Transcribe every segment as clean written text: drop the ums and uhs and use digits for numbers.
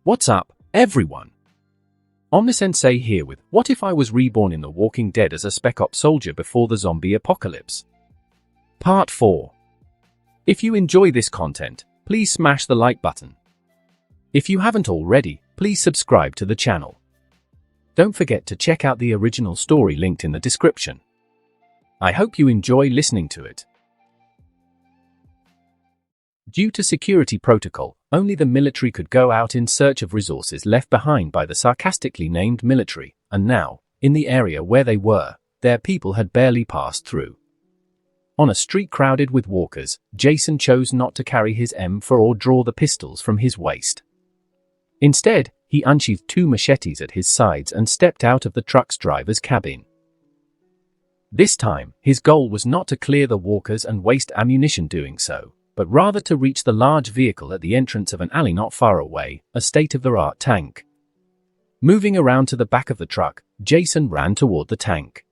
What's up, everyone? Omnisensei here with What If I Was Reborn in The Walking Dead as a Spec Ops soldier before the zombie apocalypse? Part 4. If you enjoy this content, please smash the like button. If you haven't already, please subscribe to the channel. Don't forget to check out the original story linked in the description. I hope you enjoy listening to it. Due to security protocol, only the military could go out in search of resources left behind by the sarcastically named military, and now, in the area where they were, their people had barely passed through. On a street crowded with walkers, Jason chose not to carry his M4 or draw the pistols from his waist. Instead, he unsheathed 2 machetes at his sides and stepped out of the truck's driver's cabin. This time, his goal was not to clear the walkers and waste ammunition doing so, but rather to reach the large vehicle at the entrance of an alley not far away, a state-of-the-art tank. Moving around to the back of the truck, Jason ran toward the tank.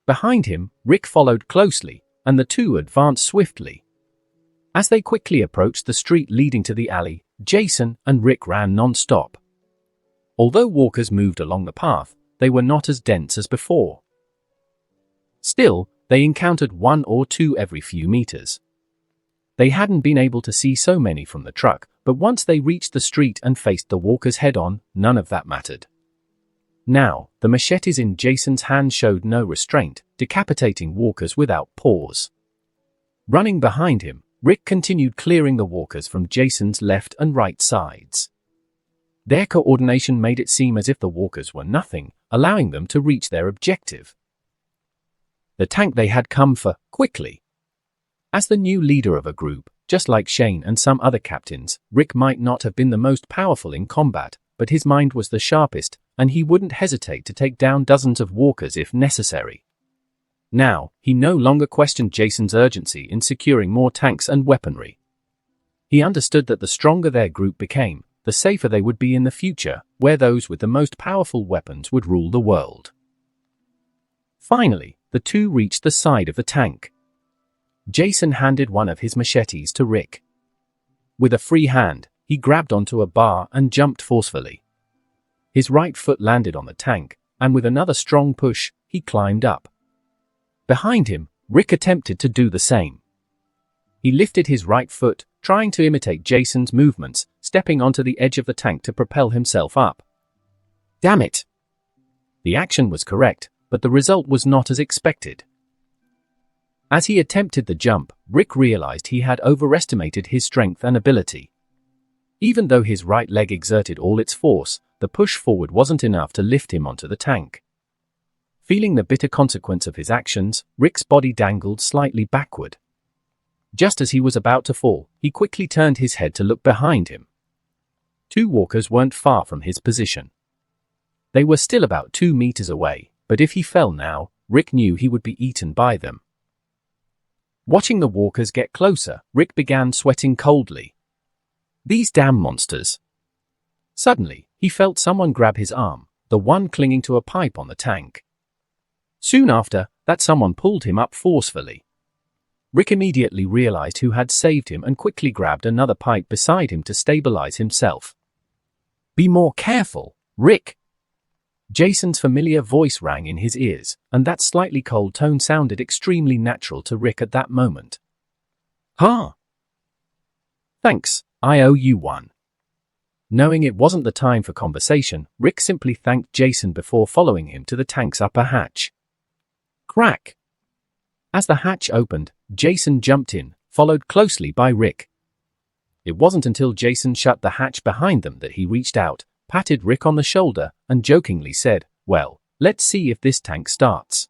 Behind him, Rick followed closely, and the two advanced swiftly. As they quickly approached the street leading to the alley, Jason and Rick ran non-stop. Although walkers moved along the path, they were not as dense as before. Still, they encountered 1 or 2 every few meters. They hadn't been able to see so many from the truck, but once they reached the street and faced the walkers head-on, none of that mattered. Now, the machetes in Jason's hand showed no restraint, decapitating walkers without pause. Running behind him, Rick continued clearing the walkers from Jason's left and right sides. Their coordination made it seem as if the walkers were nothing, allowing them to reach their objective. The tank they had come for, quickly. As the new leader of a group, just like Shane and some other captains, Rick might not have been the most powerful in combat, but his mind was the sharpest, and he wouldn't hesitate to take down dozens of walkers if necessary. Now, he no longer questioned Jason's urgency in securing more tanks and weaponry. He understood that the stronger their group became, the safer they would be in the future, where those with the most powerful weapons would rule the world. Finally, the two reached the side of the tank. Jason handed one of his machetes to Rick. With a free hand, he grabbed onto a bar and jumped forcefully. His right foot landed on the tank, and with another strong push, he climbed up. Behind him, Rick attempted to do the same. He lifted his right foot, trying to imitate Jason's movements, stepping onto the edge of the tank to propel himself up. Damn it! The action was correct, but the result was not as expected. As he attempted the jump, Rick realized he had overestimated his strength and ability. Even though his right leg exerted all its force, the push forward wasn't enough to lift him onto the tank. Feeling the bitter consequence of his actions, Rick's body dangled slightly backward. Just as he was about to fall, he quickly turned his head to look behind him. 2 walkers weren't far from his position. They were still about 2 meters away, but if he fell now, Rick knew he would be eaten by them. Watching the walkers get closer, Rick began sweating coldly. These damn monsters. Suddenly, he felt someone grab his arm, the one clinging to a pipe on the tank. Soon after, that someone pulled him up forcefully. Rick immediately realized who had saved him and quickly grabbed another pipe beside him to stabilize himself. Be more careful, Rick! Jason's familiar voice rang in his ears, and that slightly cold tone sounded extremely natural to Rick at that moment. Huh? Thanks, I owe you one. Knowing it wasn't the time for conversation, Rick simply thanked Jason before following him to the tank's upper hatch. Crack! As the hatch opened, Jason jumped in, followed closely by Rick. It wasn't until Jason shut the hatch behind them that he reached out, patted Rick on the shoulder, and jokingly said, "Well, let's see if this tank starts."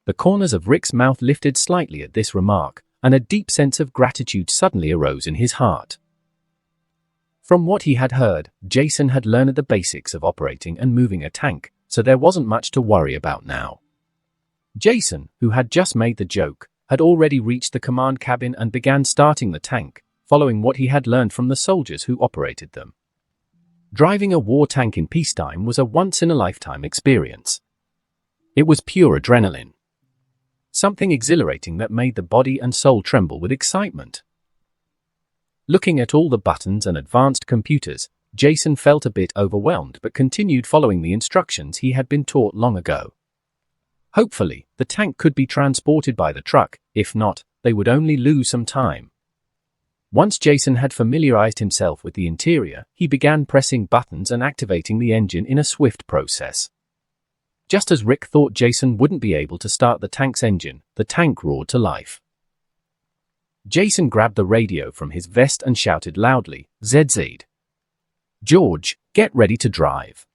The corners of Rick's mouth lifted slightly at this remark, and a deep sense of gratitude suddenly arose in his heart. From what he had heard, Jason had learned the basics of operating and moving a tank, so there wasn't much to worry about now. Jason, who had just made the joke, had already reached the command cabin and began starting the tank, following what he had learned from the soldiers who operated them. Driving a war tank in peacetime was a once-in-a-lifetime experience. It was pure adrenaline. Something exhilarating that made the body and soul tremble with excitement. Looking at all the buttons and advanced computers, Jason felt a bit overwhelmed but continued following the instructions he had been taught long ago. Hopefully, the tank could be transported by the truck. If not, they would only lose some time. Once Jason had familiarized himself with the interior, he began pressing buttons and activating the engine in a swift process. Just as Rick thought Jason wouldn't be able to start the tank's engine, the tank roared to life. Jason grabbed the radio from his vest and shouted loudly, "ZZ. George, get ready to drive."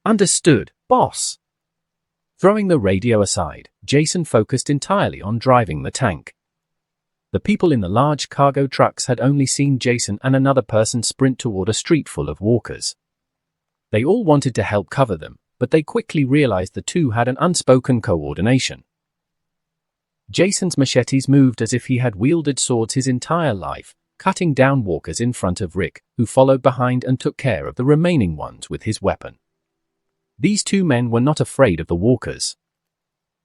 "Understood, boss." Throwing the radio aside, Jason focused entirely on driving the tank. The people in the large cargo trucks had only seen Jason and another person sprint toward a street full of walkers. They all wanted to help cover them, but they quickly realized the two had an unspoken coordination. Jason's machetes moved as if he had wielded swords his entire life, cutting down walkers in front of Rick, who followed behind and took care of the remaining ones with his weapon. These two men were not afraid of the walkers.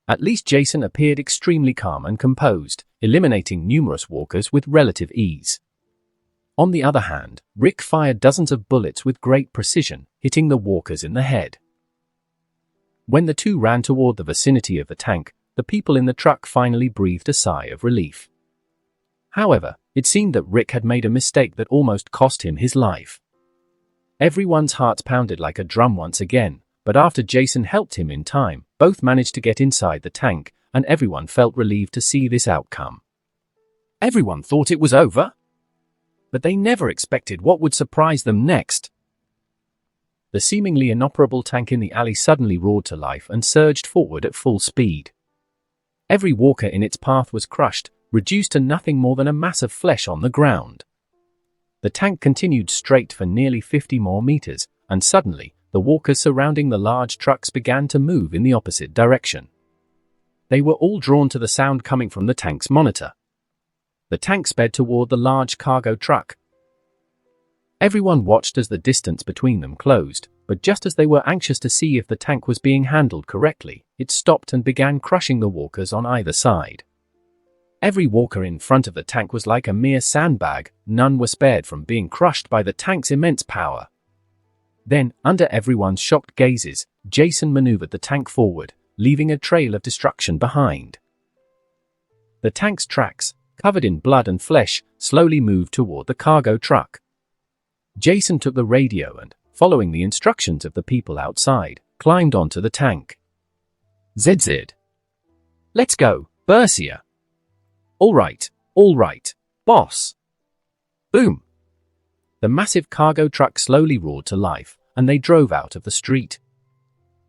At least Jason appeared extremely calm and composed, eliminating numerous walkers with relative ease. On the other hand, Rick fired dozens of bullets with great precision, hitting the walkers in the head. When the two ran toward the vicinity of the tank, the people in the truck finally breathed a sigh of relief. However, it seemed that Rick had made a mistake that almost cost him his life. Everyone's hearts pounded like a drum once again, but after Jason helped him in time, both managed to get inside the tank, and everyone felt relieved to see this outcome. Everyone thought it was over, but they never expected what would surprise them next. The seemingly inoperable tank in the alley suddenly roared to life and surged forward at full speed. Every walker in its path was crushed, reduced to nothing more than a mass of flesh on the ground. The tank continued straight for nearly 50 more meters, and suddenly, the walkers surrounding the large trucks began to move in the opposite direction. They were all drawn to the sound coming from the tank's monitor. The tank sped toward the large cargo truck. Everyone watched as the distance between them closed, but just as they were anxious to see if the tank was being handled correctly, it stopped and began crushing the walkers on either side. Every walker in front of the tank was like a mere sandbag, none were spared from being crushed by the tank's immense power. Then, under everyone's shocked gazes, Jason maneuvered the tank forward, leaving a trail of destruction behind. The tank's tracks, covered in blood and flesh, slowly moved toward the cargo truck. Jason took the radio and, following the instructions of the people outside, climbed onto the tank. "ZZ. Let's go, Bercia." All right, boss." Boom! The massive cargo truck slowly roared to life, and they drove out of the street.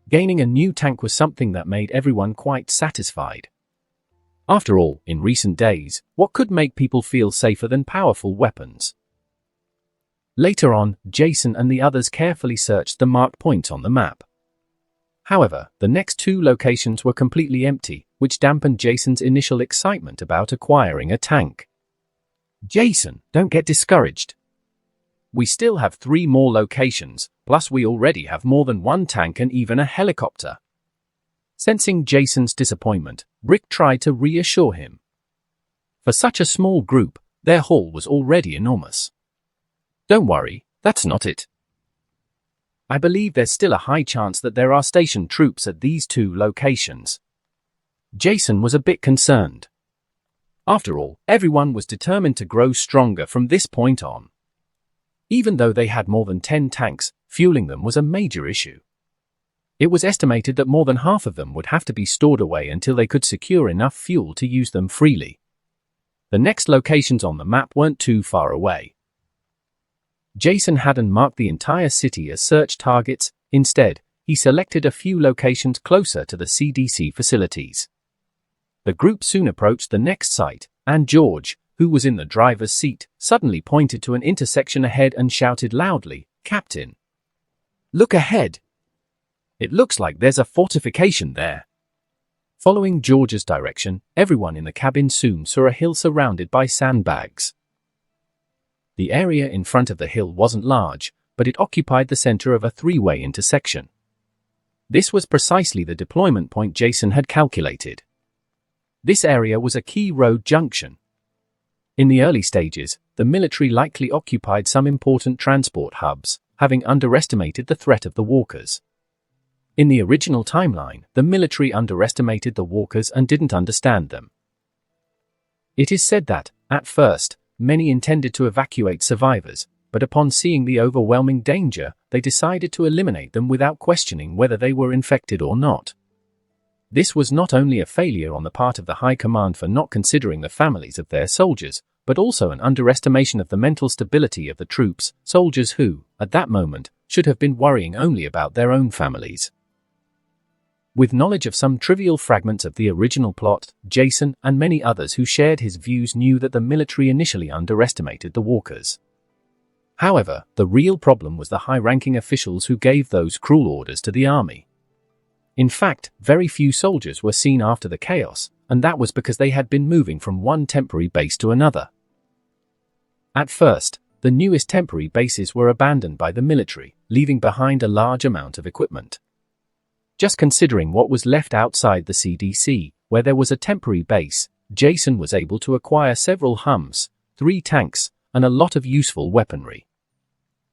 Gaining a new tank was something that made everyone quite satisfied. After all, in recent days, what could make people feel safer than powerful weapons? Later on, Jason and the others carefully searched the marked points on the map. However, the next two locations were completely empty, which dampened Jason's initial excitement about acquiring a tank. "Jason, don't get discouraged. We still have 3 more locations, plus we already have more than one tank and even a helicopter." Sensing Jason's disappointment, Rick tried to reassure him. For such a small group, their haul was already enormous. "Don't worry, that's not it. I believe there's still a high chance that there are stationed troops at these 2 locations." Jason was a bit concerned. After all, everyone was determined to grow stronger from this point on. Even though they had more than 10 tanks, fueling them was a major issue. It was estimated that more than half of them would have to be stored away until they could secure enough fuel to use them freely. The next locations on the map weren't too far away. Jason hadn't marked the entire city as search targets. Instead, he selected a few locations closer to the CDC facilities. The group soon approached the next site, and George, who was in the driver's seat, suddenly pointed to an intersection ahead and shouted loudly, "Captain! Look ahead! It looks like there's a fortification there." Following George's direction, everyone in the cabin soon saw a hill surrounded by sandbags. The area in front of the hill wasn't large, but it occupied the center of a 3-way intersection. This was precisely the deployment point Jason had calculated. This area was a key road junction. In the early stages, the military likely occupied some important transport hubs, having underestimated the threat of the walkers. In the original timeline, the military underestimated the walkers and didn't understand them. It is said that, at first, many intended to evacuate survivors, but upon seeing the overwhelming danger, they decided to eliminate them without questioning whether they were infected or not. This was not only a failure on the part of the High Command for not considering the families of their soldiers, but also an underestimation of the mental stability of the troops, soldiers who, at that moment, should have been worrying only about their own families. With knowledge of some trivial fragments of the original plot, Jason and many others who shared his views knew that the military initially underestimated the walkers. However, the real problem was the high-ranking officials who gave those cruel orders to the army. In fact, very few soldiers were seen after the chaos, and that was because they had been moving from one temporary base to another. At first, the newest temporary bases were abandoned by the military, leaving behind a large amount of equipment. Just considering what was left outside the CDC, where there was a temporary base, Jason was able to acquire several HUMs, 3 tanks, and a lot of useful weaponry.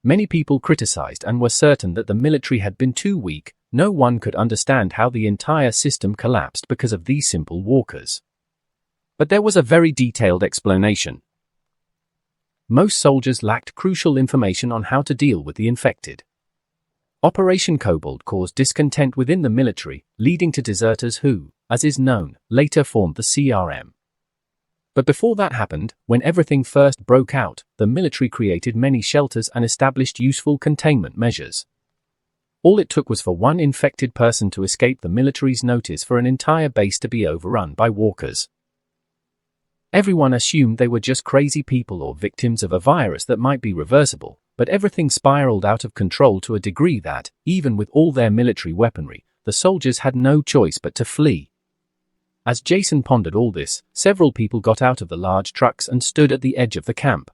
Many people criticized and were certain that the military had been too weak. No one could understand how the entire system collapsed because of these simple walkers. But there was a very detailed explanation. Most soldiers lacked crucial information on how to deal with the infected. Operation Kobold caused discontent within the military, leading to deserters who, as is known, later formed the CRM. But before that happened, when everything first broke out, the military created many shelters and established useful containment measures. All it took was for one infected person to escape the military's notice for an entire base to be overrun by walkers. Everyone assumed they were just crazy people or victims of a virus that might be reversible, but everything spiraled out of control to a degree that, even with all their military weaponry, the soldiers had no choice but to flee. As Jason pondered all this, several people got out of the large trucks and stood at the edge of the camp.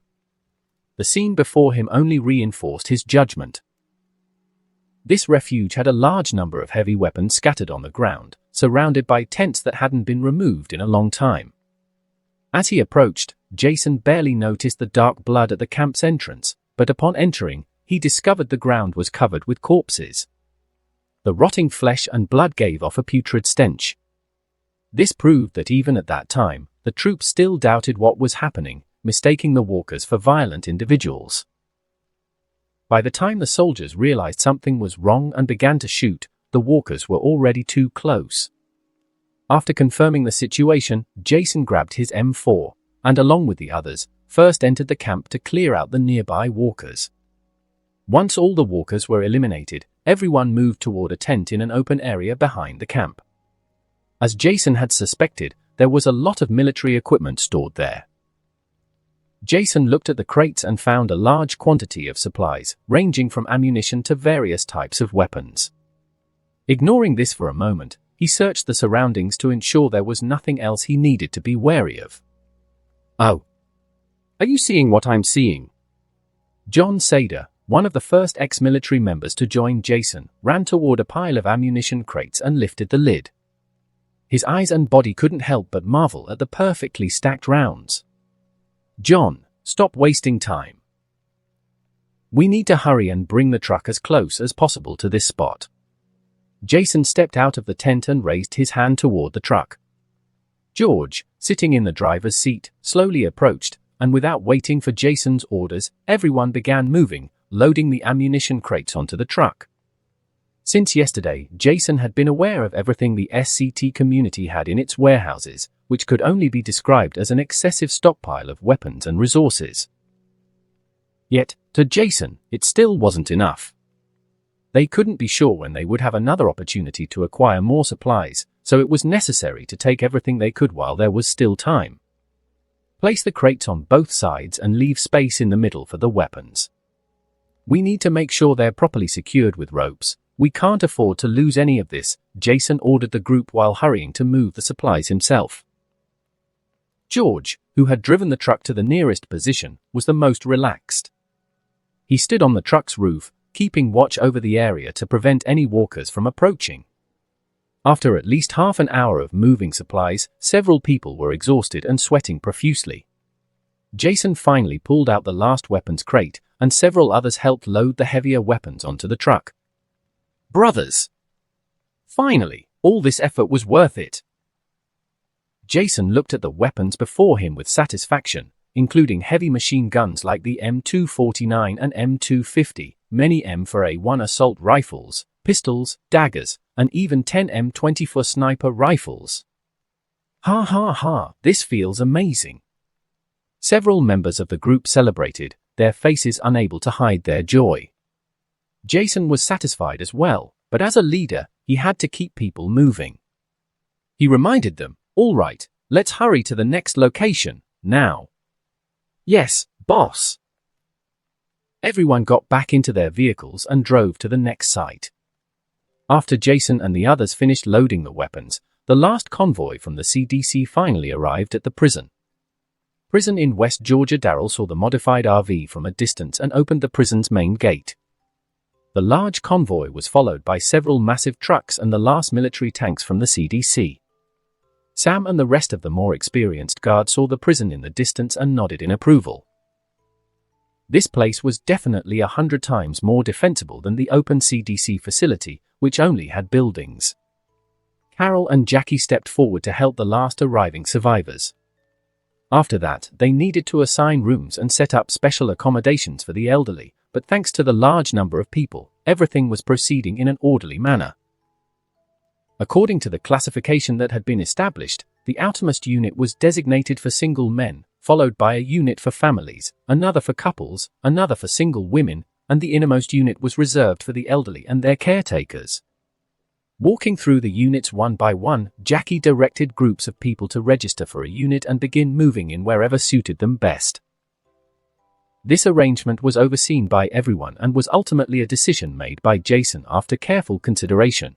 The scene before him only reinforced his judgment. This refuge had a large number of heavy weapons scattered on the ground, surrounded by tents that hadn't been removed in a long time. As he approached, Jason barely noticed the dark blood at the camp's entrance, but upon entering, he discovered the ground was covered with corpses. The rotting flesh and blood gave off a putrid stench. This proved that even at that time, the troops still doubted what was happening, mistaking the walkers for violent individuals. By the time the soldiers realized something was wrong and began to shoot, the walkers were already too close. After confirming the situation, Jason grabbed his M4, and along with the others, first entered the camp to clear out the nearby walkers. Once all the walkers were eliminated, everyone moved toward a tent in an open area behind the camp. As Jason had suspected, there was a lot of military equipment stored there. Jason looked at the crates and found a large quantity of supplies, ranging from ammunition to various types of weapons. Ignoring this for a moment, he searched the surroundings to ensure there was nothing else he needed to be wary of. "Oh. Are you seeing what I'm seeing?" John Sader, one of the first ex-military members to join Jason, ran toward a pile of ammunition crates and lifted the lid. His eyes and body couldn't help but marvel at the perfectly stacked rounds. "John, stop wasting time. We need to hurry and bring the truck as close as possible to this spot." Jason stepped out of the tent and raised his hand toward the truck. George, sitting in the driver's seat, slowly approached, and without waiting for Jason's orders, everyone began moving, loading the ammunition crates onto the truck. Since yesterday, Jason had been aware of everything the SCT community had in its warehouses, which could only be described as an excessive stockpile of weapons and resources. Yet, to Jason, it still wasn't enough. They couldn't be sure when they would have another opportunity to acquire more supplies, so it was necessary to take everything they could while there was still time. Place the crates on both sides and leave space in the middle for the weapons. We need to make sure they're properly secured with ropes. We can't afford to lose any of this, Jason ordered the group while hurrying to move the supplies himself. George, who had driven the truck to the nearest position, was the most relaxed. He stood on the truck's roof, keeping watch over the area to prevent any walkers from approaching. After at least half an hour of moving supplies, several people were exhausted and sweating profusely. Jason finally pulled out the last weapons crate, and several others helped load the heavier weapons onto the truck. Brothers! Finally, all this effort was worth it. Jason looked at the weapons before him with satisfaction, including heavy machine guns like the M249 and M250, many M4A1 assault rifles, pistols, daggers, and even 10 M24 sniper rifles. Ha ha ha, this feels amazing. Several members of the group celebrated, their faces unable to hide their joy. Jason was satisfied as well, but as a leader, he had to keep people moving. He reminded them, "All right, let's hurry to the next location, now." "Yes, boss." Everyone got back into their vehicles and drove to the next site. After Jason and the others finished loading the weapons, the last convoy from the CDC finally arrived at the prison. In West Georgia. Daryl saw the modified RV from a distance and opened the prison's main gate. The large convoy was followed by several massive trucks and the last military tanks from the CDC. Sam and the rest of the more experienced guards saw the prison in the distance and nodded in approval. This place was definitely 100 times more defensible than the open CDC facility, which only had buildings. Carol and Jackie stepped forward to help the last arriving survivors. After that, they needed to assign rooms and set up special accommodations for the elderly, but thanks to the large number of people, everything was proceeding in an orderly manner. According to the classification that had been established, the outermost unit was designated for single men, followed by a unit for families, another for couples, another for single women, and the innermost unit was reserved for the elderly and their caretakers. Walking through the units one by one, Jackie directed groups of people to register for a unit and begin moving in wherever suited them best. This arrangement was overseen by everyone and was ultimately a decision made by Jason after careful consideration.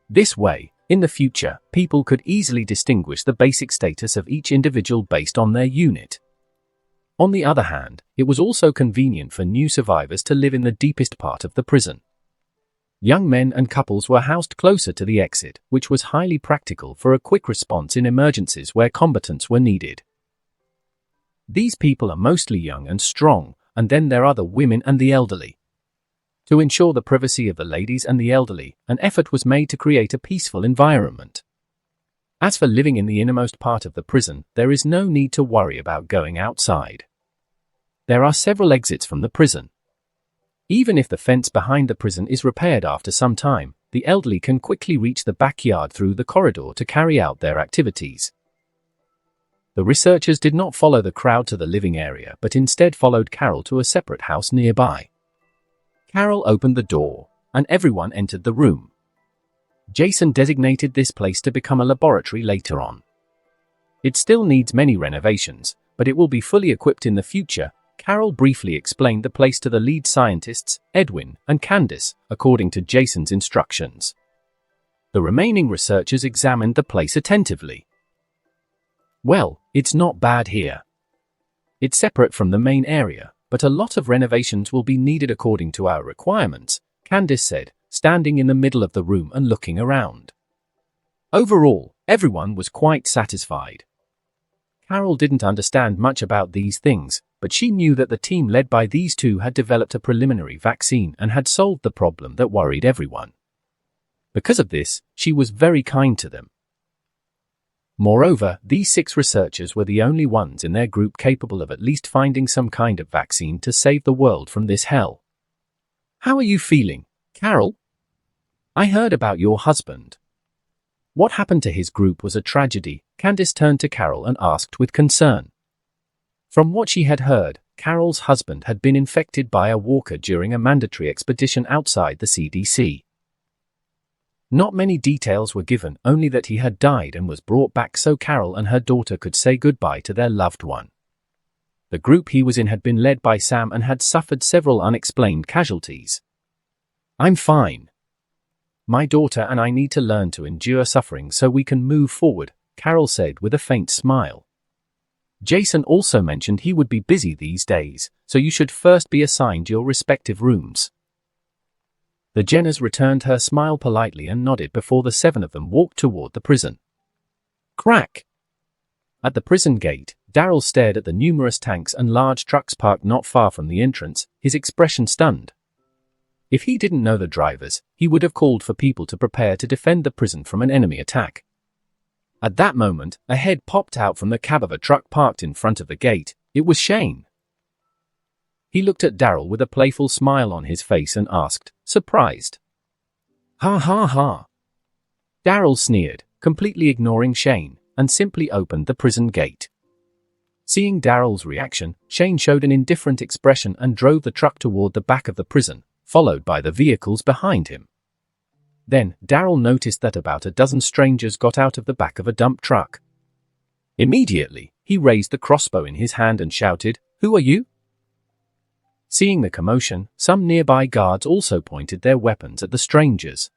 This way, in the future, people could easily distinguish the basic status of each individual based on their unit. On the other hand, it was also convenient for new survivors to live in the deepest part of the prison. Young men and couples were housed closer to the exit, which was highly practical for a quick response in emergencies where combatants were needed. These people are mostly young and strong, and then there are the women and the elderly. To ensure the privacy of the ladies and the elderly, an effort was made to create a peaceful environment. As for living in the innermost part of the prison, there is no need to worry about going outside. There are several exits from the prison. Even if the fence behind the prison is repaired after some time, the elderly can quickly reach the backyard through the corridor to carry out their activities. The researchers did not follow the crowd to the living area but instead followed Carol to a separate house nearby. Carol opened the door, and everyone entered the room. Jason designated this place to become a laboratory later on. It still needs many renovations, but it will be fully equipped in the future. Carol briefly explained the place to the lead scientists, Edwin and Candace, according to Jason's instructions. The remaining researchers examined the place attentively. "Well, it's not bad here. It's separate from the main area, but a lot of renovations will be needed according to our requirements," Candace said, standing in the middle of the room and looking around. Overall, everyone was quite satisfied. Carol didn't understand much about these things, but she knew that the team led by these two had developed a preliminary vaccine and had solved the problem that worried everyone. Because of this, she was very kind to them. Moreover, these 6 researchers were the only ones in their group capable of at least finding some kind of vaccine to save the world from this hell. "How are you feeling, Carol? I heard about your husband. What happened to his group was a tragedy." Candace turned to Carol and asked with concern. From what she had heard, Carol's husband had been infected by a walker during a mandatory expedition outside the CDC. Not many details were given, only that he had died and was brought back so Carol and her daughter could say goodbye to their loved one. The group he was in had been led by Sam and had suffered several unexplained casualties. "I'm fine. My daughter and I need to learn to endure suffering so we can move forward," Carol said with a faint smile. Jason also mentioned he would be busy these days, so you should first be assigned your respective rooms. The Jenners returned her smile politely and nodded before the 7 of them walked toward the prison. Crack! At the prison gate, Daryl stared at the numerous tanks and large trucks parked not far from the entrance, his expression stunned. If he didn't know the drivers, he would have called for people to prepare to defend the prison from an enemy attack. At that moment, a head popped out from the cab of a truck parked in front of the gate. It was Shane. He looked at Daryl with a playful smile on his face and asked, surprised. "Ha ha ha." Daryl sneered, completely ignoring Shane, and simply opened the prison gate. Seeing Daryl's reaction, Shane showed an indifferent expression and drove the truck toward the back of the prison, followed by the vehicles behind him. Then, Daryl noticed that about a dozen strangers got out of the back of a dump truck. Immediately, he raised the crossbow in his hand and shouted, "Who are you?" Seeing the commotion, some nearby guards also pointed their weapons at the strangers.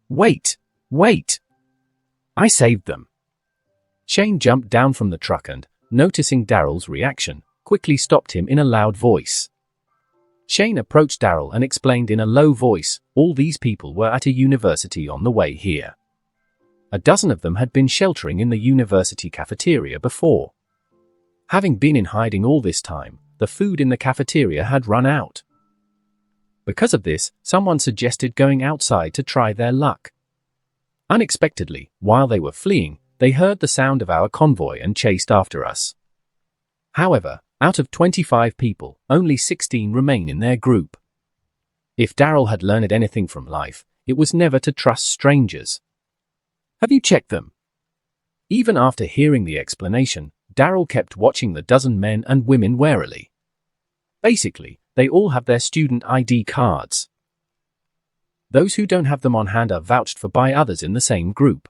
"Wait! Wait! I saved them!" Shane jumped down from the truck and, noticing Daryl's reaction, quickly stopped him in a loud voice. Shane approached Daryl and explained in a low voice, all these people were at a university on the way here. A dozen of them had been sheltering in the university cafeteria before. Having been in hiding all this time, the food in the cafeteria had run out. Because of this, someone suggested going outside to try their luck. Unexpectedly, while they were fleeing, they heard the sound of our convoy and chased after us. However, out of 25 people, only 16 remain in their group. If Daryl had learned anything from life, it was never to trust strangers. "Have you checked them?" Even after hearing the explanation, Daryl kept watching the dozen men and women warily. Basically, they all have their student ID cards. Those who don't have them on hand are vouched for by others in the same group.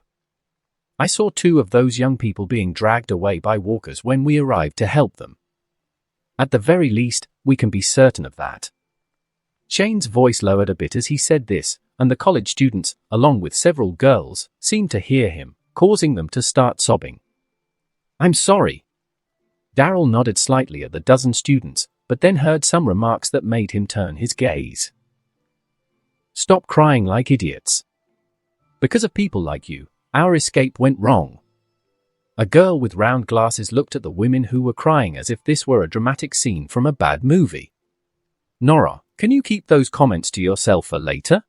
I saw 2 of those young people being dragged away by walkers when we arrived to help them. At the very least, we can be certain of that. Shane's voice lowered a bit as he said this, and the college students, along with several girls, seemed to hear him, causing them to start sobbing. "I'm sorry." Daryl nodded slightly at the dozen students, but then heard some remarks that made him turn his gaze. "Stop crying like idiots. Because of people like you, our escape went wrong." A girl with round glasses looked at the women who were crying as if this were a dramatic scene from a bad movie. "Nora, can you keep those comments to yourself for later?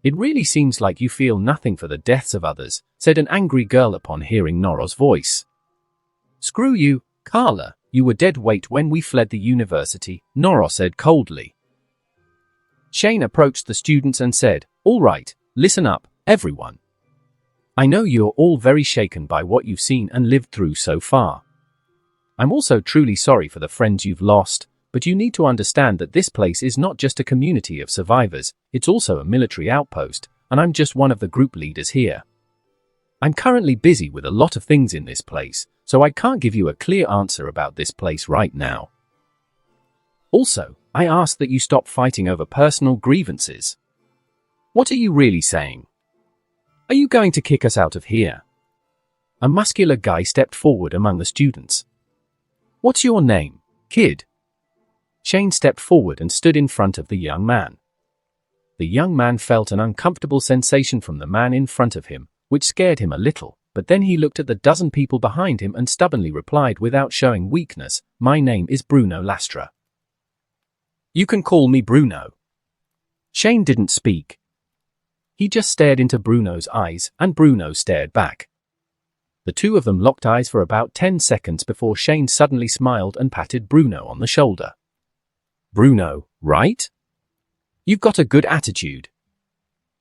It really seems like you feel nothing for the deaths of others," said an angry girl upon hearing Nora's voice. "Screw you, Carla, you were dead weight when we fled the university," Nora said coldly. Shane approached the students and said, "All right, listen up, everyone. I know you're all very shaken by what you've seen and lived through so far. I'm also truly sorry for the friends you've lost, but you need to understand that this place is not just a community of survivors, it's also a military outpost, and I'm just one of the group leaders here. I'm currently busy with a lot of things in this place, so I can't give you a clear answer about this place right now. Also, I ask that you stop fighting over personal grievances. What are you really saying? Are you going to kick us out of here?" A muscular guy stepped forward among the students. "What's your name, kid?" Shane stepped forward and stood in front of the young man. The young man felt an uncomfortable sensation from the man in front of him, which scared him a little, but then he looked at the dozen people behind him and stubbornly replied without showing weakness, "My name is Bruno Lastra. You can call me Bruno." Shane didn't speak. He just stared into Bruno's eyes, and Bruno stared back. The two of them locked eyes for about 10 seconds before Shane suddenly smiled and patted Bruno on the shoulder. "Bruno, right? You've got a good attitude.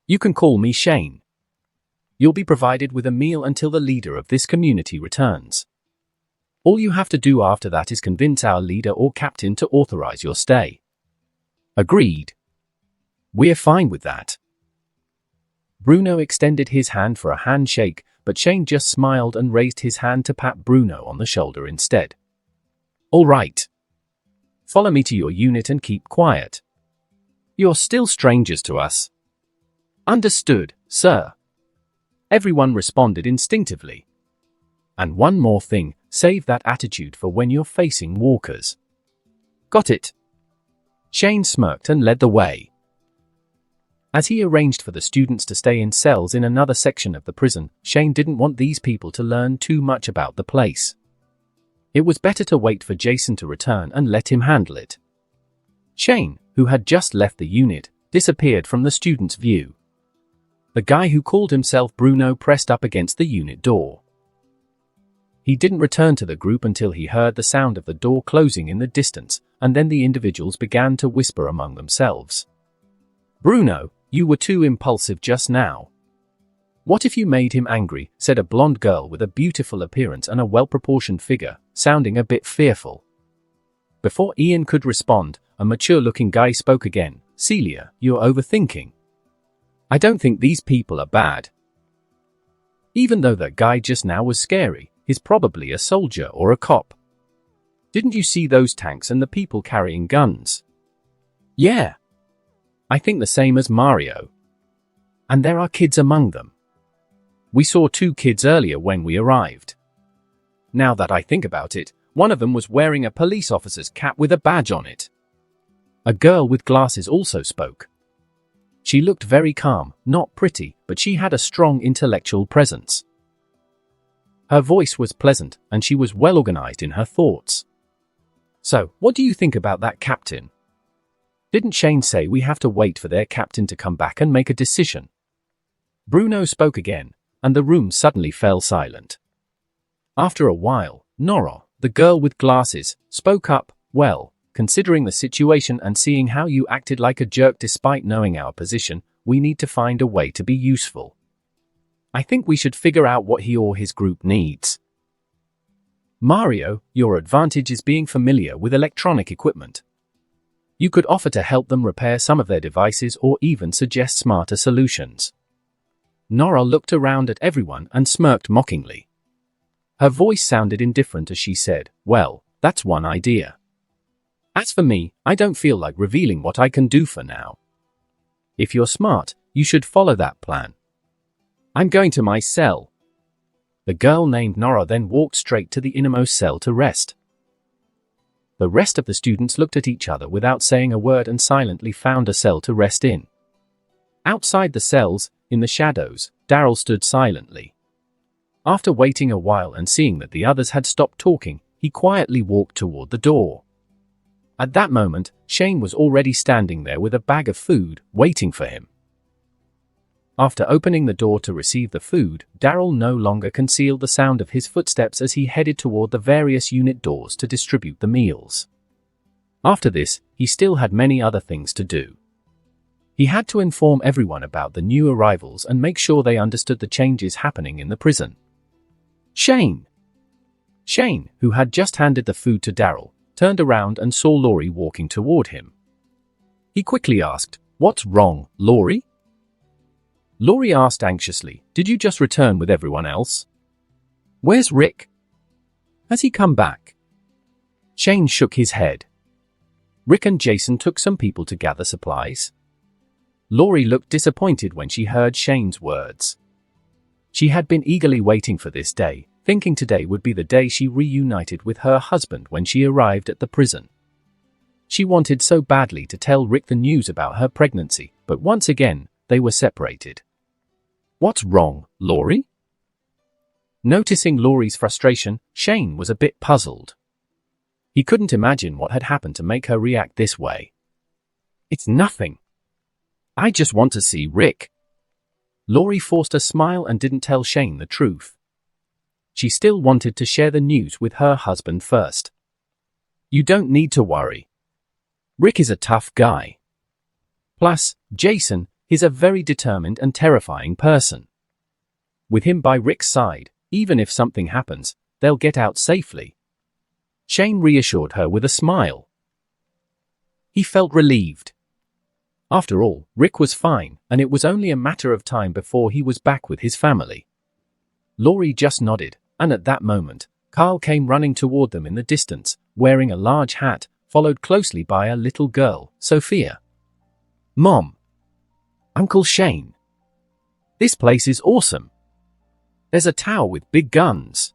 You can call me Shane. You'll be provided with a meal until the leader of this community returns. All you have to do after that is convince our leader or captain to authorize your stay." "Agreed. We're fine with that." Bruno extended his hand for a handshake, but Shane just smiled and raised his hand to pat Bruno on the shoulder instead. "All right. Follow me to your unit and keep quiet. You're still strangers to us." "Understood, sir." Everyone responded instinctively. "And one more thing, save that attitude for when you're facing walkers." "Got it." Shane smirked and led the way. As he arranged for the students to stay in cells in another section of the prison, Shane didn't want these people to learn too much about the place. It was better to wait for Jason to return and let him handle it. Shane, who had just left the unit, disappeared from the student's view. The guy who called himself Bruno pressed up against the unit door. He didn't return to the group until he heard the sound of the door closing in the distance, and then the individuals began to whisper among themselves. "Bruno, you were too impulsive just now." "What if you made him angry?" said a blonde girl with a beautiful appearance and a well-proportioned figure, sounding a bit fearful. Before Ian could respond, a mature-looking guy spoke again. "Celia, you're overthinking. I don't think these people are bad." Even though that guy just now was scary, he's probably a soldier or a cop. "Didn't you see those tanks and the people carrying guns?" "Yeah. I think the same as Mario. And there are kids among them. We saw 2 kids earlier when we arrived. Now that I think about it, one of them was wearing a police officer's cap with a badge on it." A girl with glasses also spoke. She looked very calm, not pretty, but she had a strong intellectual presence. Her voice was pleasant, and she was well organized in her thoughts. "So, what do you think about that captain? Didn't Shane say we have to wait for their captain to come back and make a decision?" Bruno spoke again, and the room suddenly fell silent. After a while, Nora, the girl with glasses, spoke up. "Well, considering the situation and seeing how you acted like a jerk despite knowing our position, we need to find a way to be useful. I think we should figure out what he or his group needs. Mario, your advantage is being familiar with electronic equipment. You could offer to help them repair some of their devices or even suggest smarter solutions." Nora looked around at everyone and smirked mockingly. Her voice sounded indifferent as she said, "Well, that's one idea. As for me, I don't feel like revealing what I can do for now. If you're smart, you should follow that plan. I'm going to my cell." The girl named Nora then walked straight to the innermost cell to rest. The rest of the students looked at each other without saying a word and silently found a cell to rest in. Outside the cells, in the shadows, Daryl stood silently. After waiting a while and seeing that the others had stopped talking, he quietly walked toward the door. At that moment, Shane was already standing there with a bag of food, waiting for him. After opening the door to receive the food, Daryl no longer concealed the sound of his footsteps as he headed toward the various unit doors to distribute the meals. After this, he still had many other things to do. He had to inform everyone about the new arrivals and make sure they understood the changes happening in the prison. Shane, who had just handed the food to Daryl, turned around and saw Laurie walking toward him. He quickly asked, "What's wrong, Laurie?" Laurie asked anxiously, "Did you just return with everyone else? Where's Rick? Has he come back?" Shane shook his head. "Rick and Jason took some people to gather supplies." Laurie looked disappointed when she heard Shane's words. She had been eagerly waiting for this day, thinking today would be the day she reunited with her husband when she arrived at the prison. She wanted so badly to tell Rick the news about her pregnancy, but once again, they were separated. "What's wrong, Laurie?" Noticing Laurie's frustration, Shane was a bit puzzled. He couldn't imagine what had happened to make her react this way. "It's nothing. I just want to see Rick." Laurie forced a smile and didn't tell Shane the truth. She still wanted to share the news with her husband first. "You don't need to worry. Rick is a tough guy. Plus, Jason is a very determined and terrifying person. With him by Rick's side, even if something happens, they'll get out safely." Shane reassured her with a smile. He felt relieved. After all, Rick was fine, and it was only a matter of time before he was back with his family. Laurie just nodded, and at that moment, Carl came running toward them in the distance, wearing a large hat, followed closely by a little girl, Sophia. "Mom! Uncle Shane! This place is awesome! There's a tower with big guns!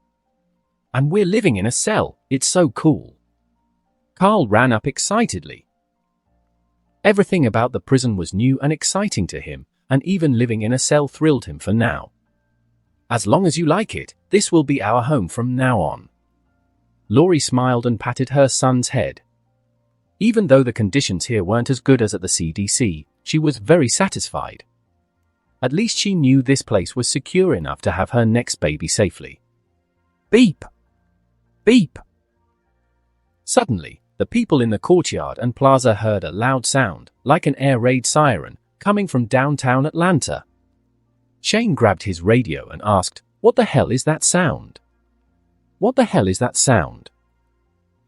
And we're living in a cell, it's so cool!" Carl ran up excitedly. Everything about the prison was new and exciting to him, and even living in a cell thrilled him for now. "As long as you like it, this will be our home from now on." Laurie smiled and patted her son's head. Even though the conditions here weren't as good as at the CDC, she was very satisfied. At least she knew this place was secure enough to have her next baby safely. Beep! Beep! Suddenly, the people in the courtyard and plaza heard a loud sound, like an air raid siren, coming from downtown Atlanta. Shane grabbed his radio and asked, "What the hell is that sound? What the hell is that sound?"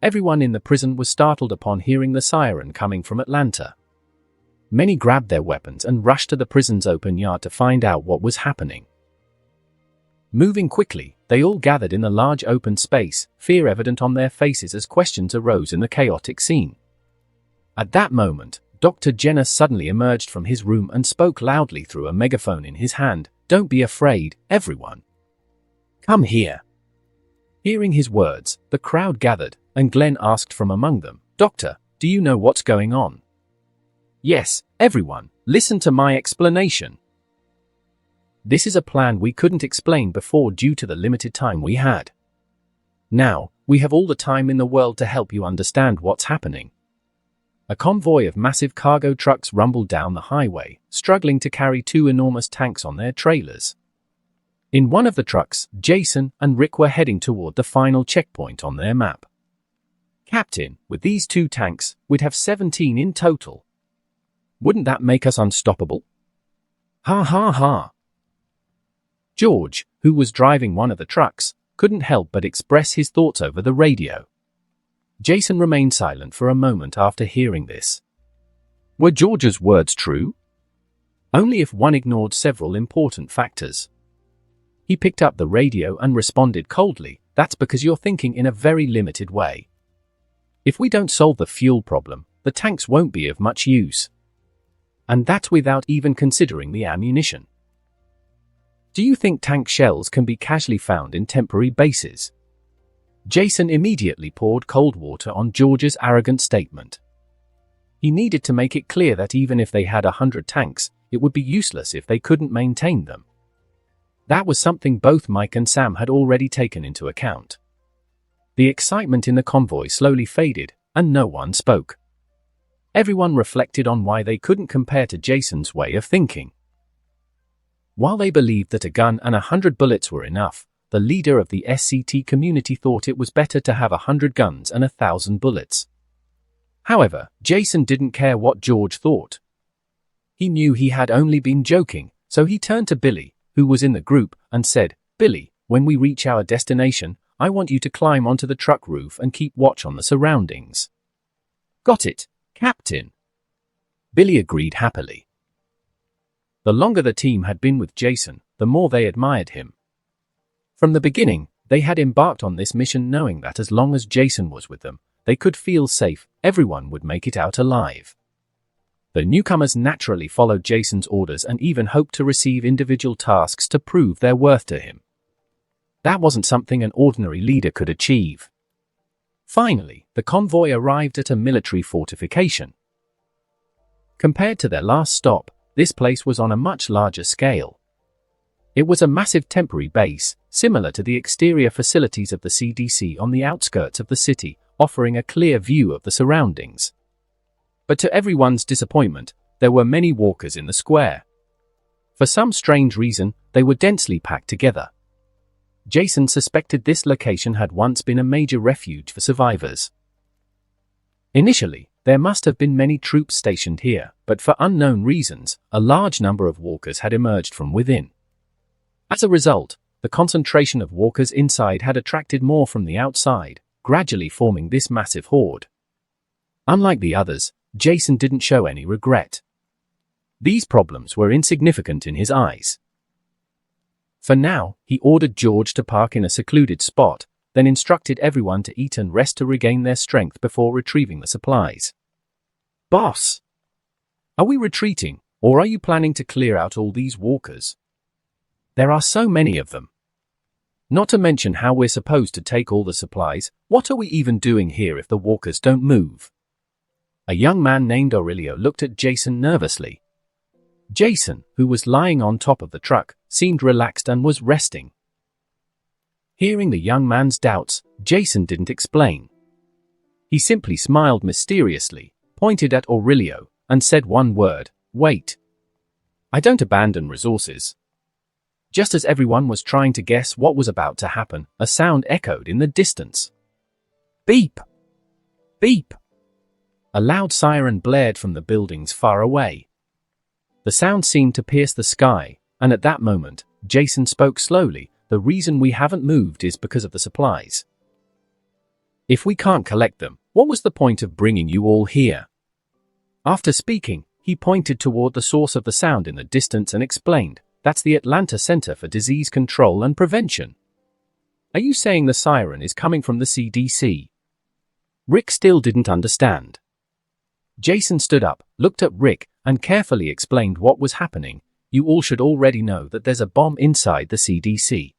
Everyone in the prison was startled upon hearing the siren coming from Atlanta. Many grabbed their weapons and rushed to the prison's open yard to find out what was happening. Moving quickly, they all gathered in the large open space, fear evident on their faces as questions arose in the chaotic scene. At that moment, Dr. Jenner suddenly emerged from his room and spoke loudly through a megaphone in his hand. "Don't be afraid, everyone. Come here." Hearing his words, the crowd gathered, and Glenn asked from among them, "Doctor, do you know what's going on?" "Yes, everyone, listen to my explanation. This is a plan we couldn't explain before due to the limited time we had. Now, we have all the time in the world to help you understand what's happening." A convoy of massive cargo trucks rumbled down the highway, struggling to carry two enormous tanks on their trailers. In one of the trucks, Jason and Rick were heading toward the final checkpoint on their map. "Captain, with these two tanks, we'd have 17 in total. Wouldn't that make us unstoppable?" "Ha ha ha." George, who was driving one of the trucks, couldn't help but express his thoughts over the radio. Jason remained silent for a moment after hearing this. Were George's words true? Only if one ignored several important factors. He picked up the radio and responded coldly, "That's because you're thinking in a very limited way. If we don't solve the fuel problem, the tanks won't be of much use. And that's without even considering the ammunition. Do you think tank shells can be casually found in temporary bases?" Jason immediately poured cold water on George's arrogant statement. He needed to make it clear that even if they had 100 tanks, it would be useless if they couldn't maintain them. That was something both Mike and Sam had already taken into account. The excitement in the convoy slowly faded, and no one spoke. Everyone reflected on why they couldn't compare to Jason's way of thinking. While they believed that a gun and 100 bullets were enough, the leader of the SCT community thought it was better to have 100 guns and 1,000 bullets. However, Jason didn't care what George thought. He knew he had only been joking, so he turned to Billy, who was in the group, and said, "Billy, when we reach our destination, I want you to climb onto the truck roof and keep watch on the surroundings." "Got it, Captain." Billy agreed happily. The longer the team had been with Jason, the more they admired him. From the beginning, they had embarked on this mission knowing that as long as Jason was with them, they could feel safe, everyone would make it out alive. The newcomers naturally followed Jason's orders and even hoped to receive individual tasks to prove their worth to him. That wasn't something an ordinary leader could achieve. Finally, the convoy arrived at a military fortification. Compared to their last stop, this place was on a much larger scale. It was a massive temporary base, similar to the exterior facilities of the CDC on the outskirts of the city, offering a clear view of the surroundings. But to everyone's disappointment, there were many walkers in the square. For some strange reason, they were densely packed together. Jason suspected this location had once been a major refuge for survivors. Initially, there must have been many troops stationed here, but for unknown reasons, a large number of walkers had emerged from within. As a result, the concentration of walkers inside had attracted more from the outside, gradually forming this massive horde. Unlike the others, Jason didn't show any regret. These problems were insignificant in his eyes. For now, he ordered George to park in a secluded spot, then instructed everyone to eat and rest to regain their strength before retrieving the supplies. "Boss, are we retreating, or are you planning to clear out all these walkers? There are so many of them. Not to mention how we're supposed to take all the supplies. What are we even doing here if the walkers don't move?" A young man named Aurelio looked at Jason nervously. Jason, who was lying on top of the truck, seemed relaxed and was resting. Hearing the young man's doubts, Jason didn't explain. He simply smiled mysteriously, pointed at Aurelio, and said one word, "Wait." I don't abandon resources. Just as everyone was trying to guess what was about to happen, a sound echoed in the distance. Beep! Beep! A loud siren blared from the buildings far away. The sound seemed to pierce the sky, and at that moment, Jason spoke slowly. "The reason we haven't moved is because of the supplies. If we can't collect them, what was the point of bringing you all here?" After speaking, he pointed toward the source of the sound in the distance and explained, "That's the Atlanta Center for Disease Control and Prevention." "Are you saying the siren is coming from the CDC?" Rick still didn't understand. Jason stood up, looked at Rick, and carefully explained what was happening. "You all should already know that there's a bomb inside the CDC.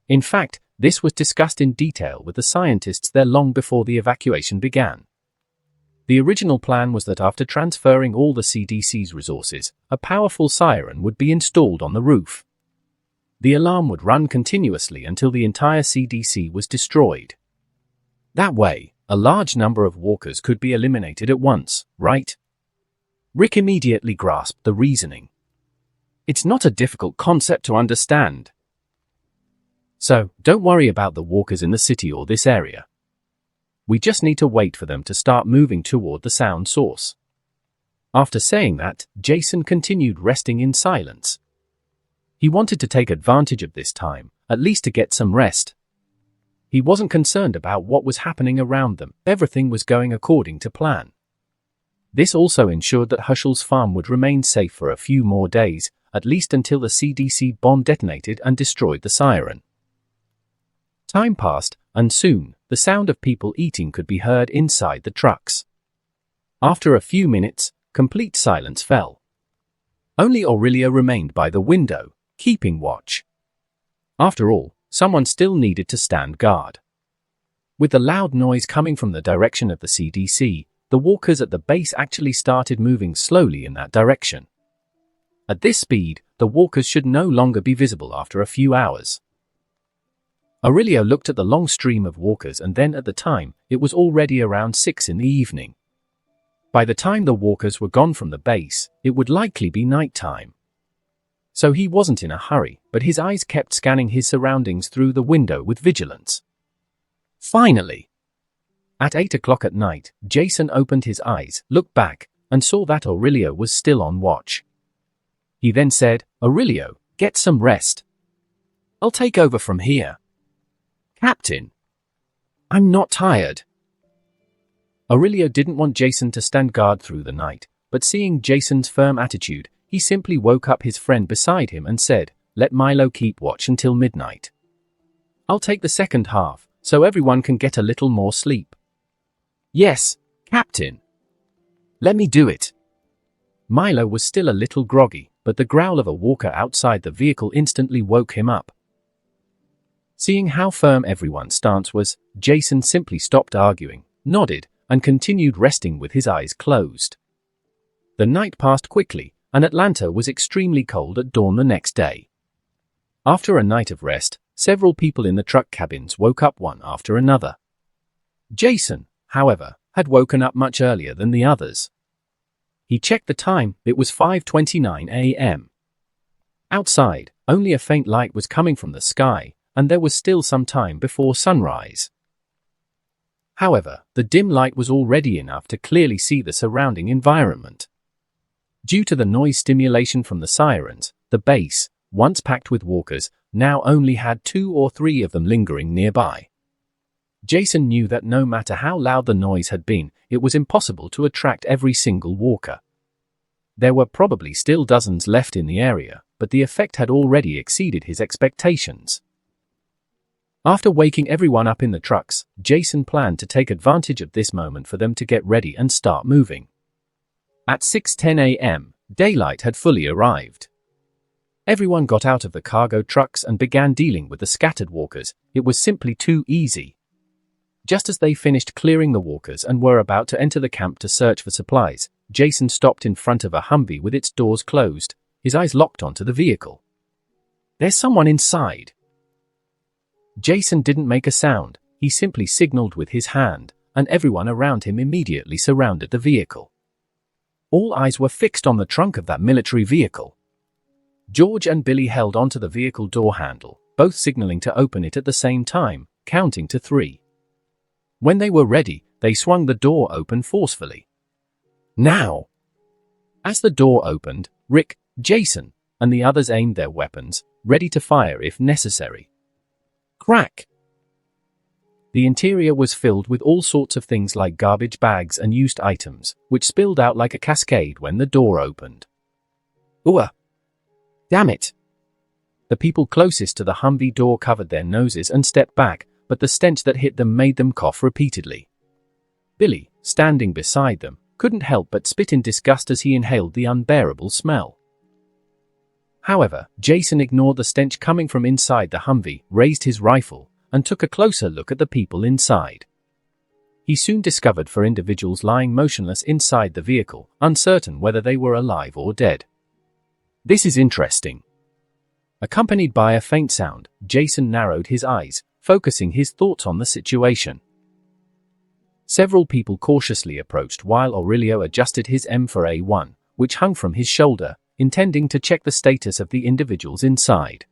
In fact, this was discussed in detail with the scientists there long before the evacuation began. The original plan was that after transferring all the CDC's resources, a powerful siren would be installed on the roof. The alarm would run continuously until the entire CDC was destroyed. That way, a large number of walkers could be eliminated at once, right? Rick immediately grasped the reasoning. It's not a difficult concept to understand. So, don't worry about the walkers in the city or this area. We just need to wait for them to start moving toward the sound source." After saying that, Jason continued resting in silence. He wanted to take advantage of this time, at least to get some rest. He wasn't concerned about what was happening around them. Everything was going according to plan. This also ensured that Hushel's farm would remain safe for a few more days, at least until the CDC bomb detonated and destroyed the siren. Time passed, and soon, the sound of people eating could be heard inside the trucks. After a few minutes, complete silence fell. Only Aurelio remained by the window, keeping watch. After all, someone still needed to stand guard. With the loud noise coming from the direction of the CDC, the walkers at the base actually started moving slowly in that direction. At this speed, the walkers should no longer be visible after a few hours. Aurelio looked at the long stream of walkers, and then at the time, it was already around 6 in the evening. By the time the walkers were gone from the base, it would likely be nighttime. So he wasn't in a hurry, but his eyes kept scanning his surroundings through the window with vigilance. Finally! At 8 o'clock at night, Jason opened his eyes, looked back, and saw that Aurelio was still on watch. He then said, "Aurelio, get some rest. I'll take over from here." "Captain, I'm not tired." Aurelio didn't want Jason to stand guard through the night, but seeing Jason's firm attitude, he simply woke up his friend beside him and said, "Let Milo keep watch until midnight. I'll take the second half, so everyone can get a little more sleep." "Yes, Captain. Let me do it." Milo was still a little groggy, but the growl of a walker outside the vehicle instantly woke him up. Seeing how firm everyone's stance was, Jason simply stopped arguing, nodded, and continued resting with his eyes closed. The night passed quickly, and Atlanta was extremely cold at dawn the next day. After a night of rest, several people in the truck cabins woke up one after another. Jason, however, had woken up much earlier than the others. He checked the time. It was 5:29 a.m. Outside, only a faint light was coming from the sky, and there was still some time before sunrise. However, the dim light was already enough to clearly see the surrounding environment. Due to the noise stimulation from the sirens, the base, once packed with walkers, now only had 2 or 3 of them lingering nearby. Jason knew that no matter how loud the noise had been, it was impossible to attract every single walker. There were probably still dozens left in the area, but the effect had already exceeded his expectations. After waking everyone up in the trucks, Jason planned to take advantage of this moment for them to get ready and start moving. At 6:10 a.m., daylight had fully arrived. Everyone got out of the cargo trucks and began dealing with the scattered walkers. It was simply too easy. Just as they finished clearing the walkers and were about to enter the camp to search for supplies, Jason stopped in front of a Humvee with its doors closed, his eyes locked onto the vehicle. "There's someone inside." Jason didn't make a sound, he simply signaled with his hand, and everyone around him immediately surrounded the vehicle. All eyes were fixed on the trunk of that military vehicle. George and Billy held onto the vehicle door handle, both signaling to open it at the same time, counting to 3. When they were ready, they swung the door open forcefully. Now! As the door opened, Rick, Jason, and the others aimed their weapons, ready to fire if necessary. Crack! The interior was filled with all sorts of things like garbage bags and used items, which spilled out like a cascade when the door opened. Ooh! Damn it! The people closest to the Humvee door covered their noses and stepped back, but the stench that hit them made them cough repeatedly. Billy, standing beside them, couldn't help but spit in disgust as he inhaled the unbearable smell. However, Jason ignored the stench coming from inside the Humvee, raised his rifle, and took a closer look at the people inside. He soon discovered 4 individuals lying motionless inside the vehicle, uncertain whether they were alive or dead. This is interesting. Accompanied by a faint sound, Jason narrowed his eyes, focusing his thoughts on the situation. Several people cautiously approached while Aurelio adjusted his M4A1, which hung from his shoulder, intending to check the status of the individuals inside.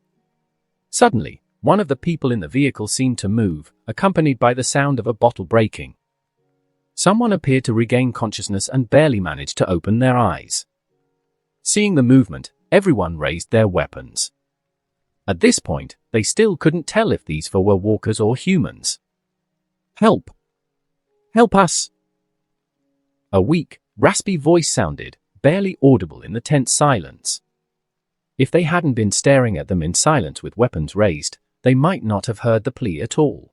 Suddenly, one of the people in the vehicle seemed to move, accompanied by the sound of a bottle breaking. Someone appeared to regain consciousness and barely managed to open their eyes. Seeing the movement, everyone raised their weapons. At this point, they still couldn't tell if these 4 were walkers or humans. Help! Help us! A weak, raspy voice sounded, barely audible in the tense silence. If they hadn't been staring at them in silence with weapons raised, they might not have heard the plea at all.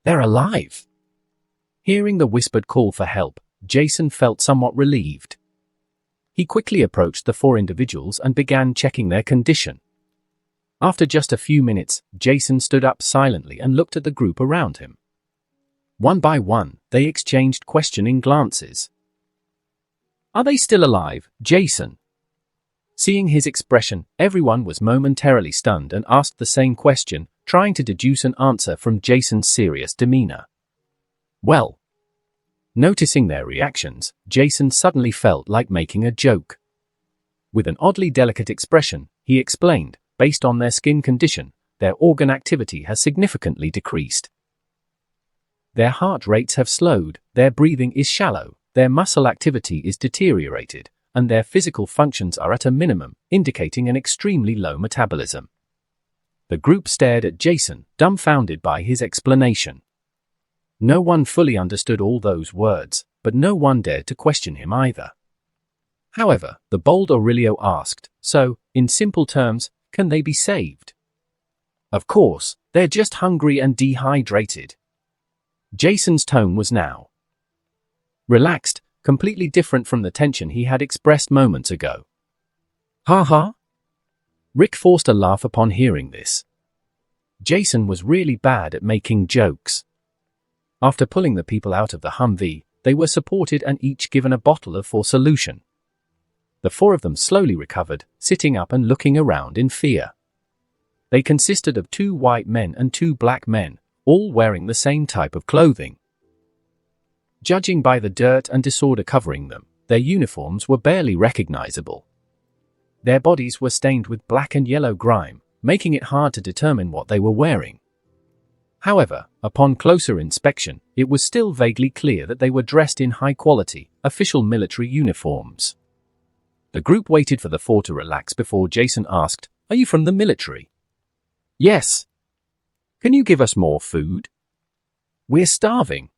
They're alive! Hearing the whispered call for help, Jason felt somewhat relieved. He quickly approached the 4 individuals and began checking their condition. After just a few minutes, Jason stood up silently and looked at the group around him. One by one, they exchanged questioning glances. Are they still alive, Jason? Seeing his expression, everyone was momentarily stunned and asked the same question, trying to deduce an answer from Jason's serious demeanor. Well, noticing their reactions, Jason suddenly felt like making a joke. With an oddly delicate expression, he explained, based on their skin condition, their organ activity has significantly decreased. Their heart rates have slowed, their breathing is shallow, their muscle activity is deteriorated, and their physical functions are at a minimum, indicating an extremely low metabolism. The group stared at Jason, dumbfounded by his explanation. No one fully understood all those words, but no one dared to question him either. However, the bold Aurelio asked, so, in simple terms, can they be saved? Of course, they're just hungry and dehydrated. Jason's tone was now relaxed, completely different from the tension he had expressed moments ago. Ha ha! Rick forced a laugh upon hearing this. Jason was really bad at making jokes. After pulling the people out of the Humvee, they were supported and each given a bottle of solution. The 4 of them slowly recovered, sitting up and looking around in fear. They consisted of 2 white men and 2 black men, all wearing the same type of clothing. Judging by the dirt and disorder covering them, their uniforms were barely recognizable. Their bodies were stained with black and yellow grime, making it hard to determine what they were wearing. However, upon closer inspection, it was still vaguely clear that they were dressed in high-quality, official military uniforms. The group waited for the 4 to relax before Jason asked, "Are you from the military?" "Yes." "Can you give us more food? We're starving."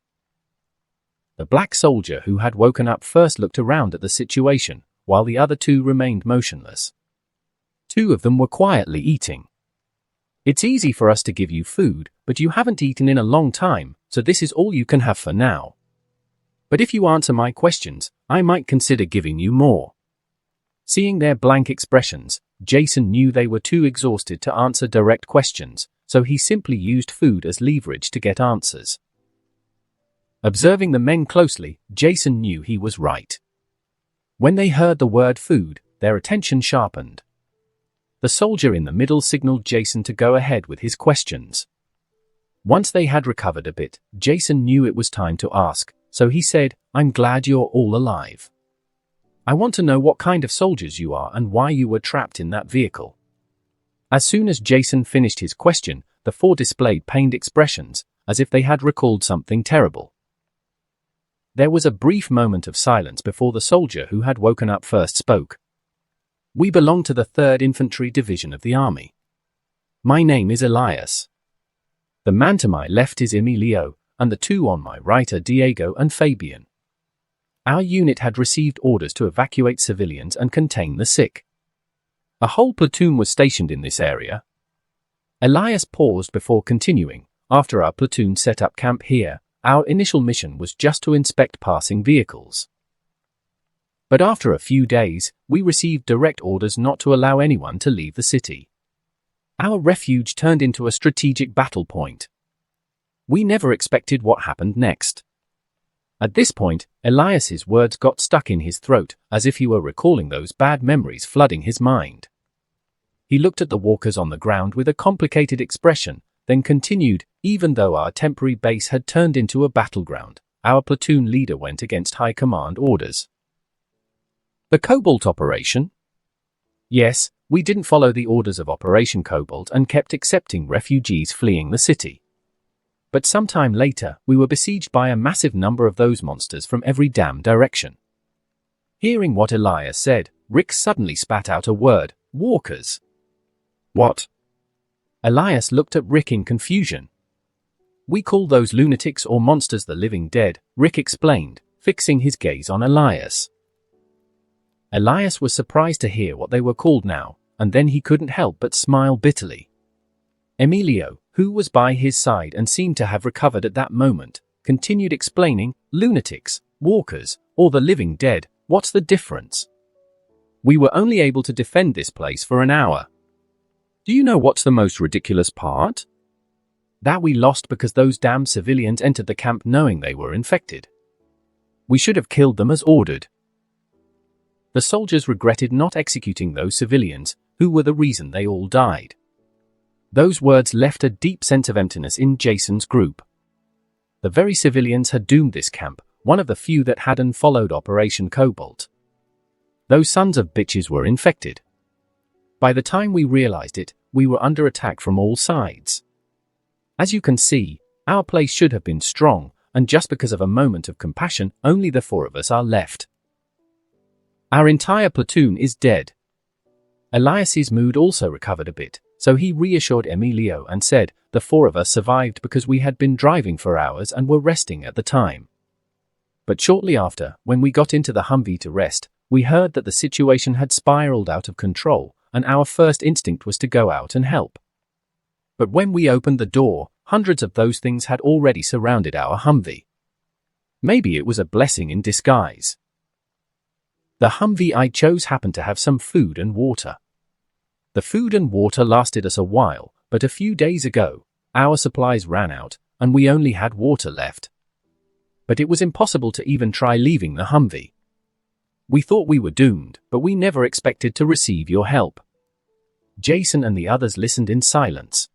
The black soldier who had woken up first looked around at the situation, while the other 2 remained motionless. 2 of them were quietly eating. "It's easy for us to give you food, but you haven't eaten in a long time, so this is all you can have for now. But if you answer my questions, I might consider giving you more." Seeing their blank expressions, Jason knew they were too exhausted to answer direct questions, so he simply used food as leverage to get answers. Observing the men closely, Jason knew he was right. When they heard the word food, their attention sharpened. The soldier in the middle signaled Jason to go ahead with his questions. Once they had recovered a bit, Jason knew it was time to ask, so he said, "I'm glad you're all alive. I want to know what kind of soldiers you are and why you were trapped in that vehicle." As soon as Jason finished his question, the four displayed pained expressions, as if they had recalled something terrible. There was a brief moment of silence before the soldier who had woken up first spoke. "We belong to the 3rd Infantry Division of the Army. My name is Elias. The man to my left is Emilio, and the two on my right are Diego and Fabian. Our unit had received orders to evacuate civilians and contain the sick. A whole platoon was stationed in this area." Elias paused before continuing. "After our platoon set up camp here, our initial mission was just to inspect passing vehicles. But after a few days, we received direct orders not to allow anyone to leave the city. Our refuge turned into a strategic battle point. We never expected what happened next." At this point, Elias's words got stuck in his throat, as if he were recalling those bad memories flooding his mind. He looked at the walkers on the ground with a complicated expression, then continued, "Even though our temporary base had turned into a battleground, our platoon leader went against high command orders." "The Cobalt operation?" "Yes, we didn't follow the orders of Operation Cobalt and kept accepting refugees fleeing the city. But sometime later, we were besieged by a massive number of those monsters from every damn direction." Hearing what Elias said, Rick suddenly spat out a word, "Walkers." "What?" Elias looked at Rick in confusion. "We call those lunatics or monsters the living dead," Rick explained, fixing his gaze on Elias. Elias was surprised to hear what they were called now, and then he couldn't help but smile bitterly. Emilio, who was by his side and seemed to have recovered at that moment, continued explaining, "Lunatics, walkers, or the living dead, what's the difference? We were only able to defend this place for an hour. Do you know what's the most ridiculous part? That we lost because those damn civilians entered the camp knowing they were infected. We should have killed them as ordered." The soldiers regretted not executing those civilians, who were the reason they all died. Those words left a deep sense of emptiness in Jason's group. The very civilians had doomed this camp, one of the few that hadn't followed Operation Cobalt. Those sons of bitches were infected. By the time we realized it, we were under attack from all sides. As you can see, our place should have been strong, and just because of a moment of compassion, only the four of us are left. Our entire platoon is dead." Elias's mood also recovered a bit, so he reassured Emilio and said, "The four of us survived because we had been driving for hours and were resting at the time. But shortly after, when we got into the Humvee to rest, we heard that the situation had spiraled out of control, and our first instinct was to go out and help. But when we opened the door, hundreds of those things had already surrounded our Humvee. Maybe it was a blessing in disguise. The Humvee I chose happened to have some food and water. The food and water lasted us a while, but a few days ago, our supplies ran out, and we only had water left. But it was impossible to even try leaving the Humvee. We thought we were doomed, but we never expected to receive your help." Jason and the others listened in silence.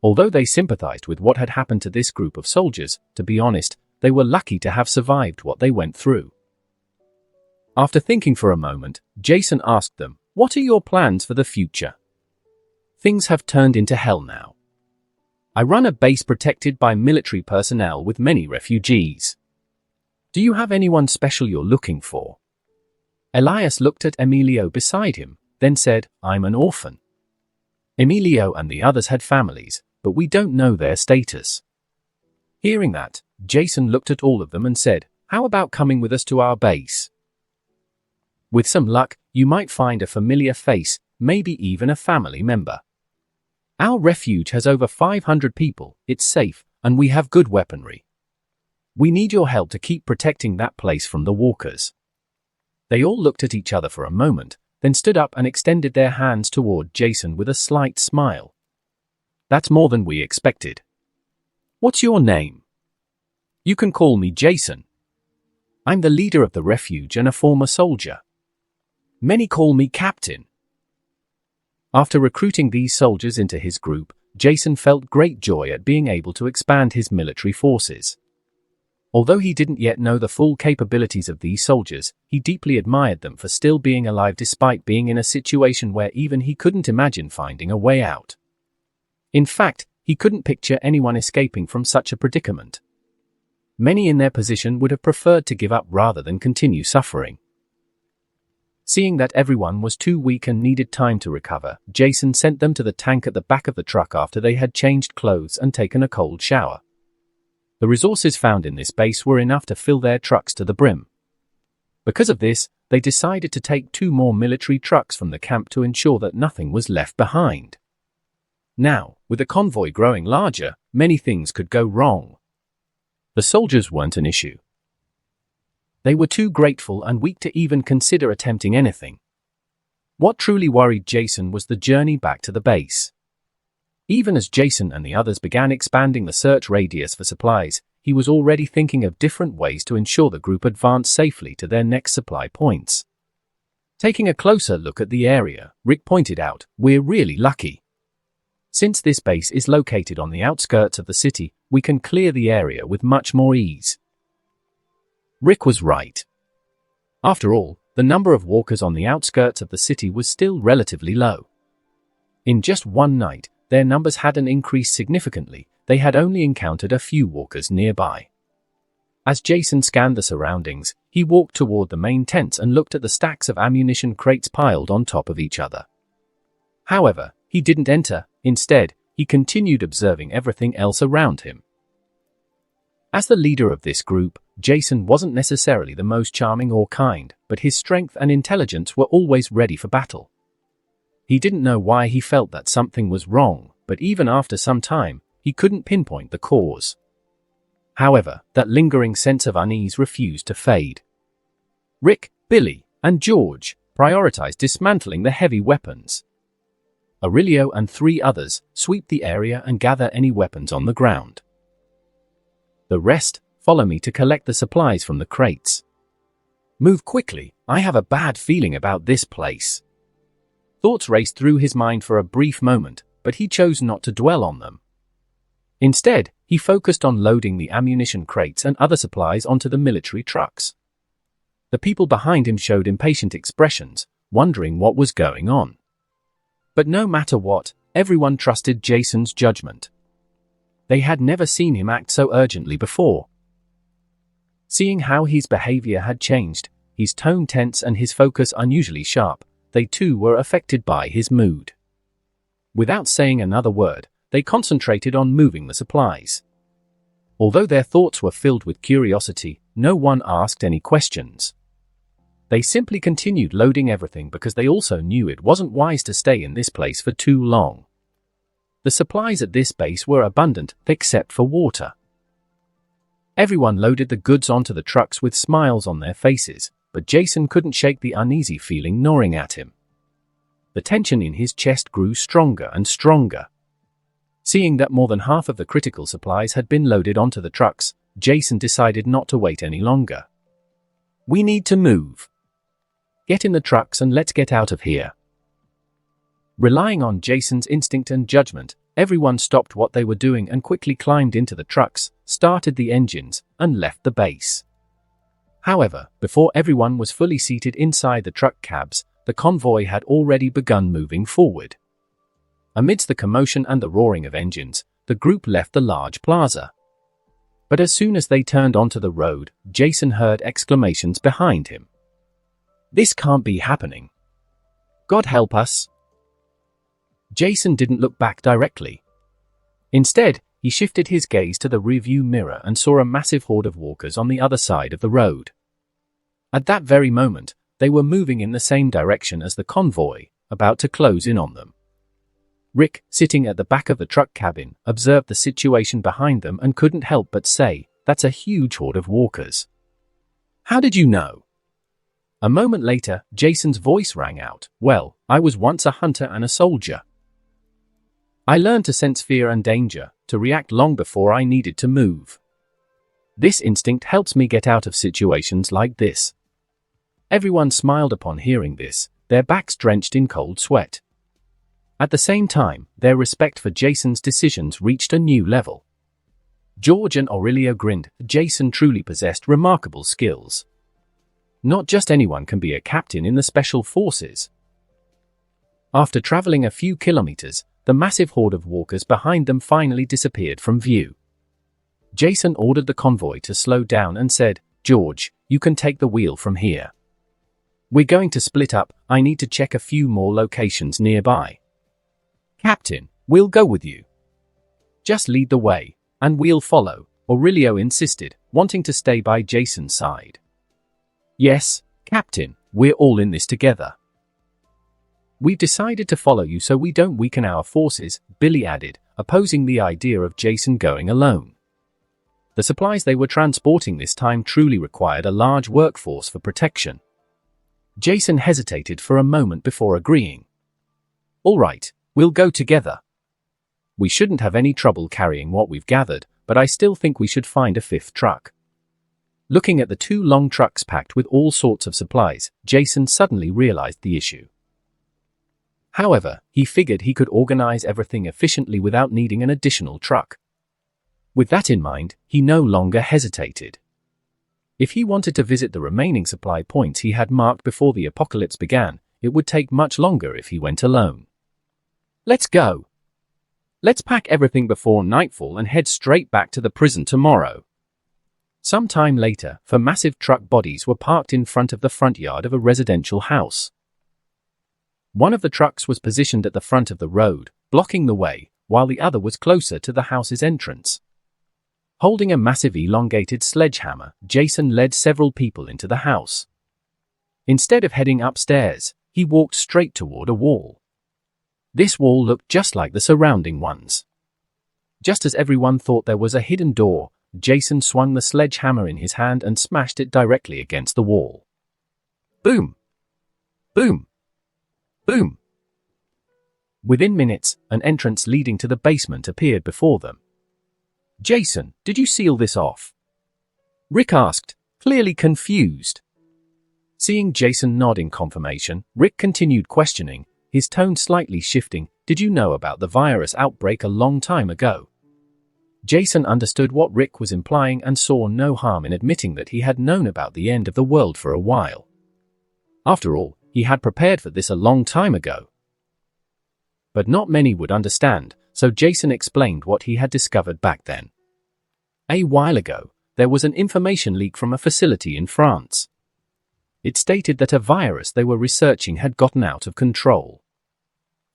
Although they sympathized with what had happened to this group of soldiers, to be honest, they were lucky to have survived what they went through. After thinking for a moment, Jason asked them, "What are your plans for the future? Things have turned into hell now. I run a base protected by military personnel with many refugees. Do you have anyone special you're looking for?" Elias looked at Emilio beside him, then said, "I'm an orphan. Emilio and the others had families, but we don't know their status." Hearing that, Jason looked at all of them and said, "How about coming with us to our base? With some luck, you might find a familiar face, maybe even a family member. Our refuge has over 500 people, it's safe, and we have good weaponry. We need your help to keep protecting that place from the walkers." They all looked at each other for a moment, then stood up and extended their hands toward Jason with a slight smile. "That's more than we expected. What's your name?" "You can call me Jason. I'm the leader of the refuge and a former soldier. Many call me Captain." After recruiting these soldiers into his group, Jason felt great joy at being able to expand his military forces. Although he didn't yet know the full capabilities of these soldiers, he deeply admired them for still being alive despite being in a situation where even he couldn't imagine finding a way out. In fact, he couldn't picture anyone escaping from such a predicament. Many in their position would have preferred to give up rather than continue suffering. Seeing that everyone was too weak and needed time to recover, Jason sent them to the tank at the back of the truck after they had changed clothes and taken a cold shower. The resources found in this base were enough to fill their trucks to the brim. Because of this, they decided to take 2 more military trucks from the camp to ensure that nothing was left behind. Now, with the convoy growing larger, many things could go wrong. The soldiers weren't an issue. They were too grateful and weak to even consider attempting anything. What truly worried Jason was the journey back to the base. Even as Jason and the others began expanding the search radius for supplies, he was already thinking of different ways to ensure the group advanced safely to their next supply points. Taking a closer look at the area, Rick pointed out, "We're really lucky. Since this base is located on the outskirts of the city, we can clear the area with much more ease." Rick was right. After all, the number of walkers on the outskirts of the city was still relatively low. In just one night, their numbers hadn't increased significantly. They had only encountered a few walkers nearby. As Jason scanned the surroundings, he walked toward the main tents and looked at the stacks of ammunition crates piled on top of each other. However, he didn't enter. Instead, he continued observing everything else around him. As the leader of this group, Jason wasn't necessarily the most charming or kind, but his strength and intelligence were always ready for battle. He didn't know why he felt that something was wrong, but even after some time, he couldn't pinpoint the cause. However, that lingering sense of unease refused to fade. Rick, Billy, and George prioritized dismantling the heavy weapons. Aurelio and 3 others sweep the area and gather any weapons on the ground. The rest follow me to collect the supplies from the crates. Move quickly, I have a bad feeling about this place. Thoughts raced through his mind for a brief moment, but he chose not to dwell on them. Instead, he focused on loading the ammunition crates and other supplies onto the military trucks. The people behind him showed impatient expressions, wondering what was going on. But no matter what, everyone trusted Jason's judgment. They had never seen him act so urgently before. Seeing how his behavior had changed, his tone tense and his focus unusually sharp, they too were affected by his mood. Without saying another word, they concentrated on moving the supplies. Although their thoughts were filled with curiosity, no one asked any questions. They simply continued loading everything because they also knew it wasn't wise to stay in this place for too long. The supplies at this base were abundant, except for water. Everyone loaded the goods onto the trucks with smiles on their faces, but Jason couldn't shake the uneasy feeling gnawing at him. The tension in his chest grew stronger and stronger. Seeing that more than half of the critical supplies had been loaded onto the trucks, Jason decided not to wait any longer. "We need to move. Get in the trucks and let's get out of here." Relying on Jason's instinct and judgment, everyone stopped what they were doing and quickly climbed into the trucks, started the engines, and left the base. However, before everyone was fully seated inside the truck cabs, the convoy had already begun moving forward. Amidst the commotion and the roaring of engines, the group left the large plaza. But as soon as they turned onto the road, Jason heard exclamations behind him. "This can't be happening. God help us." Jason didn't look back directly. Instead, he shifted his gaze to the rearview mirror and saw a massive horde of walkers on the other side of the road. At that very moment, they were moving in the same direction as the convoy, about to close in on them. Rick, sitting at the back of the truck cabin, observed the situation behind them and couldn't help but say, "That's a huge horde of walkers." "How did you know?" A moment later, Jason's voice rang out, "Well, I was once a hunter and a soldier. I learned to sense fear and danger, to react long before I needed to move. This instinct helps me get out of situations like this." Everyone smiled upon hearing this, their backs drenched in cold sweat. At the same time, their respect for Jason's decisions reached a new level. George and Aurelio grinned. Jason truly possessed remarkable skills. Not just anyone can be a captain in the Special Forces. After traveling a few kilometers, the massive horde of walkers behind them finally disappeared from view. Jason ordered the convoy to slow down and said, "George, you can take the wheel from here. We're going to split up. I need to check a few more locations nearby." "Captain, we'll go with you. Just lead the way, and we'll follow," Aurelio insisted, wanting to stay by Jason's side. "Yes, Captain, we're all in this together. We've decided to follow you so we don't weaken our forces," Billy added, opposing the idea of Jason going alone. The supplies they were transporting this time truly required a large workforce for protection. Jason hesitated for a moment before agreeing. "All right, we'll go together. We shouldn't have any trouble carrying what we've gathered, but I still think we should find a fifth truck." Looking at the two long trucks packed with all sorts of supplies, Jason suddenly realized the issue. However, he figured he could organize everything efficiently without needing an additional truck. With that in mind, he no longer hesitated. If he wanted to visit the remaining supply points he had marked before the apocalypse began, it would take much longer if he went alone. "Let's go. Let's pack everything before nightfall and head straight back to the prison tomorrow." Some time later, four massive truck bodies were parked in front of the front yard of a residential house. One of the trucks was positioned at the front of the road, blocking the way, while the other was closer to the house's entrance. Holding a massive elongated sledgehammer, Jason led several people into the house. Instead of heading upstairs, he walked straight toward a wall. This wall looked just like the surrounding ones. Just as everyone thought there was a hidden door, Jason swung the sledgehammer in his hand and smashed it directly against the wall. Boom! Boom! Boom! Within minutes, an entrance leading to the basement appeared before them. "Jason, did you seal this off?" Rick asked, clearly confused. Seeing Jason nod in confirmation, Rick continued questioning, his tone slightly shifting. "Did you know about the virus outbreak a long time ago?" Jason understood what Rick was implying and saw no harm in admitting that he had known about the end of the world for a while. After all, he had prepared for this a long time ago. But not many would understand, so Jason explained what he had discovered back then. A while ago, there was an information leak from a facility in France. It stated that a virus they were researching had gotten out of control.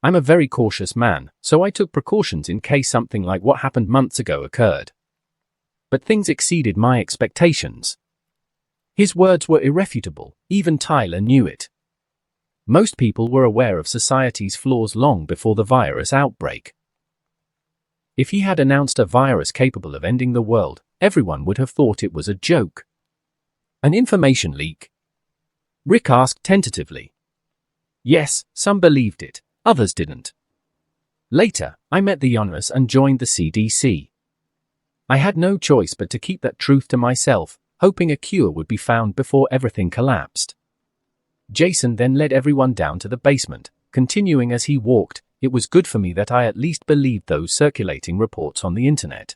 I'm a very cautious man, so I took precautions in case something like what happened months ago occurred. But things exceeded my expectations. His words were irrefutable, even Tyler knew it. Most people were aware of society's flaws long before the virus outbreak. If he had announced a virus capable of ending the world, everyone would have thought it was a joke. An information leak? Rick asked tentatively. Yes, some believed it, others didn't. Later, I met the Yonas and joined the CDC. I had no choice but to keep that truth to myself, hoping a cure would be found before everything collapsed. Jason then led everyone down to the basement, continuing as he walked. It was good for me that I at least believed those circulating reports on the internet.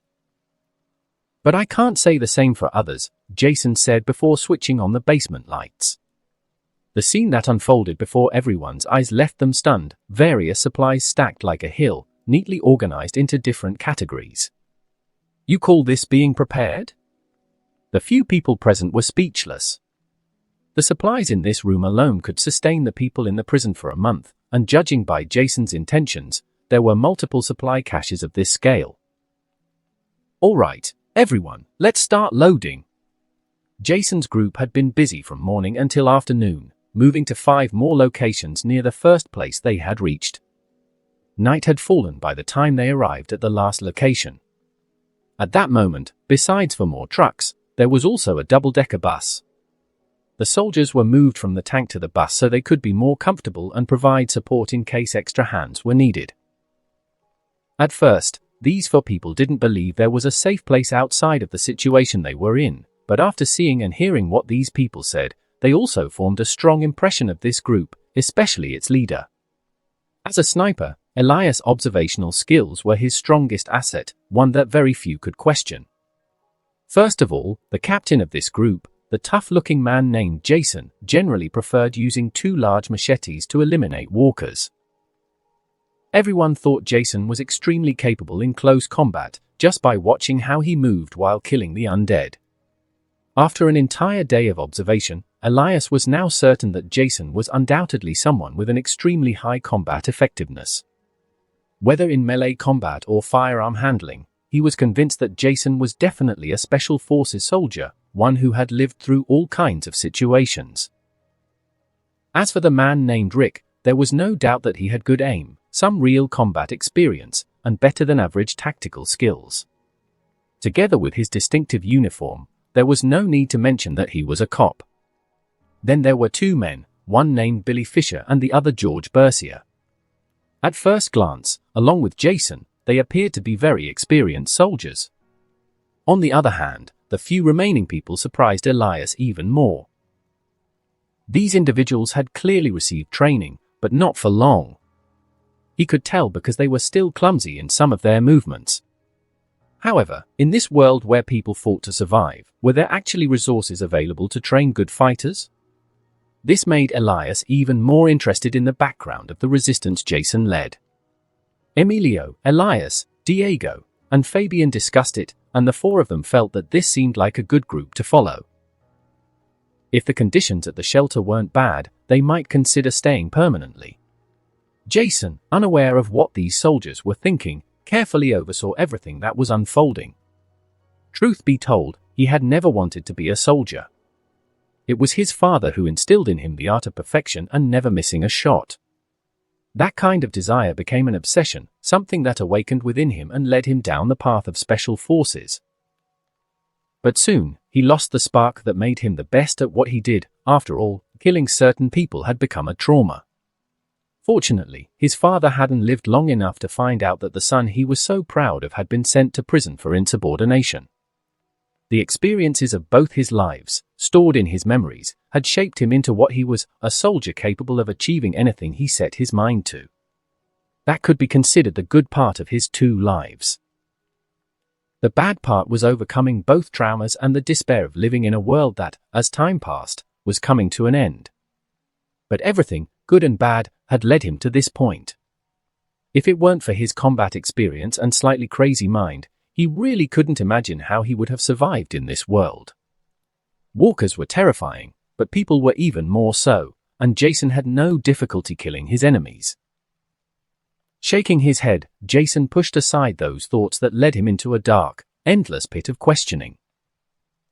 But I can't say the same for others, Jason said before switching on the basement lights. The scene that unfolded before everyone's eyes left them stunned, various supplies stacked like a hill, neatly organized into different categories. You call this being prepared? The few people present were speechless. The supplies in this room alone could sustain the people in the prison for a month, and judging by Jason's intentions, there were multiple supply caches of this scale. All right, everyone, let's start loading. Jason's group had been busy from morning until afternoon, moving to 5 more locations near the first place they had reached. Night had fallen by the time they arrived at the last location. At that moment, besides for more trucks, there was also a double-decker bus. The soldiers were moved from the tank to the bus so they could be more comfortable and provide support in case extra hands were needed. At first, these 4 people didn't believe there was a safe place outside of the situation they were in, but after seeing and hearing what these people said, they also formed a strong impression of this group, especially its leader. As a sniper, Elias' observational skills were his strongest asset, one that very few could question. First of all, the captain of this group, the tough-looking man named Jason, generally preferred using 2 large machetes to eliminate walkers. Everyone thought Jason was extremely capable in close combat, just by watching how he moved while killing the undead. After an entire day of observation, Elias was now certain that Jason was undoubtedly someone with an extremely high combat effectiveness. Whether in melee combat or firearm handling, he was convinced that Jason was definitely a special forces soldier, one who had lived through all kinds of situations. As for the man named Rick, there was no doubt that he had good aim, some real combat experience, and better than average tactical skills. Together with his distinctive uniform, there was no need to mention that he was a cop. Then there were 2 men, one named Billy Fisher and the other George Bercier. At first glance, along with Jason, they appeared to be very experienced soldiers. On the other hand, the few remaining people surprised Elias even more. These individuals had clearly received training, but not for long. He could tell because they were still clumsy in some of their movements. However, in this world where people fought to survive, were there actually resources available to train good fighters? This made Elias even more interested in the background of the resistance Jason led. Emilio, Elias, Diego, and Fabian discussed it, and the 4 of them felt that this seemed like a good group to follow. If the conditions at the shelter weren't bad, they might consider staying permanently. Jason, unaware of what these soldiers were thinking, carefully oversaw everything that was unfolding. Truth be told, he had never wanted to be a soldier. It was his father who instilled in him the art of perfection and never missing a shot. That kind of desire became an obsession, something that awakened within him and led him down the path of special forces. But soon, he lost the spark that made him the best at what he did. After all, killing certain people had become a trauma. Fortunately, his father hadn't lived long enough to find out that the son he was so proud of had been sent to prison for insubordination. The experiences of both his lives, stored in his memories, had shaped him into what he was, a soldier capable of achieving anything he set his mind to. That could be considered the good part of his 2 lives. The bad part was overcoming both traumas and the despair of living in a world that, as time passed, was coming to an end. But everything, good and bad, had led him to this point. If it weren't for his combat experience and slightly crazy mind, he really couldn't imagine how he would have survived in this world. Walkers were terrifying, but people were even more so, and Jason had no difficulty killing his enemies. Shaking his head, Jason pushed aside those thoughts that led him into a dark, endless pit of questioning.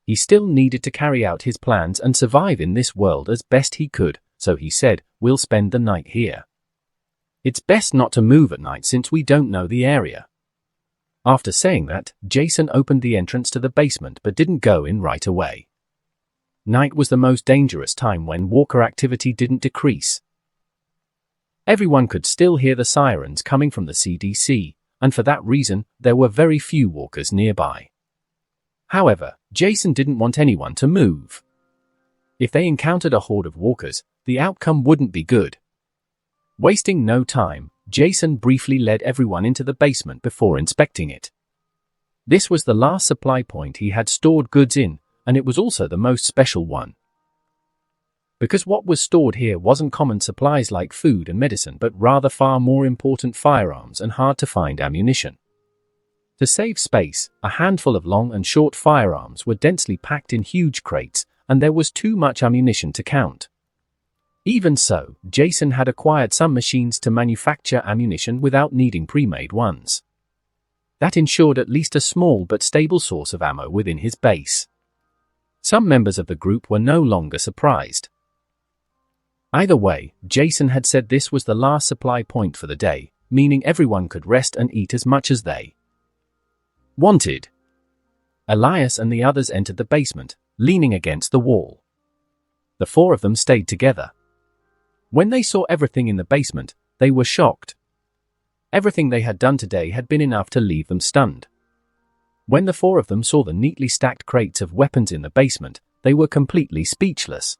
He still needed to carry out his plans and survive in this world as best he could, so he said, "We'll spend the night here. It's best not to move at night since we don't know the area." After saying that, Jason opened the entrance to the basement but didn't go in right away. Night was the most dangerous time when walker activity didn't decrease. Everyone could still hear the sirens coming from the CDC, and for that reason, there were very few walkers nearby. However, Jason didn't want anyone to move. If they encountered a horde of walkers, the outcome wouldn't be good. Wasting no time, Jason briefly led everyone into the basement before inspecting it. This was the last supply point he had stored goods in, and it was also the most special one. Because what was stored here wasn't common supplies like food and medicine but rather far more important firearms and hard-to-find ammunition. To save space, a handful of long and short firearms were densely packed in huge crates, and there was too much ammunition to count. Even so, Jason had acquired some machines to manufacture ammunition without needing pre-made ones. That ensured at least a small but stable source of ammo within his base. Some members of the group were no longer surprised. Either way, Jason had said this was the last supply point for the day, meaning everyone could rest and eat as much as they wanted. Elias and the others entered the basement, leaning against the wall. The 4 of them stayed together. When they saw everything in the basement, they were shocked. Everything they had done today had been enough to leave them stunned. When the 4 of them saw the neatly stacked crates of weapons in the basement, they were completely speechless.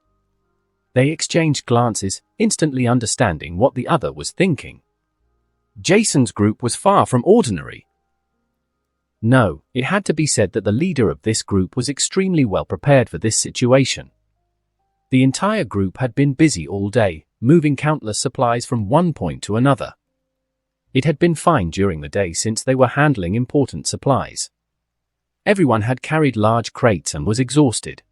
They exchanged glances, instantly understanding what the other was thinking. Jason's group was far from ordinary. No, it had to be said that the leader of this group was extremely well prepared for this situation. The entire group had been busy all day, moving countless supplies from one point to another. It had been fine during the day since they were handling important supplies. Everyone had carried large crates and was exhausted.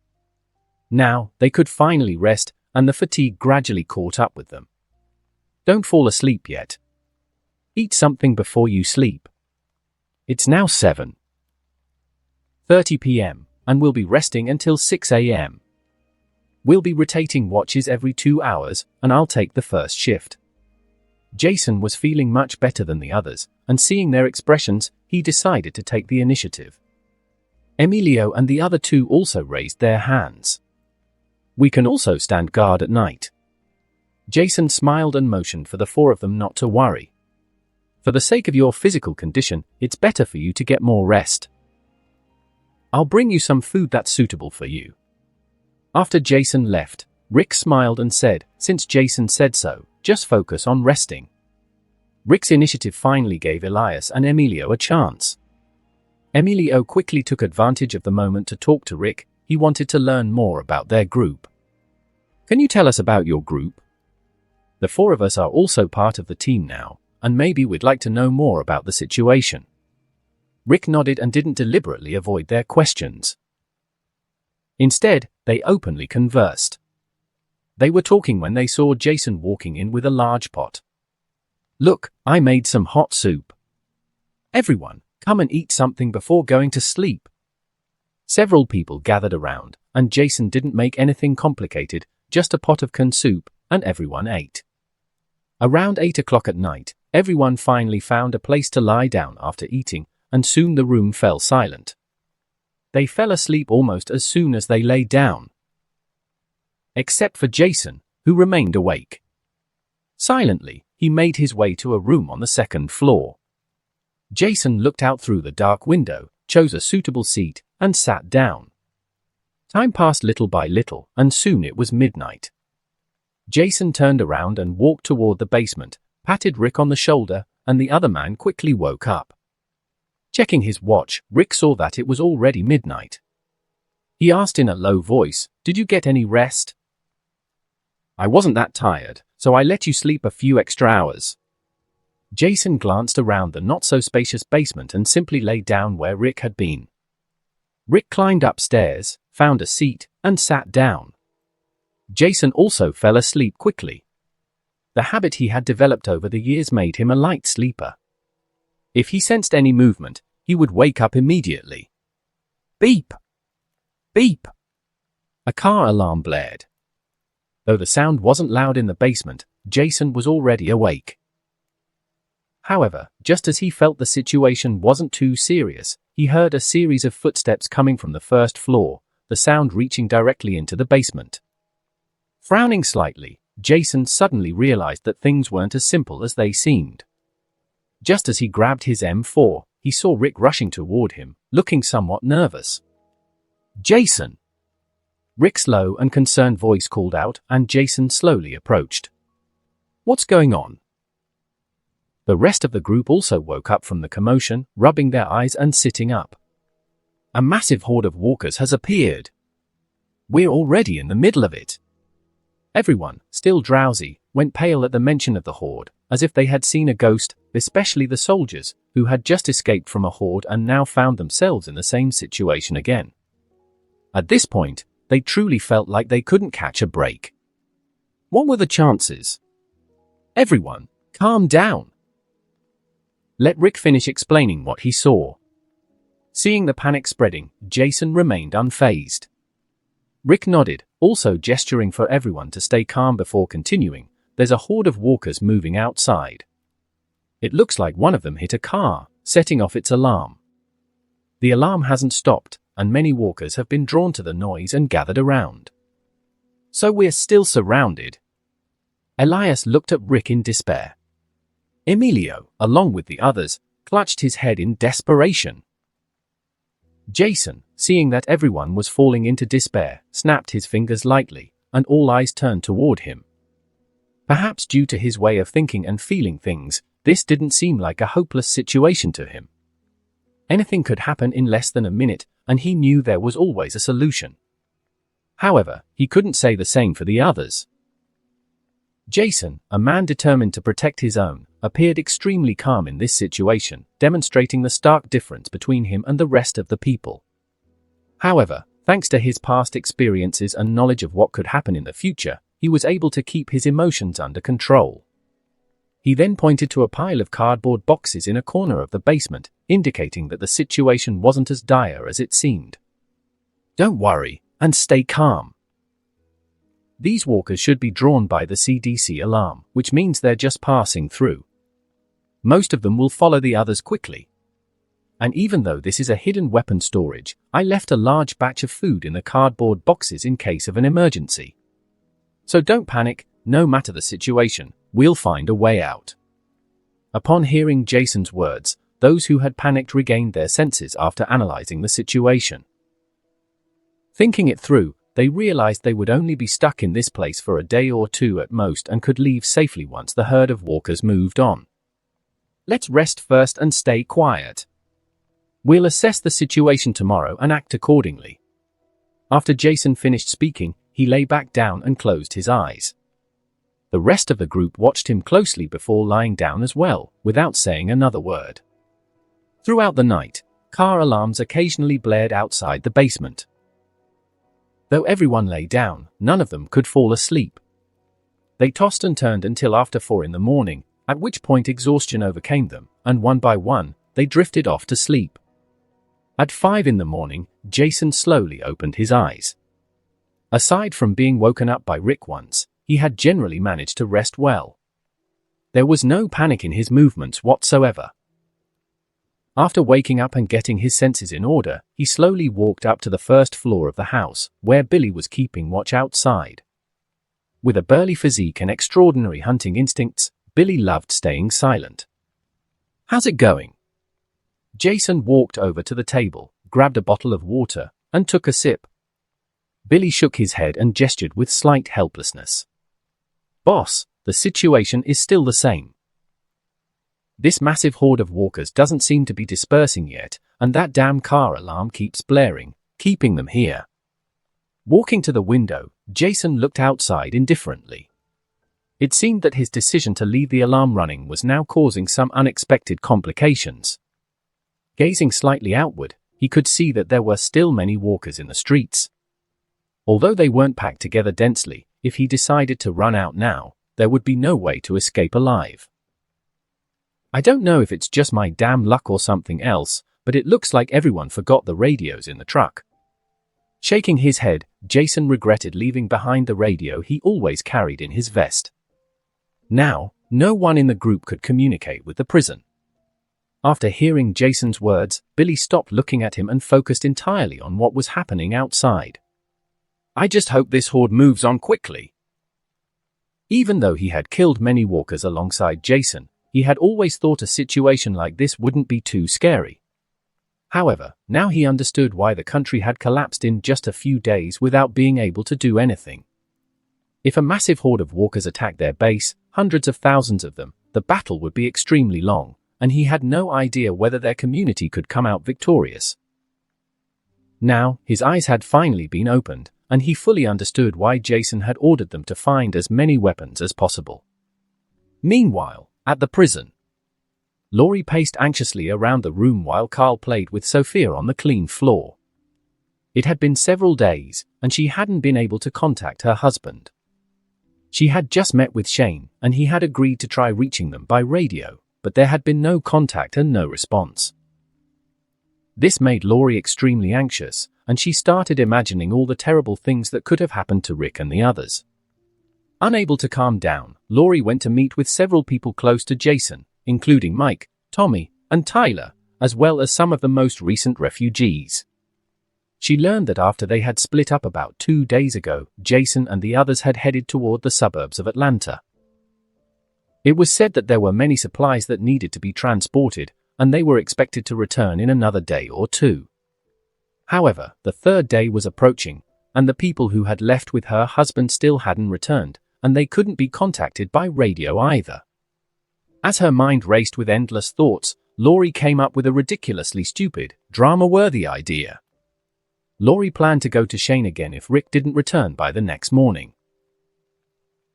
Now, they could finally rest, and the fatigue gradually caught up with them. Don't fall asleep yet. Eat something before you sleep. It's now 7:30 p.m., and we'll be resting until 6 a.m. We'll be rotating watches every 2 hours, and I'll take the first shift. Jason was feeling much better than the others, and seeing their expressions, he decided to take the initiative. Emilio and the other two also raised their hands. We can also stand guard at night. Jason smiled and motioned for the four of them not to worry. For the sake of your physical condition, it's better for you to get more rest. I'll bring you some food that's suitable for you. After Jason left, Rick smiled and said, since Jason said so, just focus on resting. Rick's initiative finally gave Elias and Emilio a chance. Emilio quickly took advantage of the moment to talk to Rick. He wanted to learn more about their group. Can you tell us about your group? The four of us are also part of the team now, and maybe we'd like to know more about the situation. Rick nodded and didn't deliberately avoid their questions. Instead, they openly conversed. They were talking when they saw Jason walking in with a large pot. Look, I made some hot soup. Everyone, come and eat something before going to sleep. Several people gathered around, and Jason didn't make anything complicated, just a pot of corn soup, and everyone ate. Around 8 o'clock at night, everyone finally found a place to lie down after eating, and soon the room fell silent. They fell asleep almost as soon as they lay down. Except for Jason, who remained awake. Silently, he made his way to a room on the second floor. Jason looked out through the dark window, chose a suitable seat, and sat down. Time passed little by little, and soon it was midnight. Jason turned around and walked toward the basement, patted Rick on the shoulder, and the other man quickly woke up. Checking his watch, Rick saw that it was already midnight. He asked in a low voice, "Did you get any rest?" "I wasn't that tired, so I let you sleep a few extra hours." Jason glanced around the not-so-spacious basement and simply lay down where Rick had been. Rick climbed upstairs, found a seat, and sat down. Jason also fell asleep quickly. The habit he had developed over the years made him a light sleeper. If he sensed any movement, he would wake up immediately. Beep! Beep! A car alarm blared. Though the sound wasn't loud in the basement, Jason was already awake. However, just as he felt the situation wasn't too serious, he heard a series of footsteps coming from the first floor, the sound reaching directly into the basement. Frowning slightly, Jason suddenly realized that things weren't as simple as they seemed. Just as he grabbed his M4, he saw Rick rushing toward him, looking somewhat nervous. "Jason!" Rick's low and concerned voice called out, and Jason slowly approached. "What's going on?" The rest of the group also woke up from the commotion, rubbing their eyes and sitting up. "A massive horde of walkers has appeared. We're already in the middle of it." Everyone, still drowsy, went pale at the mention of the horde, as if they had seen a ghost, especially the soldiers, who had just escaped from a horde and now found themselves in the same situation again. At this point, they truly felt like they couldn't catch a break. What were the chances? "Everyone, calm down. Let Rick finish explaining what he saw." Seeing the panic spreading, Jason remained unfazed. Rick nodded, also gesturing for everyone to stay calm before continuing. "There's a horde of walkers moving outside. It looks like one of them hit a car, setting off its alarm. The alarm hasn't stopped, and many walkers have been drawn to the noise and gathered around. So we're still surrounded." Elias looked at Rick in despair. Emilio, along with the others, clutched his head in desperation. Jason, seeing that everyone was falling into despair, snapped his fingers lightly, and all eyes turned toward him. Perhaps due to his way of thinking and feeling things, This didn't seem like a hopeless situation to him. Anything could happen in less than a minute, and he knew there was always a solution. However, he couldn't say the same for the others. Jason, a man determined to protect his own, appeared extremely calm in this situation, demonstrating the stark difference between him and the rest of the people. However, thanks to his past experiences and knowledge of what could happen in the future, he was able to keep his emotions under control. He then pointed to a pile of cardboard boxes in a corner of the basement, indicating that the situation wasn't as dire as it seemed. "Don't worry, and stay calm. These walkers should be drawn by the CDC alarm, which means they're just passing through. Most of them will follow the others quickly. And even though this is a hidden weapon storage, I left a large batch of food in the cardboard boxes in case of an emergency. So don't panic, no matter the situation, we'll find a way out." Upon hearing Jason's words, those who had panicked regained their senses after analyzing the situation. Thinking it through, they realized they would only be stuck in this place for a day or two at most and could leave safely once the herd of walkers moved on. "Let's rest first and stay quiet. We'll assess the situation tomorrow and act accordingly." After Jason finished speaking, he lay back down and closed his eyes. The rest of the group watched him closely before lying down as well, without saying another word. Throughout the night, car alarms occasionally blared outside the basement. Though everyone lay down, none of them could fall asleep. They tossed and turned until after 4 in the morning, at which point exhaustion overcame them, and one by one, they drifted off to sleep. At 5 in the morning, Jason slowly opened his eyes. Aside from being woken up by Rick once, he had generally managed to rest well. There was no panic in his movements whatsoever. After waking up and getting his senses in order, he slowly walked up to the first floor of the house, where Billy was keeping watch outside. With a burly physique and extraordinary hunting instincts, Billy loved staying silent. "How's it going?" Jason walked over to the table, grabbed a bottle of water, and took a sip. Billy shook his head and gestured with slight helplessness. "Boss, the situation is still the same. This massive horde of walkers doesn't seem to be dispersing yet, and that damn car alarm keeps blaring, keeping them here." Walking to the window, Jason looked outside indifferently. It seemed that his decision to leave the alarm running was now causing some unexpected complications. Gazing slightly outward, he could see that there were still many walkers in the streets. Although they weren't packed together densely, if he decided to run out now, there would be no way to escape alive. "I don't know if it's just my damn luck or something else, but it looks like everyone forgot the radios in the truck." Shaking his head, Jason regretted leaving behind the radio he always carried in his vest. Now, no one in the group could communicate with the prison. After hearing Jason's words, Billy stopped looking at him and focused entirely on what was happening outside. "I just hope this horde moves on quickly." Even though he had killed many walkers alongside Jason, he had always thought a situation like this wouldn't be too scary. However, now he understood why the country had collapsed in just a few days without being able to do anything. If a massive horde of walkers attacked their base, hundreds of thousands of them, the battle would be extremely long, and he had no idea whether their community could come out victorious. Now, his eyes had finally been opened, and he fully understood why Jason had ordered them to find as many weapons as possible. Meanwhile, at the prison, Laurie paced anxiously around the room while Carl played with Sophia on the clean floor. It had been several days, and she hadn't been able to contact her husband. She had just met with Shane, and he had agreed to try reaching them by radio, but there had been no contact and no response. This made Laurie extremely anxious, and she started imagining all the terrible things that could have happened to Rick and the others. Unable to calm down, Laurie went to meet with several people close to Jason, including Mike, Tommy, and Tyler, as well as some of the most recent refugees. She learned that after they had split up about 2 days ago, Jason and the others had headed toward the suburbs of Atlanta. It was said that there were many supplies that needed to be transported, and they were expected to return in another day or two. However, the 3rd day was approaching, and the people who had left with her husband still hadn't returned, and they couldn't be contacted by radio either. As her mind raced with endless thoughts, Laurie came up with a ridiculously stupid, drama-worthy idea. Laurie planned to go to Shane again if Rick didn't return by the next morning.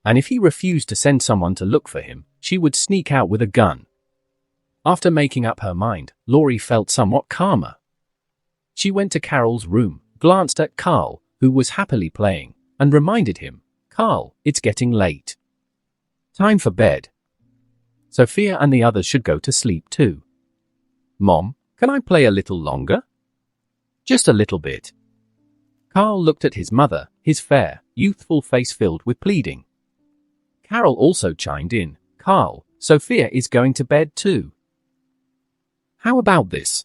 And if he refused to send someone to look for him, she would sneak out with a gun. After making up her mind, Laurie felt somewhat calmer. She went to Carol's room, glanced at Carl, who was happily playing, and reminded him, "Carl, it's getting late. Time for bed. Sophia and the others should go to sleep too. Mom, can I play a little longer? Just a little bit." Carl looked at his mother, his fair, youthful face filled with pleading. Carol also chimed in, "Carl, Sophia is going to bed too. How about this?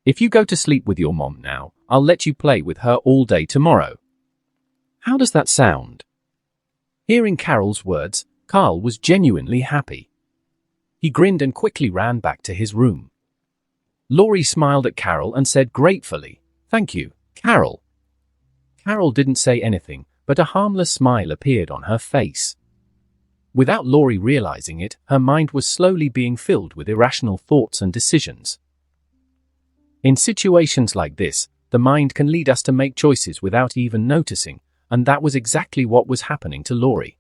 If you go to sleep with your mom now, I'll let you play with her all day tomorrow. How does that sound?" Hearing Carol's words, Carl was genuinely happy. He grinned and quickly ran back to his room. Laurie smiled at Carol and said gratefully, "Thank you, Carol." Carol didn't say anything, but a harmless smile appeared on her face. Without Laurie realizing it, her mind was slowly being filled with irrational thoughts and decisions. In situations like this, the mind can lead us to make choices without even noticing, and that was exactly what was happening to Laurie.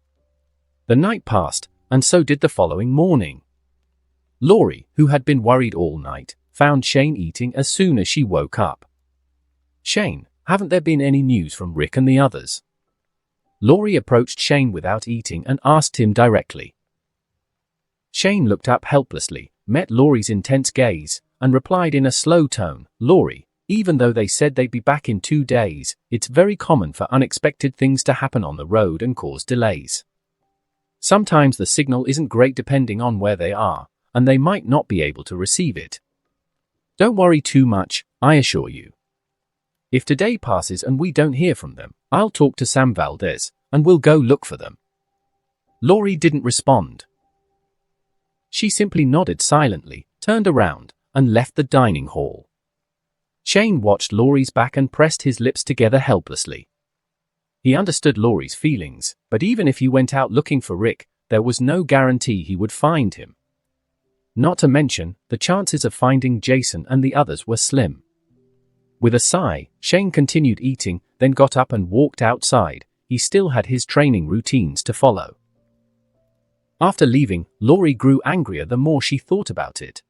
The night passed, and so did the following morning. Laurie, who had been worried all night, found Shane eating as soon as she woke up. "Shane, haven't there been any news from Rick and the others?" Laurie approached Shane without eating and asked him directly. Shane looked up helplessly, met Laurie's intense gaze, and replied in a slow tone, "Laurie, even though they said they'd be back in 2 days, it's very common for unexpected things to happen on the road and cause delays. Sometimes the signal isn't great depending on where they are, and they might not be able to receive it. Don't worry too much, I assure you. If today passes and we don't hear from them, I'll talk to Sam Valdez, and we'll go look for them." Laurie didn't respond. She simply nodded silently, turned around, and left the dining hall. Shane watched Laurie's back and pressed his lips together helplessly. He understood Laurie's feelings, but even if he went out looking for Rick, there was no guarantee he would find him. Not to mention, the chances of finding Jason and the others were slim. With a sigh, Shane continued eating, then got up and walked outside. He still had his training routines to follow. After leaving, Laurie grew angrier the more she thought about it.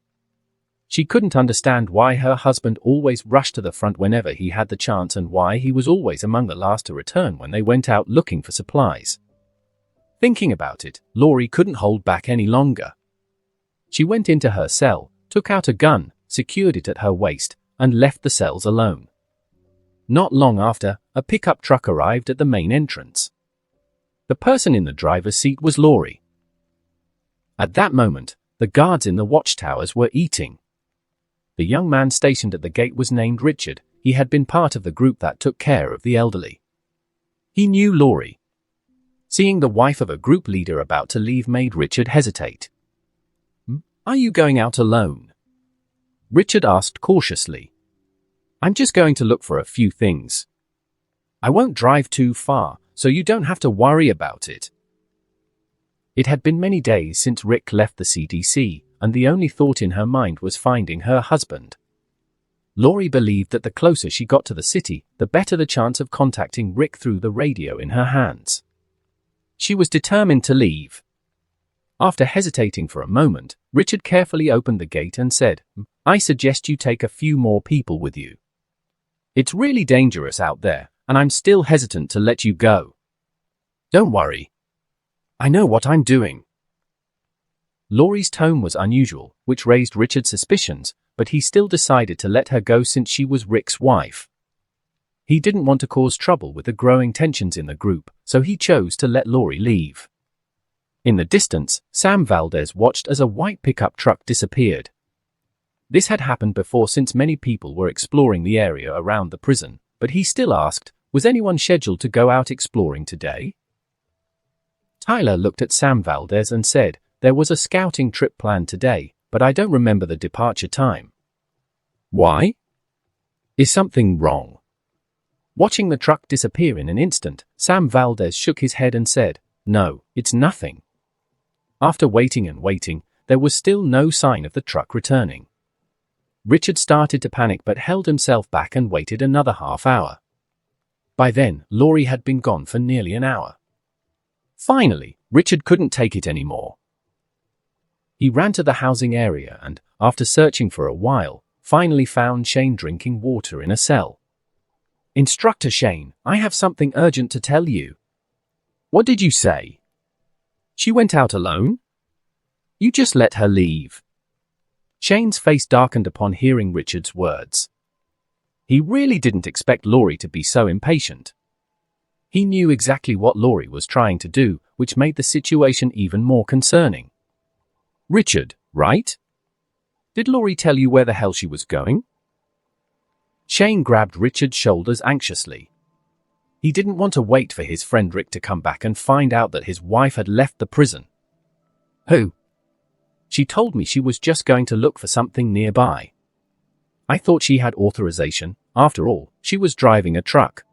She couldn't understand why her husband always rushed to the front whenever he had the chance and why he was always among the last to return when they went out looking for supplies. Thinking about it, Laurie couldn't hold back any longer. She went into her cell, took out a gun, secured it at her waist, and left the cells alone. Not long after, a pickup truck arrived at the main entrance. The person in the driver's seat was Laurie. At that moment, the guards in the watchtowers were eating. The young man stationed at the gate was named Richard. He had been part of the group that took care of the elderly. He knew Laurie. Seeing the wife of a group leader about to leave made Richard hesitate. "Are you going out alone?" Richard asked cautiously. "I'm just going to look for a few things. I won't drive too far, so you don't have to worry about it." It had been many days since Rick left the CDC, and the only thought in her mind was finding her husband. Laurie believed that the closer she got to the city, the better the chance of contacting Rick through the radio in her hands. She was determined to leave. After hesitating for a moment, Richard carefully opened the gate and said, "I suggest you take a few more people with you. It's really dangerous out there, and I'm still hesitant to let you go. Don't worry. I know what I'm doing." Laurie's tone was unusual, which raised Richard's suspicions, but he still decided to let her go since she was Rick's wife. He didn't want to cause trouble with the growing tensions in the group, so he chose to let Laurie leave. In the distance, Sam Valdez watched as a white pickup truck disappeared. This had happened before since many people were exploring the area around the prison, but he still asked, was anyone scheduled to go out exploring today? Tyler looked at Sam Valdez and said, "There was a scouting trip planned today, but I don't remember the departure time." "Why? Is something wrong?" Watching the truck disappear in an instant, Sam Valdez shook his head and said, "No, it's nothing." After waiting and waiting, there was still no sign of the truck returning. Richard started to panic but held himself back and waited another half hour. By then, Laurie had been gone for nearly an hour. Finally, Richard couldn't take it anymore. He ran to the housing area and, after searching for a while, finally found Shane drinking water in a cell. "Instructor Shane, I have something urgent to tell you." "What did you say?" "She went out alone?" "You just let her leave." Shane's face darkened upon hearing Richard's words. He really didn't expect Laurie to be so impatient. He knew exactly what Laurie was trying to do, which made the situation even more concerning. "Richard, right? Did Laurie tell you where the hell she was going?" Shane grabbed Richard's shoulders anxiously. He didn't want to wait for his friend Rick to come back and find out that his wife had left the prison. "Who?" "She told me she was just going to look for something nearby. I thought she had authorization. After all, she was driving a truck.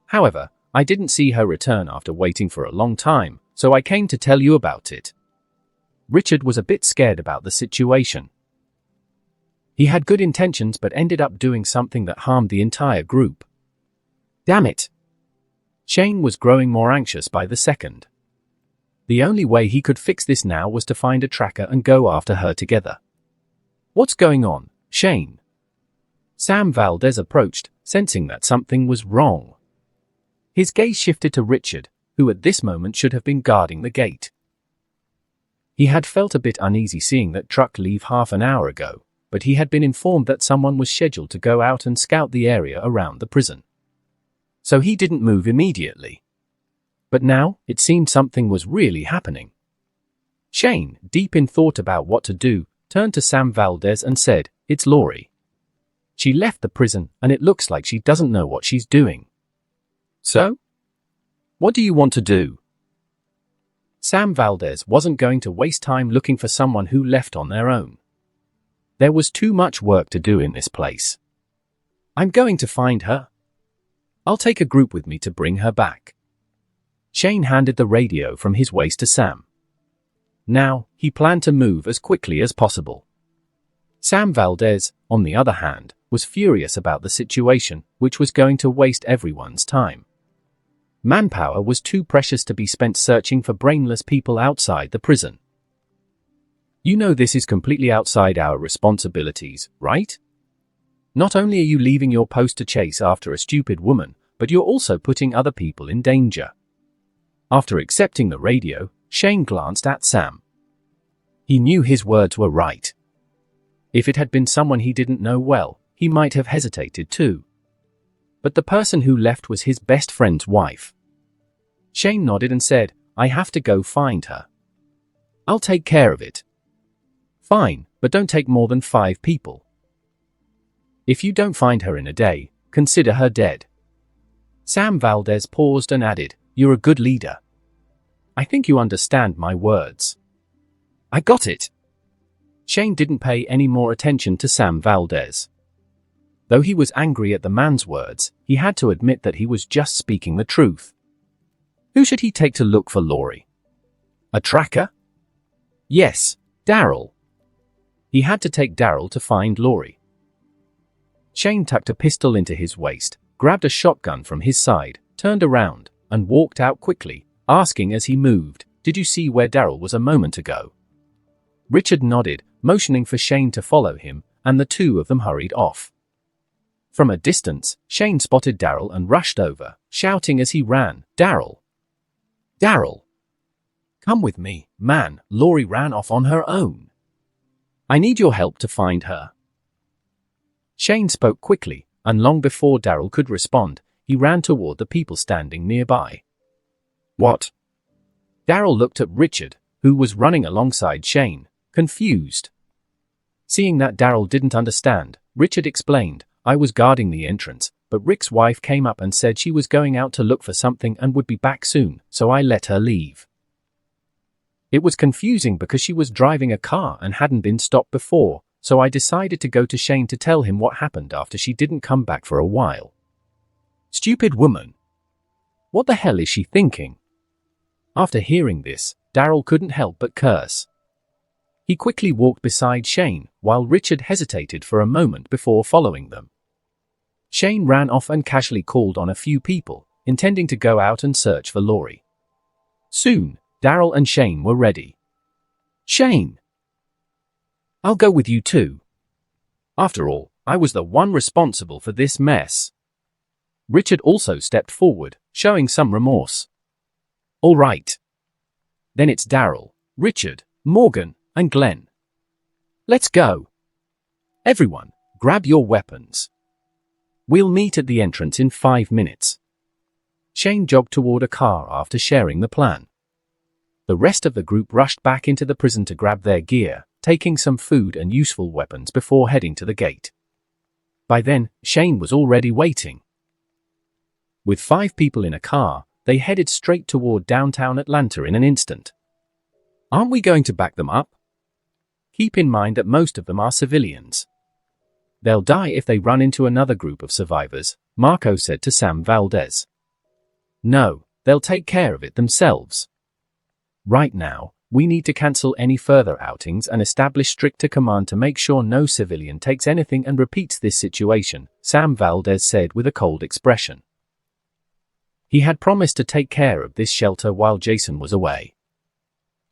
However, I didn't see her return after waiting for a long time, so I came to tell you about it." Richard was a bit scared about the situation. He had good intentions but ended up doing something that harmed the entire group. Damn it! Shane was growing more anxious by the second. The only way he could fix this now was to find a tracker and go after her together. "What's going on, Shane?" Sam Valdez approached, sensing that something was wrong. His gaze shifted to Richard, who at this moment should have been guarding the gate. He had felt a bit uneasy seeing that truck leave half an hour ago, but he had been informed that someone was scheduled to go out and scout the area around the prison. So he didn't move immediately. But now, it seemed something was really happening. Shane, deep in thought about what to do, turned to Sam Valdez and said, "It's Laurie. She left the prison, and it looks like she doesn't know what she's doing." "So? What do you want to do?" Sam Valdez wasn't going to waste time looking for someone who left on their own. There was too much work to do in this place. "I'm going to find her. I'll take a group with me to bring her back." Shane handed the radio from his waist to Sam. Now, he planned to move as quickly as possible. Sam Valdez, on the other hand, was furious about the situation, which was going to waste everyone's time. Manpower was too precious to be spent searching for brainless people outside the prison. "You know this is completely outside our responsibilities, right? Not only are you leaving your post to chase after a stupid woman, but you're also putting other people in danger." After accepting the radio, Shane glanced at Sam. He knew his words were right. If it had been someone he didn't know well, he might have hesitated too. But the person who left was his best friend's wife. Shane nodded and said, "I have to go find her. I'll take care of it." "Fine, but don't take more than 5 people. If you don't find her in a day, consider her dead." Sam Valdez paused and added, "You're a good leader. I think you understand my words." "I got it." Shane didn't pay any more attention to Sam Valdez. Though he was angry at the man's words, he had to admit that he was just speaking the truth. Who should he take to look for Laurie? A tracker? Yes, Daryl. He had to take Daryl to find Laurie. Shane tucked a pistol into his waist, grabbed a shotgun from his side, turned around, and walked out quickly, asking as he moved, "Did you see where Daryl was a moment ago?" Richard nodded, motioning for Shane to follow him, and the two of them hurried off. From a distance, Shane spotted Daryl and rushed over, shouting as he ran, "Daryl! Daryl! Come with me, man, Laurie ran off on her own. I need your help to find her." Shane spoke quickly, and long before Daryl could respond, he ran toward the people standing nearby. "What?" Daryl looked at Richard, who was running alongside Shane, confused. Seeing that Daryl didn't understand, Richard explained, "I was guarding the entrance, but Rick's wife came up and said she was going out to look for something and would be back soon, so I let her leave. It was confusing because she was driving a car and hadn't been stopped before, so I decided to go to Shane to tell him what happened after she didn't come back for a while." Stupid woman. What the hell is she thinking? After hearing this, Daryl couldn't help but curse. He quickly walked beside Shane, while Richard hesitated for a moment before following them. Shane ran off and casually called on a few people, intending to go out and search for Laurie. Soon, Daryl and Shane were ready. "Shane! I'll go with you too. After all, I was the one responsible for this mess." Richard also stepped forward, showing some remorse. "All right. Then it's Daryl, Richard, Morgan, and Glenn. Let's go. Everyone, grab your weapons. We'll meet at the entrance in 5 minutes." Shane jogged toward a car after sharing the plan. The rest of the group rushed back into the prison to grab their gear, taking some food and useful weapons before heading to the gate. By then, Shane was already waiting. With 5 people in a car, they headed straight toward downtown Atlanta in an instant. "Aren't we going to back them up? Keep in mind that most of them are civilians. They'll die if they run into another group of survivors," Marco said to Sam Valdez. "No, they'll take care of it themselves. Right now, we need to cancel any further outings and establish stricter command to make sure no civilian takes anything and repeats this situation," Sam Valdez said with a cold expression. He had promised to take care of this shelter while Jason was away.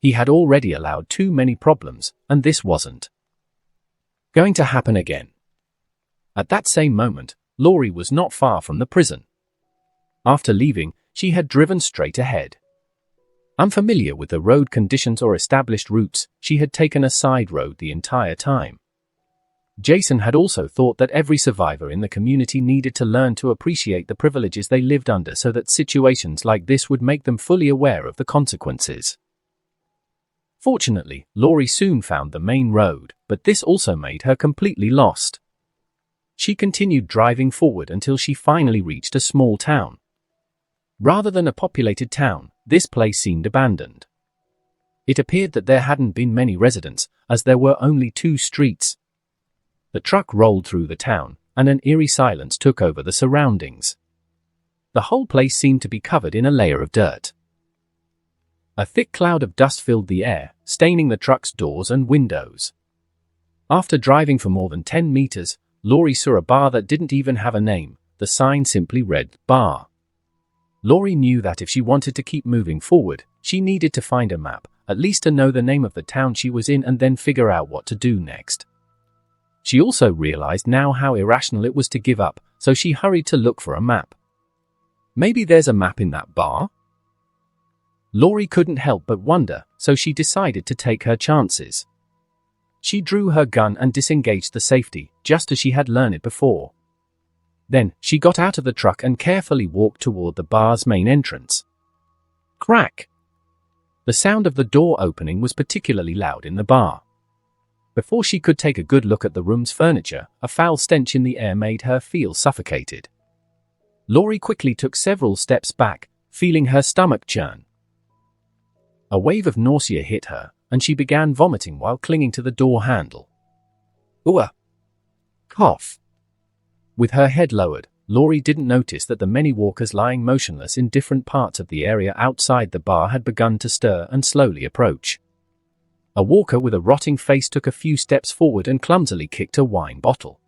He had already allowed too many problems, and this wasn't going to happen again. At that same moment, Laurie was not far from the prison. After leaving, she had driven straight ahead. Unfamiliar with the road conditions or established routes, she had taken a side road the entire time. Jason had also thought that every survivor in the community needed to learn to appreciate the privileges they lived under so that situations like this would make them fully aware of the consequences. Fortunately, Laurie soon found the main road, but this also made her completely lost. She continued driving forward until she finally reached a small town. Rather than a populated town, this place seemed abandoned. It appeared that there hadn't been many residents, as there were only 2 streets. The truck rolled through the town, and an eerie silence took over the surroundings. The whole place seemed to be covered in a layer of dirt. A thick cloud of dust filled the air, staining the truck's doors and windows. After driving for more than 10 meters, Laurie saw a bar that didn't even have a name. The sign simply read, "Bar." Laurie knew that if she wanted to keep moving forward, she needed to find a map, at least to know the name of the town she was in and then figure out what to do next. She also realized now how irrational it was to give up, so she hurried to look for a map. Maybe there's a map in that bar? Laurie couldn't help but wonder, so she decided to take her chances. She drew her gun and disengaged the safety, just as she had learned it before. Then, she got out of the truck and carefully walked toward the bar's main entrance. Crack! The sound of the door opening was particularly loud in the bar. Before she could take a good look at the room's furniture, a foul stench in the air made her feel suffocated. Laurie quickly took several steps back, feeling her stomach churn. A wave of nausea hit her, and she began vomiting while clinging to the door handle. Ooh! Cough! With her head lowered, Laurie didn't notice that the many walkers lying motionless in different parts of the area outside the bar had begun to stir and slowly approach. A walker with a rotting face took a few steps forward and clumsily kicked a wine bottle.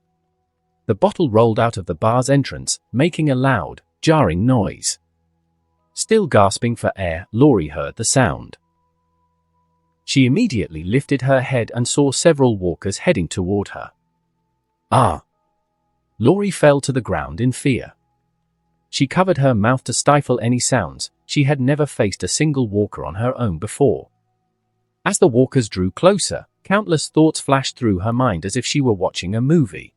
The bottle rolled out of the bar's entrance, making a loud, jarring noise. Still gasping for air, Laurie heard the sound. She immediately lifted her head and saw several walkers heading toward her. Ah! Laurie fell to the ground in fear. She covered her mouth to stifle any sounds. She had never faced a single walker on her own before. As the walkers drew closer, countless thoughts flashed through her mind as if she were watching a movie.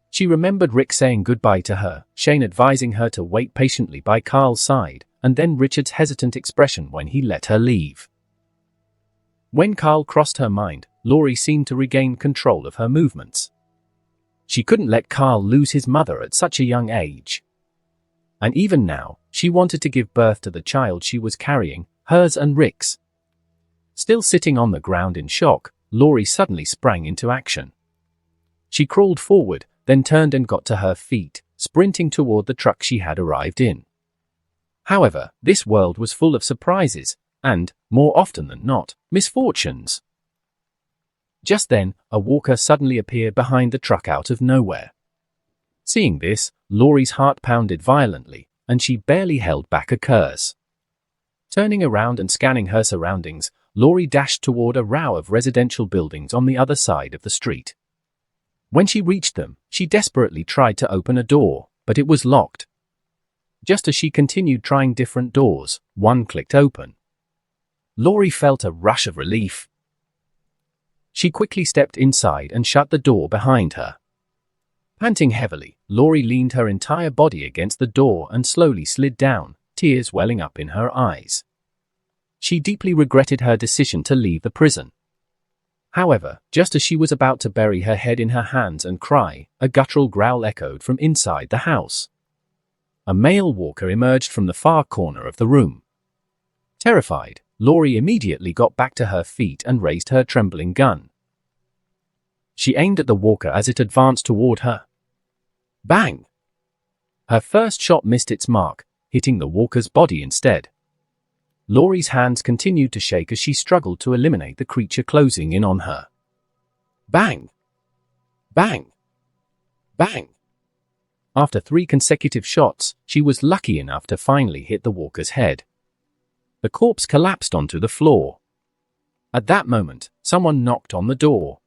She remembered Rick saying goodbye to her, Shane advising her to wait patiently by Carl's side, and then Richard's hesitant expression when he let her leave. When Carl crossed her mind, Laurie seemed to regain control of her movements. She couldn't let Carl lose his mother at such a young age. And even now, she wanted to give birth to the child she was carrying, hers and Rick's. Still sitting on the ground in shock, Laurie suddenly sprang into action. She crawled forward, then turned and got to her feet, sprinting toward the truck she had arrived in. However, this world was full of surprises, and, more often than not, misfortunes. Just then, a walker suddenly appeared behind the truck out of nowhere. Seeing this, Laurie's heart pounded violently, and she barely held back a curse. Turning around and scanning her surroundings, Laurie dashed toward a row of residential buildings on the other side of the street. When she reached them, she desperately tried to open a door, but it was locked. Just as she continued trying different doors, one clicked open. Laurie felt a rush of relief. She quickly stepped inside and shut the door behind her. Panting heavily, Laurie leaned her entire body against the door and slowly slid down, tears welling up in her eyes. She deeply regretted her decision to leave the prison. However, just as she was about to bury her head in her hands and cry, a guttural growl echoed from inside the house. A male walker emerged from the far corner of the room. Terrified, Laurie immediately got back to her feet and raised her trembling gun. She aimed at the walker as it advanced toward her. Bang! Her first shot missed its mark, hitting the walker's body instead. Laurie's hands continued to shake as she struggled to eliminate the creature closing in on her. Bang! Bang! Bang! After 3 consecutive shots, she was lucky enough to finally hit the walker's head. The corpse collapsed onto the floor. At that moment, someone knocked on the door.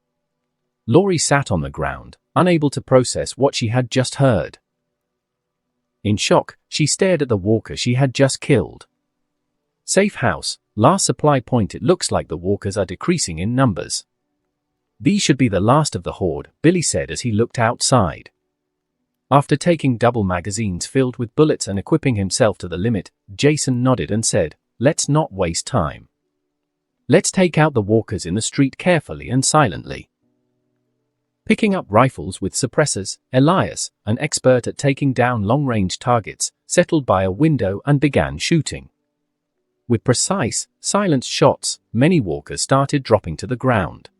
Laurie sat on the ground, unable to process what she had just heard. In shock, she stared at the walker she had just killed. Safe house, last supply point. It looks like the walkers are decreasing in numbers. These should be the last of the horde, Billy said as he looked outside. After taking double magazines filled with bullets and equipping himself to the limit, Jason nodded and said, "Let's not waste time. Let's take out the walkers in the street carefully and silently." Picking up rifles with suppressors, Elias, an expert at taking down long-range targets, settled by a window and began shooting. With precise, silenced shots, many walkers started dropping to the ground.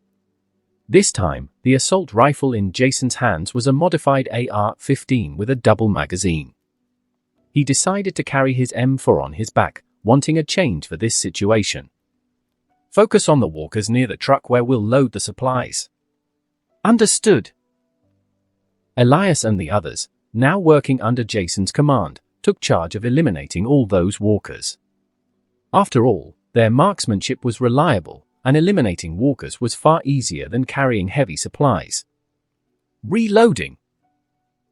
This time, the assault rifle in Jason's hands was a modified AR-15 with a double magazine. He decided to carry his M4 on his back, wanting a change for this situation. "Focus on the walkers near the truck where we'll load the supplies." "Understood." Elias and the others, now working under Jason's command, took charge of eliminating all those walkers. After all, their marksmanship was reliable, and eliminating walkers was far easier than carrying heavy supplies. Reloading.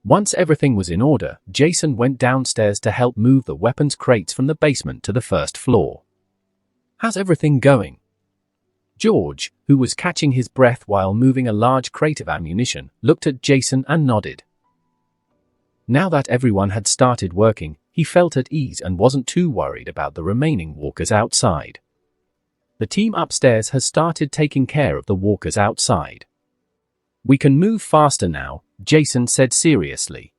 Once everything was in order, Jason went downstairs to help move the weapons crates from the basement to the first floor. "How's everything going?" George, who was catching his breath while moving a large crate of ammunition, looked at Jason and nodded. Now that everyone had started working, he felt at ease and wasn't too worried about the remaining walkers outside. The team upstairs has started taking care of the walkers outside. "We can move faster now," Jason said seriously.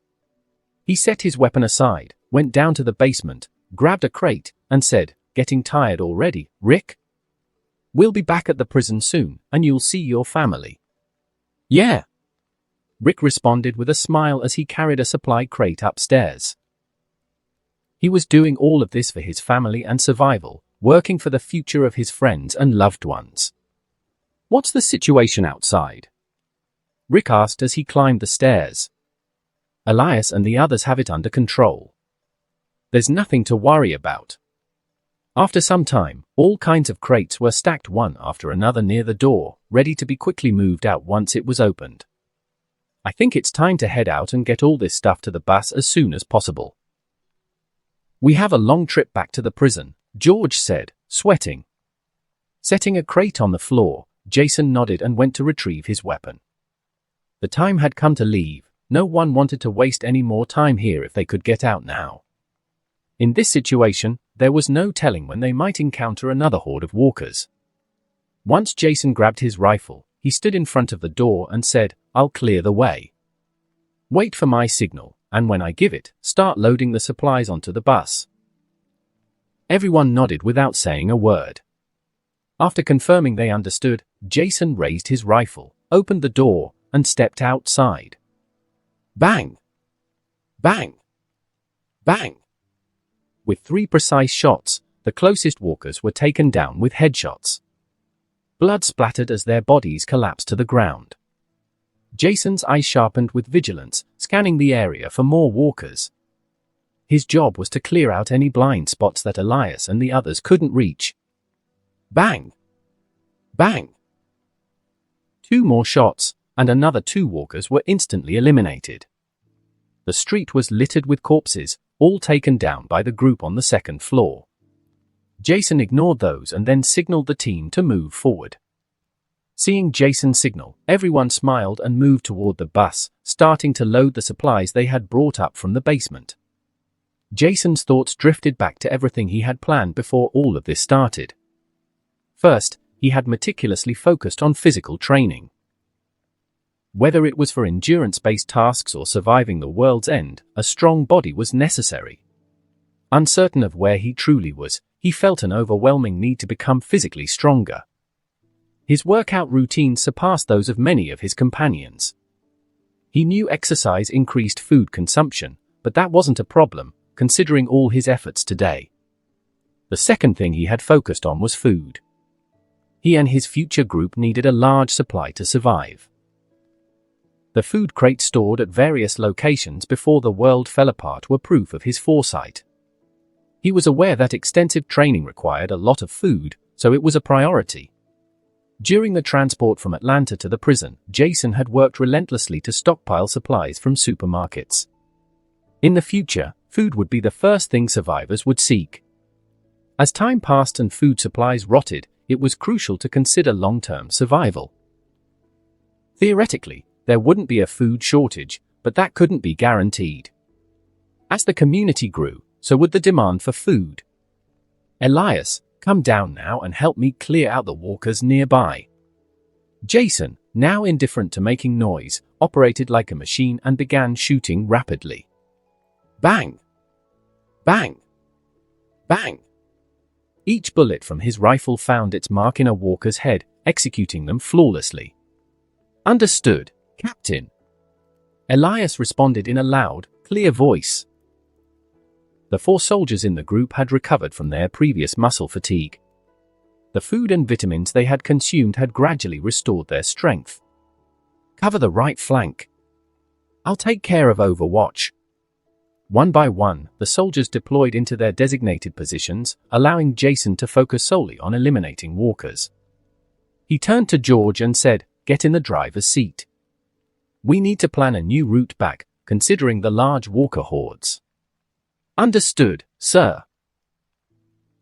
He set his weapon aside, went down to the basement, grabbed a crate, and said, "Getting tired already, Rick? We'll be back at the prison soon, and you'll see your family." "Yeah," Rick responded with a smile as he carried a supply crate upstairs. He was doing all of this for his family and survival, working for the future of his friends and loved ones. "What's the situation outside?" Rick asked as he climbed the stairs. "Elias and the others have it under control. There's nothing to worry about." After some time, all kinds of crates were stacked one after another near the door, ready to be quickly moved out once it was opened. "I think it's time to head out and get all this stuff to the bus as soon as possible. We have a long trip back to the prison," George said, sweating. Setting a crate on the floor, Jason nodded and went to retrieve his weapon. The time had come to leave. No one wanted to waste any more time here if they could get out now. In this situation, there was no telling when they might encounter another horde of walkers. Once Jason grabbed his rifle, he stood in front of the door and said, "I'll clear the way. Wait for my signal, and when I give it, start loading the supplies onto the bus." Everyone nodded without saying a word. After confirming they understood, Jason raised his rifle, opened the door, and stepped outside. Bang! Bang! Bang! With 3 precise shots, the closest walkers were taken down with headshots. Blood splattered as their bodies collapsed to the ground. Jason's eyes sharpened with vigilance, scanning the area for more walkers. His job was to clear out any blind spots that Elias and the others couldn't reach. Bang! Bang! 2 more shots, and another 2 walkers were instantly eliminated. The street was littered with corpses, all taken down by the group on the 2nd floor. Jason ignored those and then signaled the team to move forward. Seeing Jason's signal, everyone smiled and moved toward the bus, starting to load the supplies they had brought up from the basement. Jason's thoughts drifted back to everything he had planned before all of this started. First, he had meticulously focused on physical training. Whether it was for endurance-based tasks or surviving the world's end, a strong body was necessary. Uncertain of where he truly was, he felt an overwhelming need to become physically stronger. His workout routines surpassed those of many of his companions. He knew exercise increased food consumption, but that wasn't a problem, considering all his efforts today. The second thing he had focused on was food. He and his future group needed a large supply to survive. The food crates stored at various locations before the world fell apart were proof of his foresight. He was aware that extensive training required a lot of food, so it was a priority. During the transport from Atlanta to the prison, Jason had worked relentlessly to stockpile supplies from supermarkets. In the future, food would be the first thing survivors would seek. As time passed and food supplies rotted, it was crucial to consider long-term survival. Theoretically, there wouldn't be a food shortage, but that couldn't be guaranteed. As the community grew, so would the demand for food. Elias, come down now and help me clear out the walkers nearby. Jason, now indifferent to making noise, operated like a machine and began shooting rapidly. Bang! Bang! Bang! Each bullet from his rifle found its mark in a walker's head, executing them flawlessly. Understood, Captain. Elias responded in a loud, clear voice. The 4 soldiers in the group had recovered from their previous muscle fatigue. The food and vitamins they had consumed had gradually restored their strength. Cover the right flank. I'll take care of Overwatch. One by one, the soldiers deployed into their designated positions, allowing Jason to focus solely on eliminating walkers. He turned to George and said, "Get in the driver's seat. We need to plan a new route back, considering the large walker hordes." Understood, sir.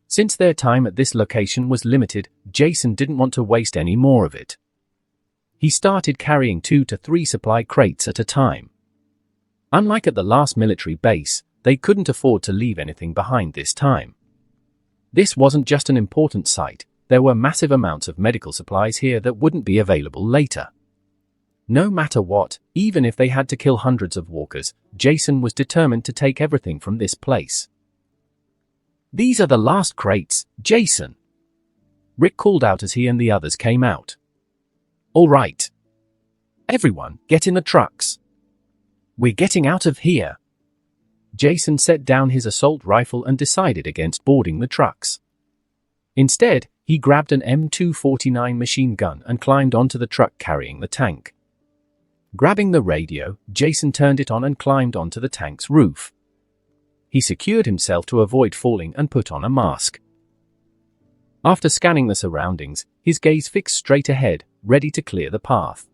Since their time at this location was limited, Jason didn't want to waste any more of it. He started carrying 2 to 3 supply crates at a time. Unlike at the last military base, they couldn't afford to leave anything behind this time. This wasn't just an important site, there were massive amounts of medical supplies here that wouldn't be available later. No matter what, even if they had to kill hundreds of walkers, Jason was determined to take everything from this place. "These are the last crates, Jason," Rick called out as he and the others came out. "All right. Everyone, get in the trucks. We're getting out of here." Jason set down his assault rifle and decided against boarding the trucks. Instead, he grabbed an M249 machine gun and climbed onto the truck carrying the tank. Grabbing the radio, Jason turned it on and climbed onto the tank's roof. He secured himself to avoid falling and put on a mask. After scanning the surroundings, his gaze fixed straight ahead, ready to clear the path.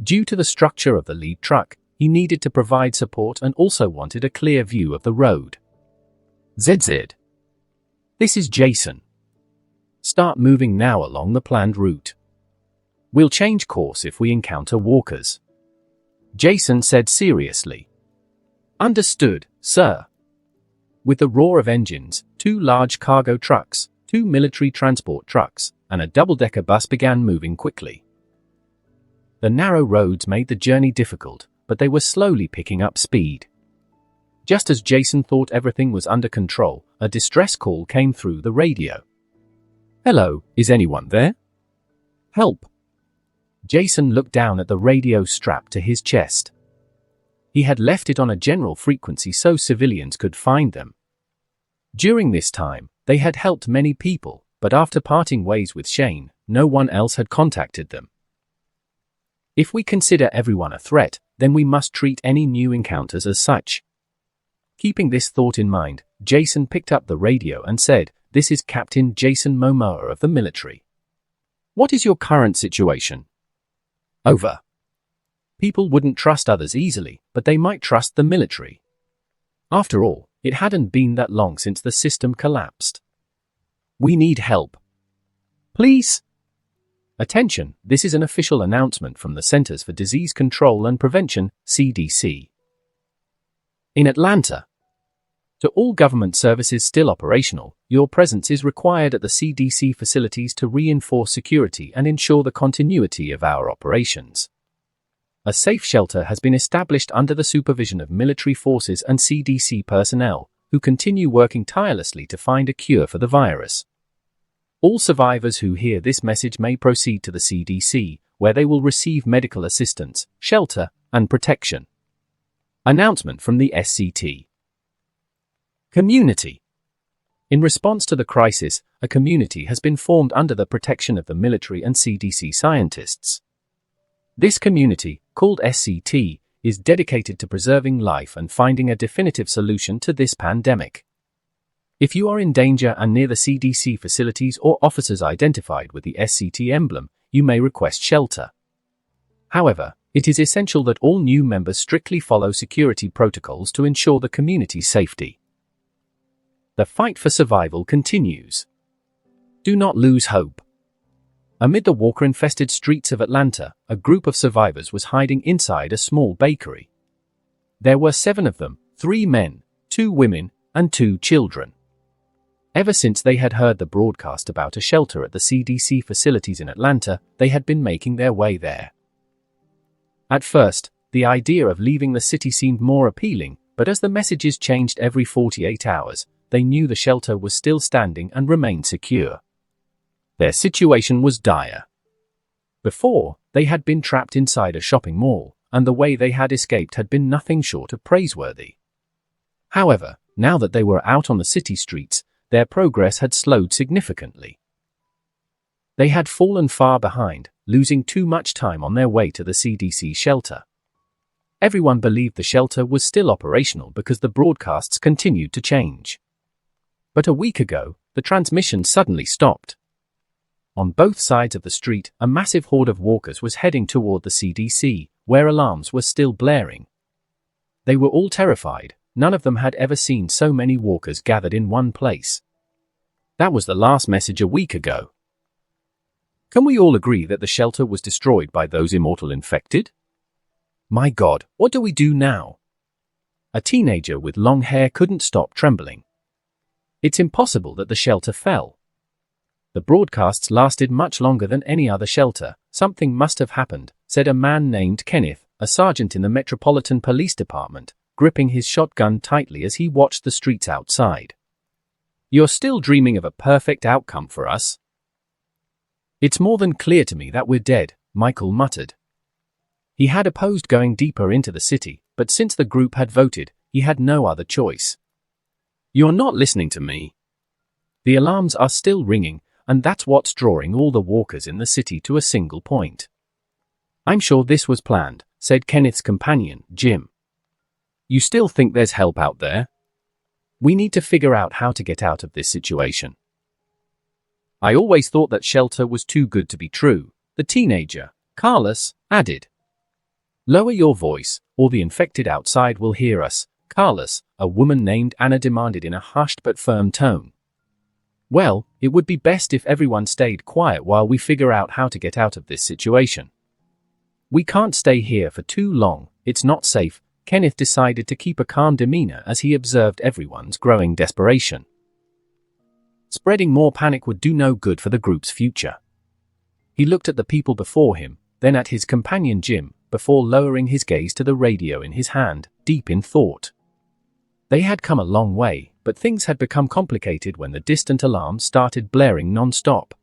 Due to the structure of the lead truck, he needed to provide support and also wanted a clear view of the road. ZZ. This is Jason. Start moving now along the planned route. We'll change course if we encounter walkers. Jason said seriously. Understood, sir. With the roar of engines, 2 large cargo trucks, 2 military transport trucks, and a double-decker bus began moving quickly. The narrow roads made the journey difficult, but they were slowly picking up speed. Just as Jason thought everything was under control, a distress call came through the radio. "Hello, is anyone there? Help." Jason looked down at the radio strapped to his chest. He had left it on a general frequency so civilians could find them. During this time, they had helped many people, but after parting ways with Shane, no one else had contacted them. If we consider everyone a threat, then we must treat any new encounters as such. Keeping this thought in mind, Jason picked up the radio and said, "This is Captain Jason Momoa of the military. What is your current situation?" "Over." People wouldn't trust others easily, but they might trust the military. After all, it hadn't been that long since the system collapsed. "We need help. Please." Attention, this is an official announcement from the Centers for Disease Control and Prevention, CDC. In Atlanta. To all government services still operational, your presence is required at the CDC facilities to reinforce security and ensure the continuity of our operations. A safe shelter has been established under the supervision of military forces and CDC personnel, who continue working tirelessly to find a cure for the virus. All survivors who hear this message may proceed to the CDC, where they will receive medical assistance, shelter, and protection. Announcement from the SCT. Community. In response to the crisis, a community has been formed under the protection of the military and CDC scientists. This community, called SCT, is dedicated to preserving life and finding a definitive solution to this pandemic. If you are in danger and near the CDC facilities or officers identified with the SCT emblem, you may request shelter. However, it is essential that all new members strictly follow security protocols to ensure the community's safety. The fight for survival continues. Do not lose hope. Amid the walker-infested streets of Atlanta, a group of survivors was hiding inside a small bakery. There were 7 of them, 3 men, 2 women, and 2 children. Ever since they had heard the broadcast about a shelter at the CDC facilities in Atlanta, they had been making their way there. At first, the idea of leaving the city seemed more appealing, but as the messages changed every 48 hours, they knew the shelter was still standing and remained secure. Their situation was dire. Before, they had been trapped inside a shopping mall, and the way they had escaped had been nothing short of praiseworthy. However, now that they were out on the city streets, their progress had slowed significantly. They had fallen far behind, losing too much time on their way to the CDC shelter. Everyone believed the shelter was still operational because the broadcasts continued to change. But a week ago, the transmission suddenly stopped. On both sides of the street, a massive horde of walkers was heading toward the CDC, where alarms were still blaring. They were all terrified. None of them had ever seen so many walkers gathered in one place. That was the last message a week ago. Can we all agree that the shelter was destroyed by those immortal infected? My God, what do we do now? A teenager with long hair couldn't stop trembling. It's impossible that the shelter fell. The broadcasts lasted much longer than any other shelter. Something must have happened, said a man named Kenneth, a sergeant in the Metropolitan Police Department, gripping his shotgun tightly as he watched the streets outside. You're still dreaming of a perfect outcome for us? It's more than clear to me that we're dead, Michael muttered. He had opposed going deeper into the city, but since the group had voted, he had no other choice. You're not listening to me. The alarms are still ringing, and that's what's drawing all the walkers in the city to a single point. I'm sure this was planned, said Kenneth's companion, Jim. You still think there's help out there? We need to figure out how to get out of this situation. I always thought that shelter was too good to be true, the teenager, Carlos, added. Lower your voice, or the infected outside will hear us, Carlos, a woman named Anna demanded in a hushed but firm tone. Well, it would be best if everyone stayed quiet while we figure out how to get out of this situation. We can't stay here for too long, it's not safe. Kenneth decided to keep a calm demeanor as he observed everyone's growing desperation. Spreading more panic would do no good for the group's future. He looked at the people before him, then at his companion Jim, before lowering his gaze to the radio in his hand, deep in thought. They had come a long way, but things had become complicated when the distant alarms started blaring non-stop.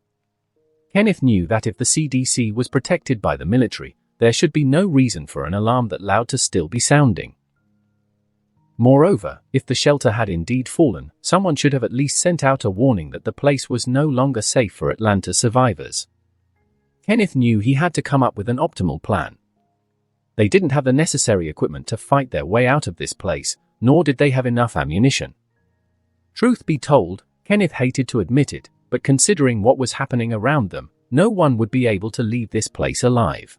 Kenneth knew that if the CDC was protected by the military, there should be no reason for an alarm that loud to still be sounding. Moreover, if the shelter had indeed fallen, someone should have at least sent out a warning that the place was no longer safe for Atlanta survivors. Kenneth knew he had to come up with an optimal plan. They didn't have the necessary equipment to fight their way out of this place, nor did they have enough ammunition. Truth be told, Kenneth hated to admit it, but considering what was happening around them, no one would be able to leave this place alive.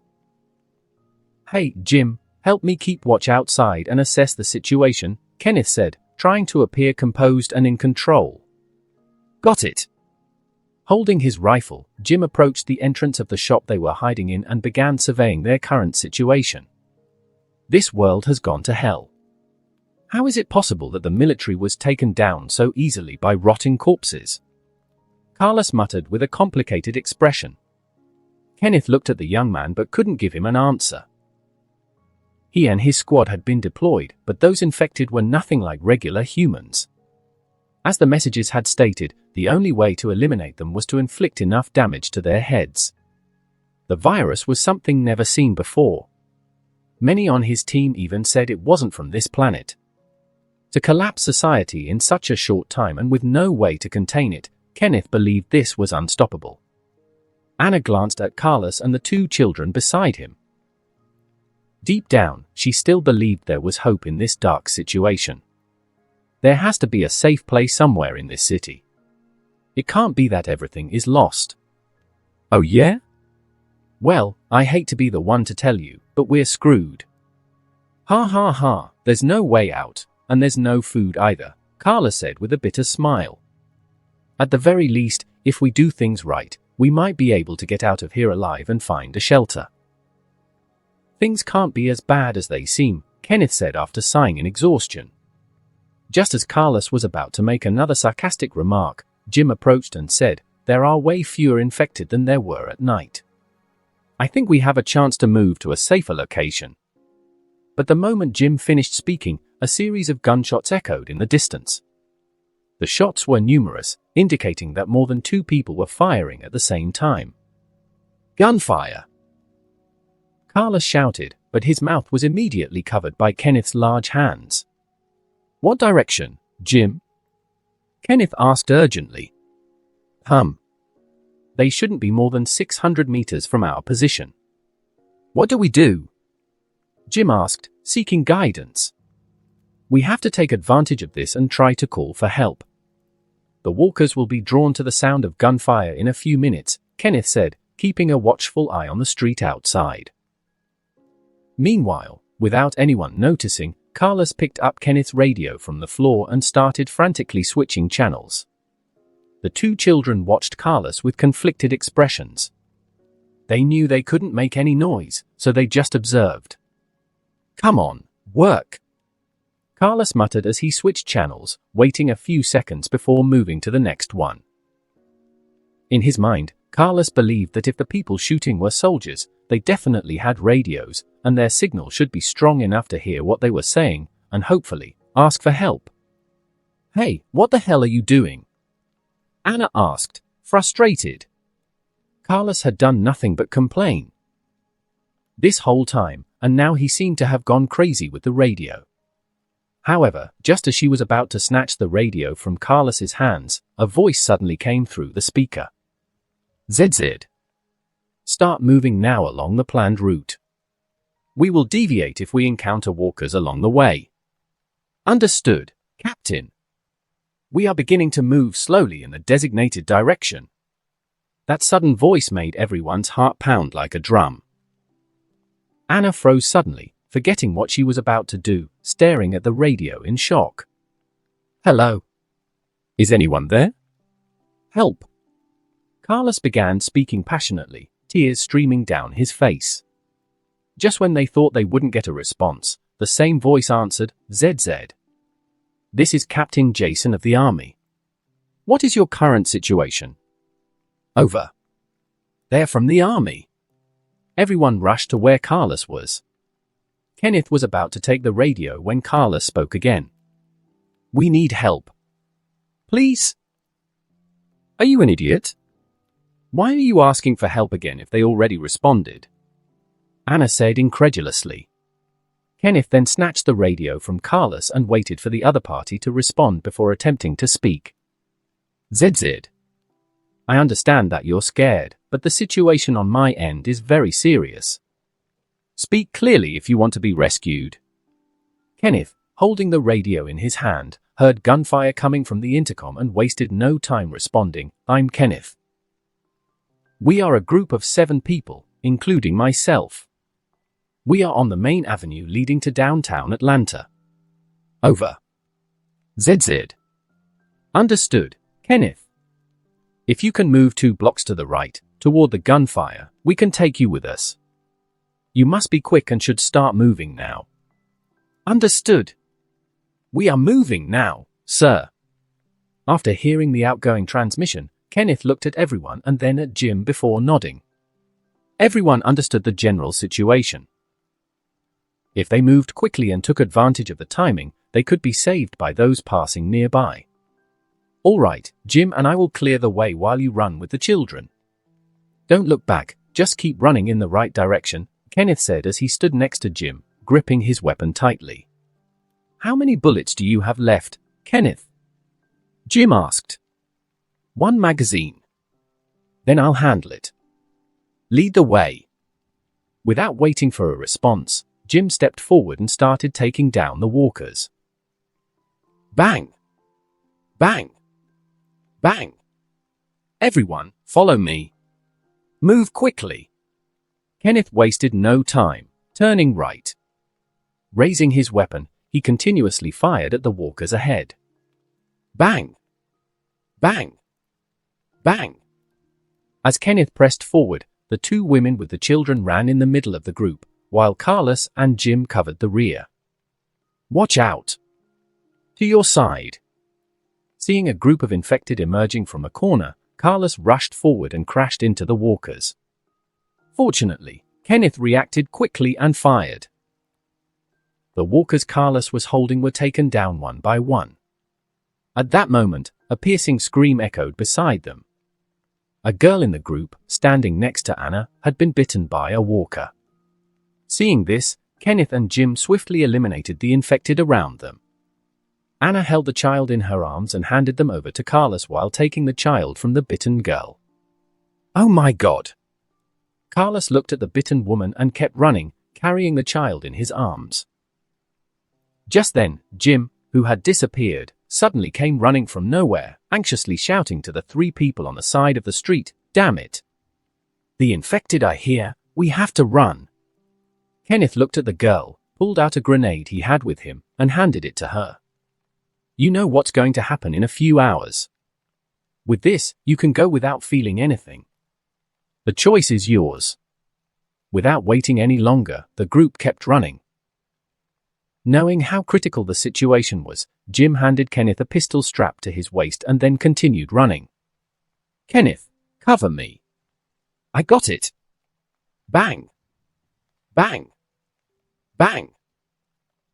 "Hey, Jim, help me keep watch outside and assess the situation," Kenneth said, trying to appear composed and in control. "Got it." Holding his rifle, Jim approached the entrance of the shop they were hiding in and began surveying their current situation. This world has gone to hell. How is it possible that the military was taken down so easily by rotting corpses? Carlos muttered with a complicated expression. Kenneth looked at the young man but couldn't give him an answer. He and his squad had been deployed, but those infected were nothing like regular humans. As the messages had stated, the only way to eliminate them was to inflict enough damage to their heads. The virus was something never seen before. Many on his team even said it wasn't from this planet. To collapse society in such a short time and with no way to contain it, Kenneth believed this was unstoppable. Anna glanced at Carlos and the two children beside him. Deep down, she still believed there was hope in this dark situation. There has to be a safe place somewhere in this city. It can't be that everything is lost. Oh yeah? Well, I hate to be the one to tell you, but we're screwed. Ha ha ha, there's no way out, and there's no food either, Carla said with a bitter smile. At the very least, if we do things right, we might be able to get out of here alive and find a shelter. Things can't be as bad as they seem, Kenneth said after sighing in exhaustion. Just as Carlos was about to make another sarcastic remark, Jim approached and said, "There are way fewer infected than there were at night. I think we have a chance to move to a safer location." But the moment Jim finished speaking, a series of gunshots echoed in the distance. The shots were numerous, indicating that more than 2 people were firing at the same time. "Gunfire!" Carlos shouted, but his mouth was immediately covered by Kenneth's large hands. "What direction, Jim?" Kenneth asked urgently. They shouldn't be more than 600 meters from our position." "What do we do?" Jim asked, seeking guidance. "We have to take advantage of this and try to call for help. The walkers will be drawn to the sound of gunfire in a few minutes," Kenneth said, keeping a watchful eye on the street outside. Meanwhile, without anyone noticing, Carlos picked up Kenneth's radio from the floor and started frantically switching channels. The 2 children watched Carlos with conflicted expressions. They knew they couldn't make any noise, so they just observed. "Come on, work!" Carlos muttered as he switched channels, waiting a few seconds before moving to the next one. In his mind, Carlos believed that if the people shooting were soldiers, they definitely had radios, and their signal should be strong enough to hear what they were saying, and hopefully, ask for help. "Hey, what the hell are you doing?" Anna asked, frustrated. Carlos had done nothing but complain this whole time, and now he seemed to have gone crazy with the radio. However, just as she was about to snatch the radio from Carlos's hands, a voice suddenly came through the speaker. "ZZ. Start moving now along the planned route. We will deviate if we encounter walkers along the way." "Understood, Captain. We are beginning to move slowly in the designated direction." That sudden voice made everyone's heart pound like a drum. Anna froze suddenly, forgetting what she was about to do, staring at the radio in shock. "Hello? Is anyone there? Help!" Carlos began speaking passionately, tears streaming down his face. Just when they thought they wouldn't get a response, the same voice answered, "ZZ. This is Captain Jason of the Army. What is your current situation?" "Over." "They're from the Army." Everyone rushed to where Carlos was. Kenneth was about to take the radio when Carlos spoke again. "We need help. Please." "Are you an idiot? Why are you asking for help again if they already responded?" Anna said incredulously. Kenneth then snatched the radio from Carlos and waited for the other party to respond before attempting to speak. "ZZ. I understand that you're scared, but the situation on my end is very serious. Speak clearly if you want to be rescued. Kenneth, holding the radio in his hand, heard gunfire coming from the intercom and wasted no time responding, "I'm Kenneth. We are a group of 7 people, including myself. We are on the main avenue leading to downtown Atlanta. Over. ZZ. Understood, Kenneth. If you can move 2 blocks to the right, toward the gunfire, we can take you with us. You must be quick and should start moving now." Understood. We are moving now, sir. After hearing the outgoing transmission, Kenneth looked at everyone and then at Jim before nodding. Everyone understood the general situation. If they moved quickly and took advantage of the timing, they could be saved by those passing nearby. "All right, Jim and I will clear the way while you run with the children. Don't look back, just keep running in the right direction," Kenneth said as he stood next to Jim, gripping his weapon tightly. "How many bullets do you have left, Kenneth?" Jim asked. "1 magazine. Then I'll handle it. Lead the way." Without waiting for a response, Jim stepped forward and started taking down the walkers. Bang! Bang! Bang! "Everyone, follow me. Move quickly." Kenneth wasted no time, turning right. Raising his weapon, he continuously fired at the walkers ahead. Bang! Bang! Bang! As Kenneth pressed forward, the 2 women with the children ran in the middle of the group, while Carlos and Jim covered the rear. "Watch out! To your side!" Seeing a group of infected emerging from a corner, Carlos rushed forward and crashed into the walkers. Fortunately, Kenneth reacted quickly and fired. The walkers Carlos was holding were taken down one by one. At that moment, a piercing scream echoed beside them. A girl in the group, standing next to Anna, had been bitten by a walker. Seeing this, Kenneth and Jim swiftly eliminated the infected around them. Anna held the child in her arms and handed them over to Carlos while taking the child from the bitten girl. "Oh my God!" Carlos looked at the bitten woman and kept running, carrying the child in his arms. Just then, Jim, who had disappeared, suddenly came running from nowhere, anxiously shouting to the 3 people on the side of the street, "Damn it! The infected are here, we have to run." Kenneth looked at the girl, pulled out a grenade he had with him, and handed it to her. "You know what's going to happen in a few hours. With this, you can go without feeling anything. The choice is yours." Without waiting any longer, the group kept running. Knowing how critical the situation was, Jim handed Kenneth a pistol strapped to his waist and then continued running. "Kenneth, cover me." "I got it." Bang! Bang! Bang!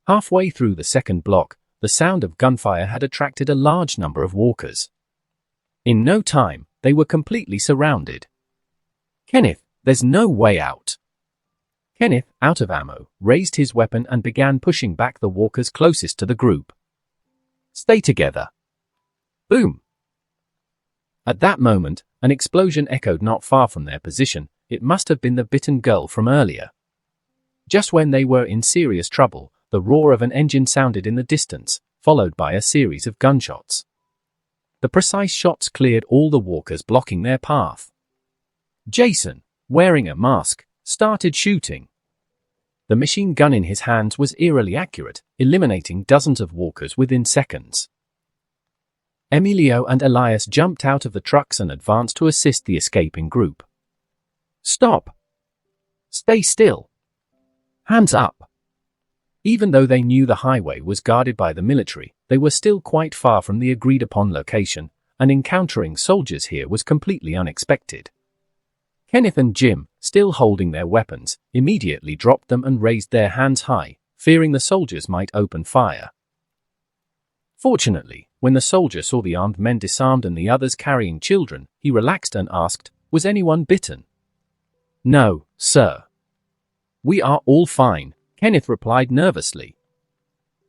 Halfway through the second block, the sound of gunfire had attracted a large number of walkers. In no time, they were completely surrounded. "Kenneth, there's no way out." Kenneth, out of ammo, raised his weapon and began pushing back the walkers closest to the group. "Stay together." Boom! At that moment, an explosion echoed not far from their position. It must have been the bitten girl from earlier. Just when they were in serious trouble, the roar of an engine sounded in the distance, followed by a series of gunshots. The precise shots cleared all the walkers blocking their path. Jason, wearing a mask, started shooting. The machine gun in his hands was eerily accurate, eliminating dozens of walkers within seconds. Emilio and Elias jumped out of the trucks and advanced to assist the escaping group. "Stop! Stay still! Hands up!" Even though they knew the highway was guarded by the military, they were still quite far from the agreed-upon location, and encountering soldiers here was completely unexpected. Kenneth and Jim, still holding their weapons, immediately dropped them and raised their hands high, fearing the soldiers might open fire. Fortunately, when the soldier saw the armed men disarmed and the others carrying children, he relaxed and asked, "Was anyone bitten?" "No, sir. We are all fine," Kenneth replied nervously.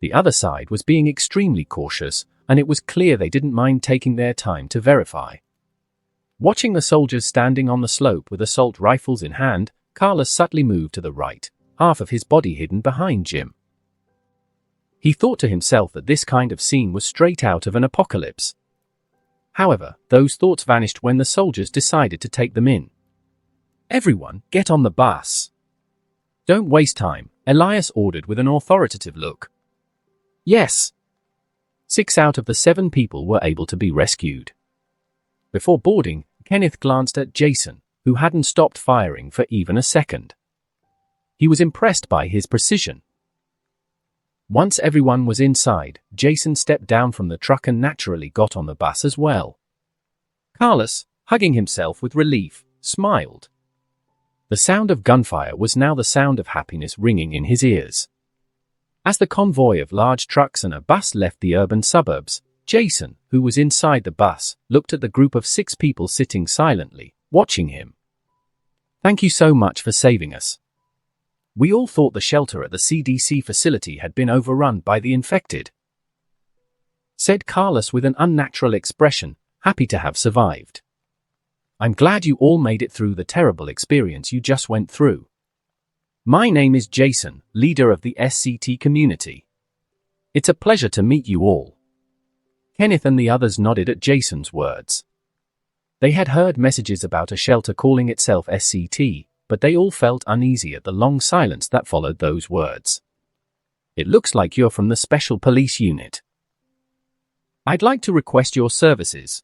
The other side was being extremely cautious, and it was clear they didn't mind taking their time to verify. Watching the soldiers standing on the slope with assault rifles in hand, Carlos subtly moved to the right, half of his body hidden behind Jim. He thought to himself that this kind of scene was straight out of an apocalypse. However, those thoughts vanished when the soldiers decided to take them in. "Everyone, get on the bus." "Don't waste time," Elias ordered with an authoritative look. "Yes." 6 out of the 7 people were able to be rescued. Before boarding, Kenneth glanced at Jason, who hadn't stopped firing for even a second. He was impressed by his precision. Once everyone was inside, Jason stepped down from the truck and naturally got on the bus as well. Carlos, hugging himself with relief, smiled. The sound of gunfire was now the sound of happiness ringing in his ears. As the convoy of large trucks and a bus left the urban suburbs, Jason, who was inside the bus, looked at the group of 6 people sitting silently, watching him. "Thank you so much for saving us. We all thought the shelter at the CDC facility had been overrun by the infected," said Carlos with an unnatural expression, happy to have survived. "I'm glad you all made it through the terrible experience you just went through. My name is Jason, leader of the SCT community. It's a pleasure to meet you all." Kenneth and the others nodded at Jason's words. They had heard messages about a shelter calling itself SCT, but they all felt uneasy at the long silence that followed those words. "It looks like you're from the Special Police Unit. I'd like to request your services.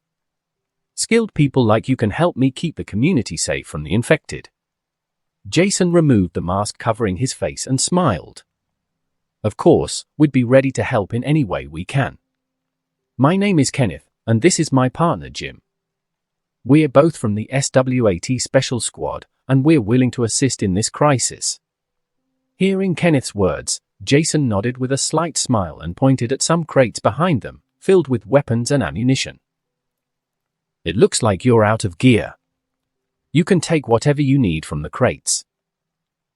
Skilled people like you can help me keep the community safe from the infected." Jason removed the mask covering his face and smiled. "Of course, we'd be ready to help in any way we can. My name is Kenneth, and this is my partner Jim. We're both from the SWAT Special Squad, and we're willing to assist in this crisis." Hearing Kenneth's words, Jason nodded with a slight smile and pointed at some crates behind them, filled with weapons and ammunition. "It looks like you're out of gear. You can take whatever you need from the crates.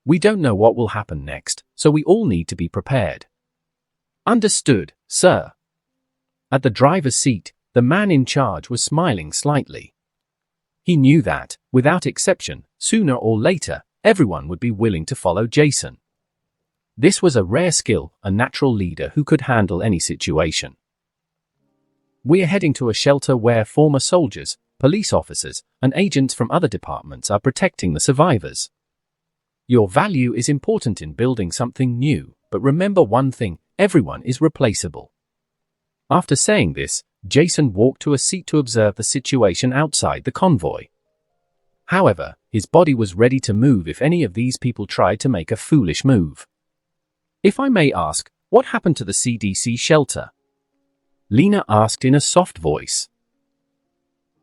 We don't know what will happen next, so we all need to be prepared." "Understood, sir." At the driver's seat, the man in charge was smiling slightly. He knew that, without exception, sooner or later, everyone would be willing to follow Jason. This was a rare skill, a natural leader who could handle any situation. "We're heading to a shelter where former soldiers, police officers, and agents from other departments are protecting the survivors. Your value is important in building something new, but remember one thing, everyone is replaceable." After saying this, Jason walked to a seat to observe the situation outside the convoy. However, his body was ready to move if any of these people tried to make a foolish move. "If I may ask, what happened to the CDC shelter?" Lena asked in a soft voice.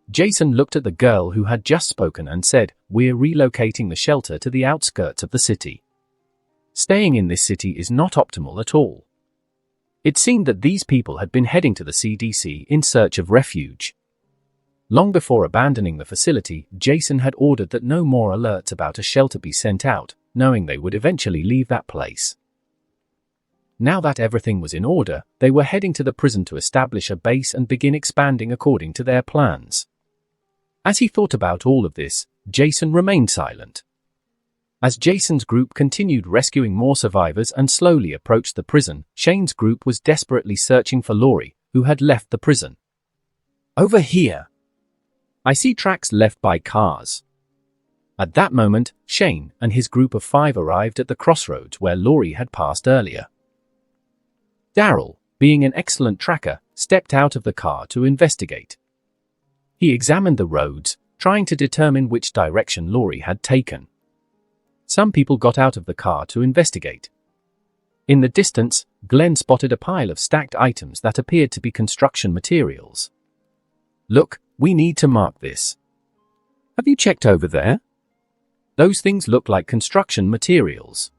Jason looked at the girl who had just spoken and said, "We're relocating the shelter to the outskirts of the city. Staying in this city is not optimal at all." It seemed that these people had been heading to the CDC in search of refuge. Long before abandoning the facility, Jason had ordered that no more alerts about a shelter be sent out, knowing they would eventually leave that place. Now that everything was in order, they were heading to the prison to establish a base and begin expanding according to their plans. As he thought about all of this, Jason remained silent. As Jason's group continued rescuing more survivors and slowly approached the prison, Shane's group was desperately searching for Lori, who had left the prison. "Over here. I see tracks left by cars." At that moment, Shane and his group of 5 arrived at the crossroads where Lori had passed earlier. Daryl, being an excellent tracker, stepped out of the car to investigate. He examined the roads, trying to determine which direction Lori had taken. Some people got out of the car to investigate. In the distance, Glenn spotted a pile of stacked items that appeared to be construction materials. "Look, we need to mark this. Have you checked over there? Those things look like construction materials.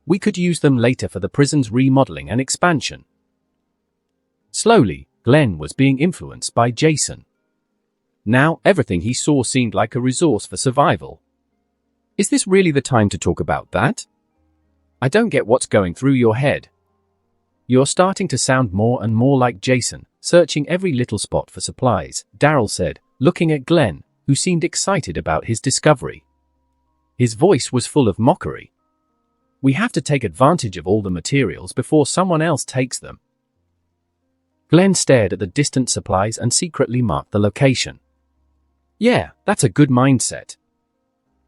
We could use them later for the prison's remodeling and expansion." Slowly, Glenn was being influenced by Jason. Now, everything he saw seemed like a resource for survival. "Is this really the time to talk about that? I don't get what's going through your head. You're starting to sound more and more like Jason, searching every little spot for supplies," Daryl said, looking at Glenn, who seemed excited about his discovery. His voice was full of mockery. "We have to take advantage of all the materials before someone else takes them." Glenn stared at the distant supplies and secretly marked the location. "Yeah, that's a good mindset."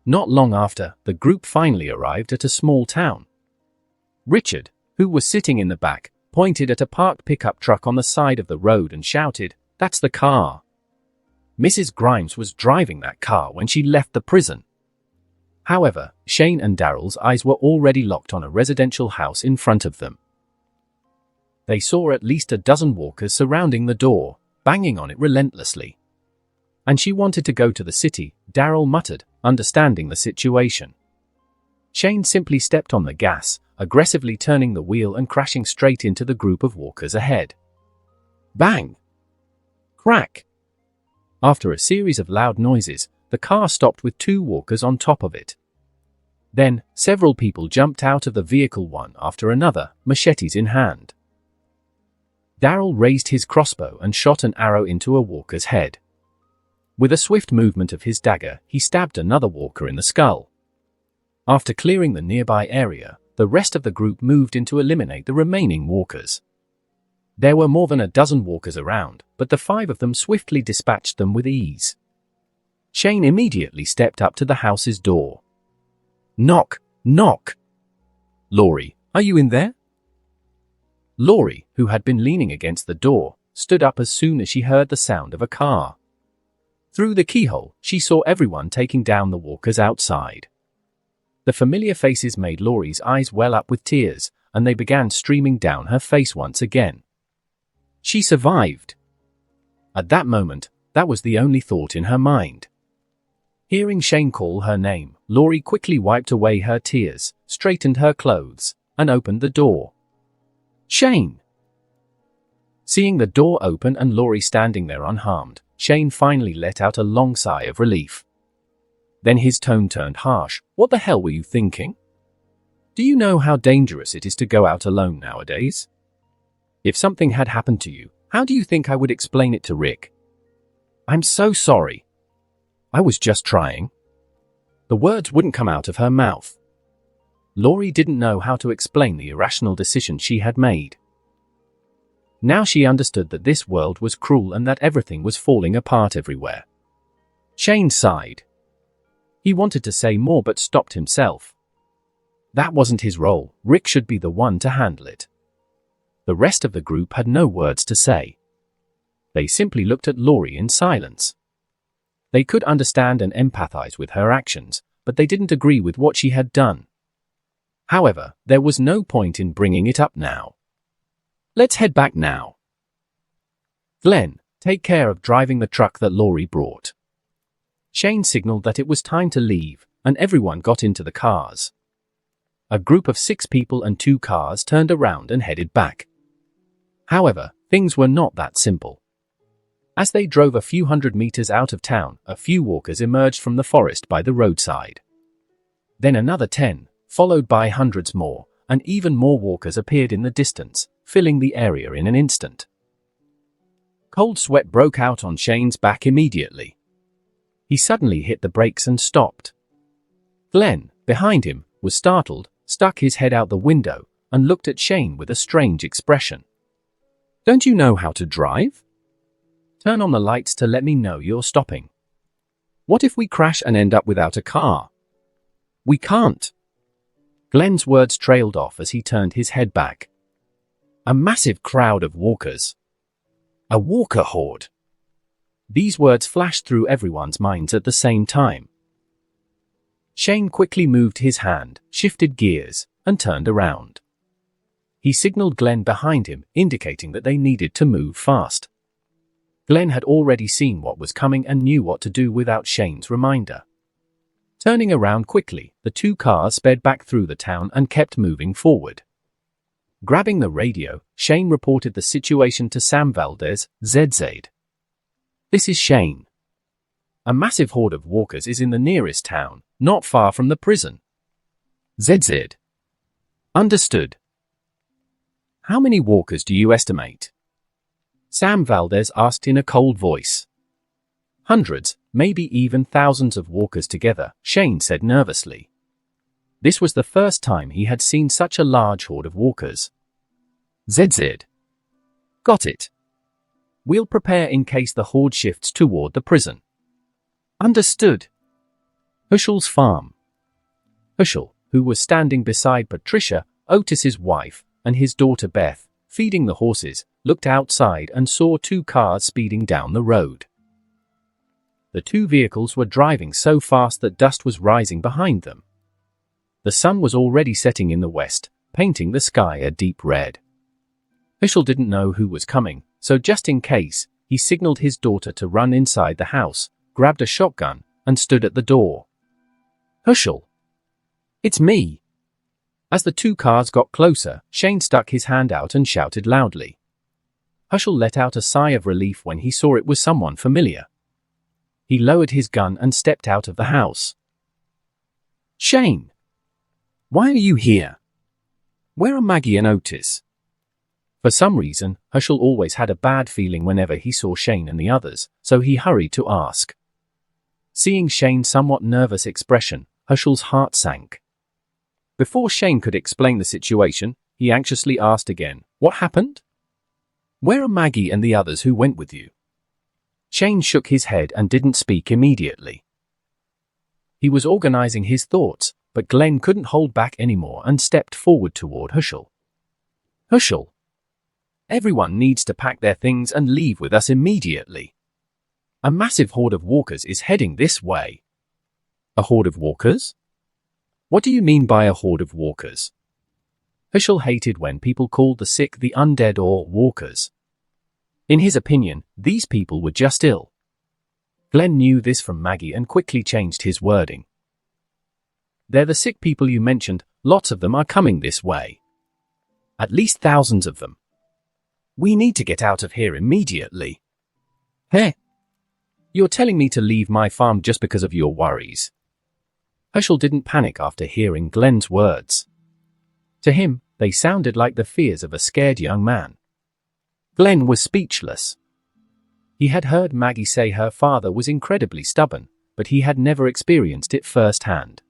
Not long after, the group finally arrived at a small town. Richard, who was sitting in the back, pointed at a parked pickup truck on the side of the road and shouted, "That's the car. Mrs. Grimes was driving that car when she left the prison." However, Shane and Daryl's eyes were already locked on a residential house in front of them. They saw at least a dozen walkers surrounding the door, banging on it relentlessly. "And she wanted to go to the city," Daryl muttered, understanding the situation. Shane simply stepped on the gas, aggressively turning the wheel and crashing straight into the group of walkers ahead. Bang! Crack! After a series of loud noises, the car stopped with 2 walkers on top of it. Then, several people jumped out of the vehicle one after another, machetes in hand. Daryl raised his crossbow and shot an arrow into a walker's head. With a swift movement of his dagger, he stabbed another walker in the skull. After clearing the nearby area, the rest of the group moved in to eliminate the remaining walkers. There were more than a dozen walkers around, but the 5 of them swiftly dispatched them with ease. Shane immediately stepped up to the house's door. "Knock, knock! Laurie, are you in there?" Laurie, who had been leaning against the door, stood up as soon as she heard the sound of a car. Through the keyhole, she saw everyone taking down the walkers outside. The familiar faces made Laurie's eyes well up with tears, and they began streaming down her face once again. She survived. At that moment, that was the only thought in her mind. Hearing Shane call her name, Laurie quickly wiped away her tears, straightened her clothes, and opened the door. "Shane!" Seeing the door open and Laurie standing there unharmed, Shane finally let out a long sigh of relief. Then his tone turned harsh. "What the hell were you thinking? Do you know how dangerous it is to go out alone nowadays? If something had happened to you, how do you think I would explain it to Rick?" "I'm so sorry. I was just trying." The words wouldn't come out of her mouth. Laurie didn't know how to explain the irrational decision she had made. Now she understood that this world was cruel and that everything was falling apart everywhere. Shane sighed. He wanted to say more but stopped himself. That wasn't his role. Rick should be the one to handle it. The rest of the group had no words to say. They simply looked at Laurie in silence. They could understand and empathize with her actions, but they didn't agree with what she had done. However, there was no point in bringing it up now. "Let's head back now. Glenn, take care of driving the truck that Laurie brought." Shane signaled that it was time to leave, and everyone got into the cars. A group of 6 people and 2 cars turned around and headed back. However, things were not that simple. As they drove a few hundred meters out of town, a few walkers emerged from the forest by the roadside. Then another 10, followed by hundreds more, and even more walkers appeared in the distance, filling the area in an instant. Cold sweat broke out on Shane's back immediately. He suddenly hit the brakes and stopped. Glenn, behind him, was startled, stuck his head out the window, and looked at Shane with a strange expression. "Don't you know how to drive? Turn on the lights to let me know you're stopping. What if we crash and end up without a car?" "We can't." Glenn's words trailed off as he turned his head back. A massive crowd of walkers. A walker horde. These words flashed through everyone's minds at the same time. Shane quickly moved his hand, shifted gears, and turned around. He signaled Glenn behind him, indicating that they needed to move fast. Glenn had already seen what was coming and knew what to do without Shane's reminder. Turning around quickly, the 2 cars sped back through the town and kept moving forward. Grabbing the radio, Shane reported the situation to Sam Valdez, ZZ. "This is Shane. A massive horde of walkers is in the nearest town, not far from the prison." ZZ. "Understood. How many walkers do you estimate?" Sam Valdez asked in a cold voice. Hundreds, maybe even thousands of walkers together, Shane said nervously. This was the first time he had seen such a large horde of walkers. ZZ. Got it. We'll prepare in case the horde shifts toward the prison. Understood. Hushel's farm. Hushel, who was standing beside Patricia, Otis's wife, and his daughter Beth, feeding the horses, looked outside and saw two cars speeding down the road. The two vehicles were driving so fast that dust was rising behind them. The sun was already setting in the west, painting the sky a deep red. Hushel didn't know who was coming, so just in case, he signaled his daughter to run inside the house, grabbed a shotgun, and stood at the door. Hushel! It's me! As the two cars got closer, Shane stuck his hand out and shouted loudly. Hushel let out a sigh of relief when he saw it was someone familiar. He lowered his gun and stepped out of the house. Shane! Why are you here? Where are Maggie and Otis? For some reason, Hushel always had a bad feeling whenever he saw Shane and the others, so he hurried to ask. Seeing Shane's somewhat nervous expression, Hushel's heart sank. Before Shane could explain the situation, he anxiously asked again, "What happened? Where are Maggie and the others who went with you?" Shane shook his head and didn't speak immediately. He was organizing his thoughts, but Glenn couldn't hold back anymore and stepped forward toward Hushel. Hushel! Everyone needs to pack their things and leave with us immediately. A massive horde of walkers is heading this way. A horde of walkers? What do you mean by a horde of walkers? Hushel hated when people called the sick the undead or walkers. In his opinion, these people were just ill. Glenn knew this from Maggie and quickly changed his wording. They're the sick people you mentioned, lots of them are coming this way. At least thousands of them. We need to get out of here immediately. Hey! You're telling me to leave my farm just because of your worries. Hushel didn't panic after hearing Glenn's words. To him, they sounded like the fears of a scared young man. Glenn was speechless. He had heard Maggie say her father was incredibly stubborn, but he had never experienced it firsthand.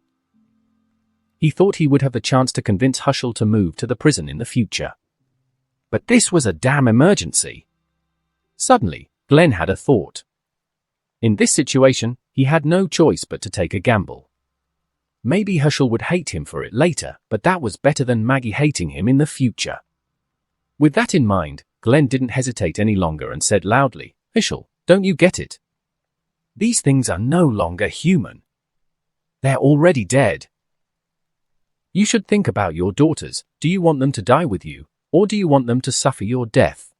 He thought he would have the chance to convince Hushel to move to the prison in the future. But this was a damn emergency. Suddenly, Glenn had a thought. In this situation, he had no choice but to take a gamble. Maybe Hushel would hate him for it later, but that was better than Maggie hating him in the future. With that in mind, Glenn didn't hesitate any longer and said loudly, "Hushel, don't you get it? These things are no longer human. They're already dead. You should think about your daughters. Do you want them to die with you, or do you want them to suffer your death?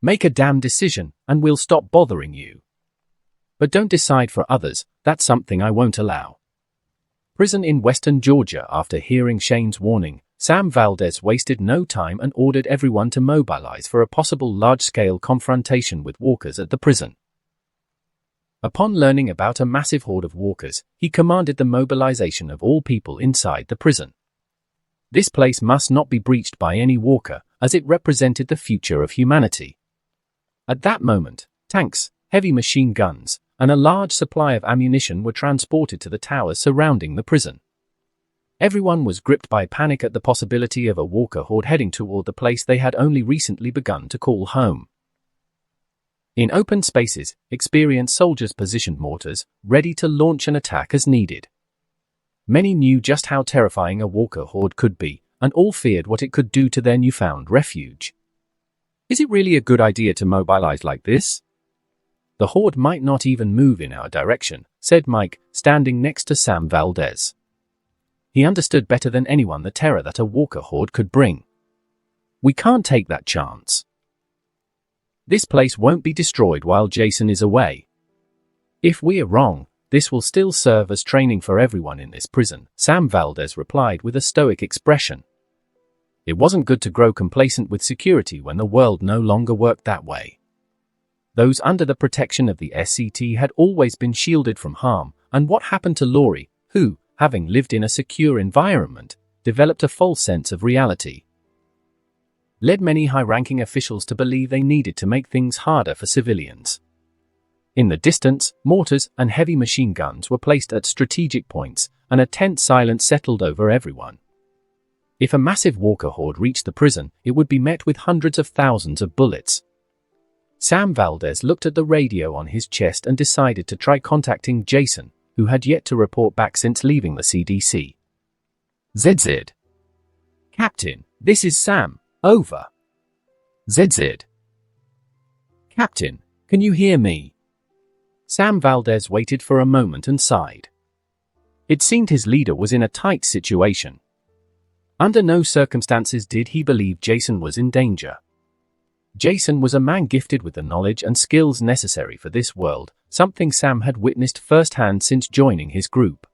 Make a damn decision, and we'll stop bothering you. But don't decide for others, that's something I won't allow." Prison in Western Georgia. After hearing Shane's warning, Sam Valdez wasted no time and ordered everyone to mobilize for a possible large-scale confrontation with walkers at the prison. Upon learning about a massive horde of walkers, he commanded the mobilization of all people inside the prison. This place must not be breached by any walker, as it represented the future of humanity. At that moment, tanks, heavy machine guns, and a large supply of ammunition were transported to the towers surrounding the prison. Everyone was gripped by panic at the possibility of a walker horde heading toward the place they had only recently begun to call home. In open spaces, experienced soldiers positioned mortars, ready to launch an attack as needed. Many knew just how terrifying a walker horde could be, and all feared what it could do to their newfound refuge. Is it really a good idea to mobilize like this? The horde might not even move in our direction, said Mike, standing next to Sam Valdez. He understood better than anyone the terror that a walker horde could bring. We can't take that chance. This place won't be destroyed while Jason is away. If we're wrong, this will still serve as training for everyone in this prison, Sam Valdez replied with a stoic expression. It wasn't good to grow complacent with security when the world no longer worked that way. Those under the protection of the SCT had always been shielded from harm, and what happened to Laurie, who, having lived in a secure environment, developed a false sense of reality, led many high-ranking officials to believe they needed to make things harder for civilians. In the distance, mortars and heavy machine guns were placed at strategic points, and a tense silence settled over everyone. If a massive walker horde reached the prison, it would be met with hundreds of thousands of bullets. Sam Valdez looked at the radio on his chest and decided to try contacting Jason, who had yet to report back since leaving the CDC. ZZ. Captain, this is Sam. Over. ZZ. Captain, can you hear me? Sam Valdez waited for a moment and sighed. It seemed his leader was in a tight situation. Under no circumstances did he believe Jason was in danger. Jason was a man gifted with the knowledge and skills necessary for this world, something Sam had witnessed firsthand since joining his group.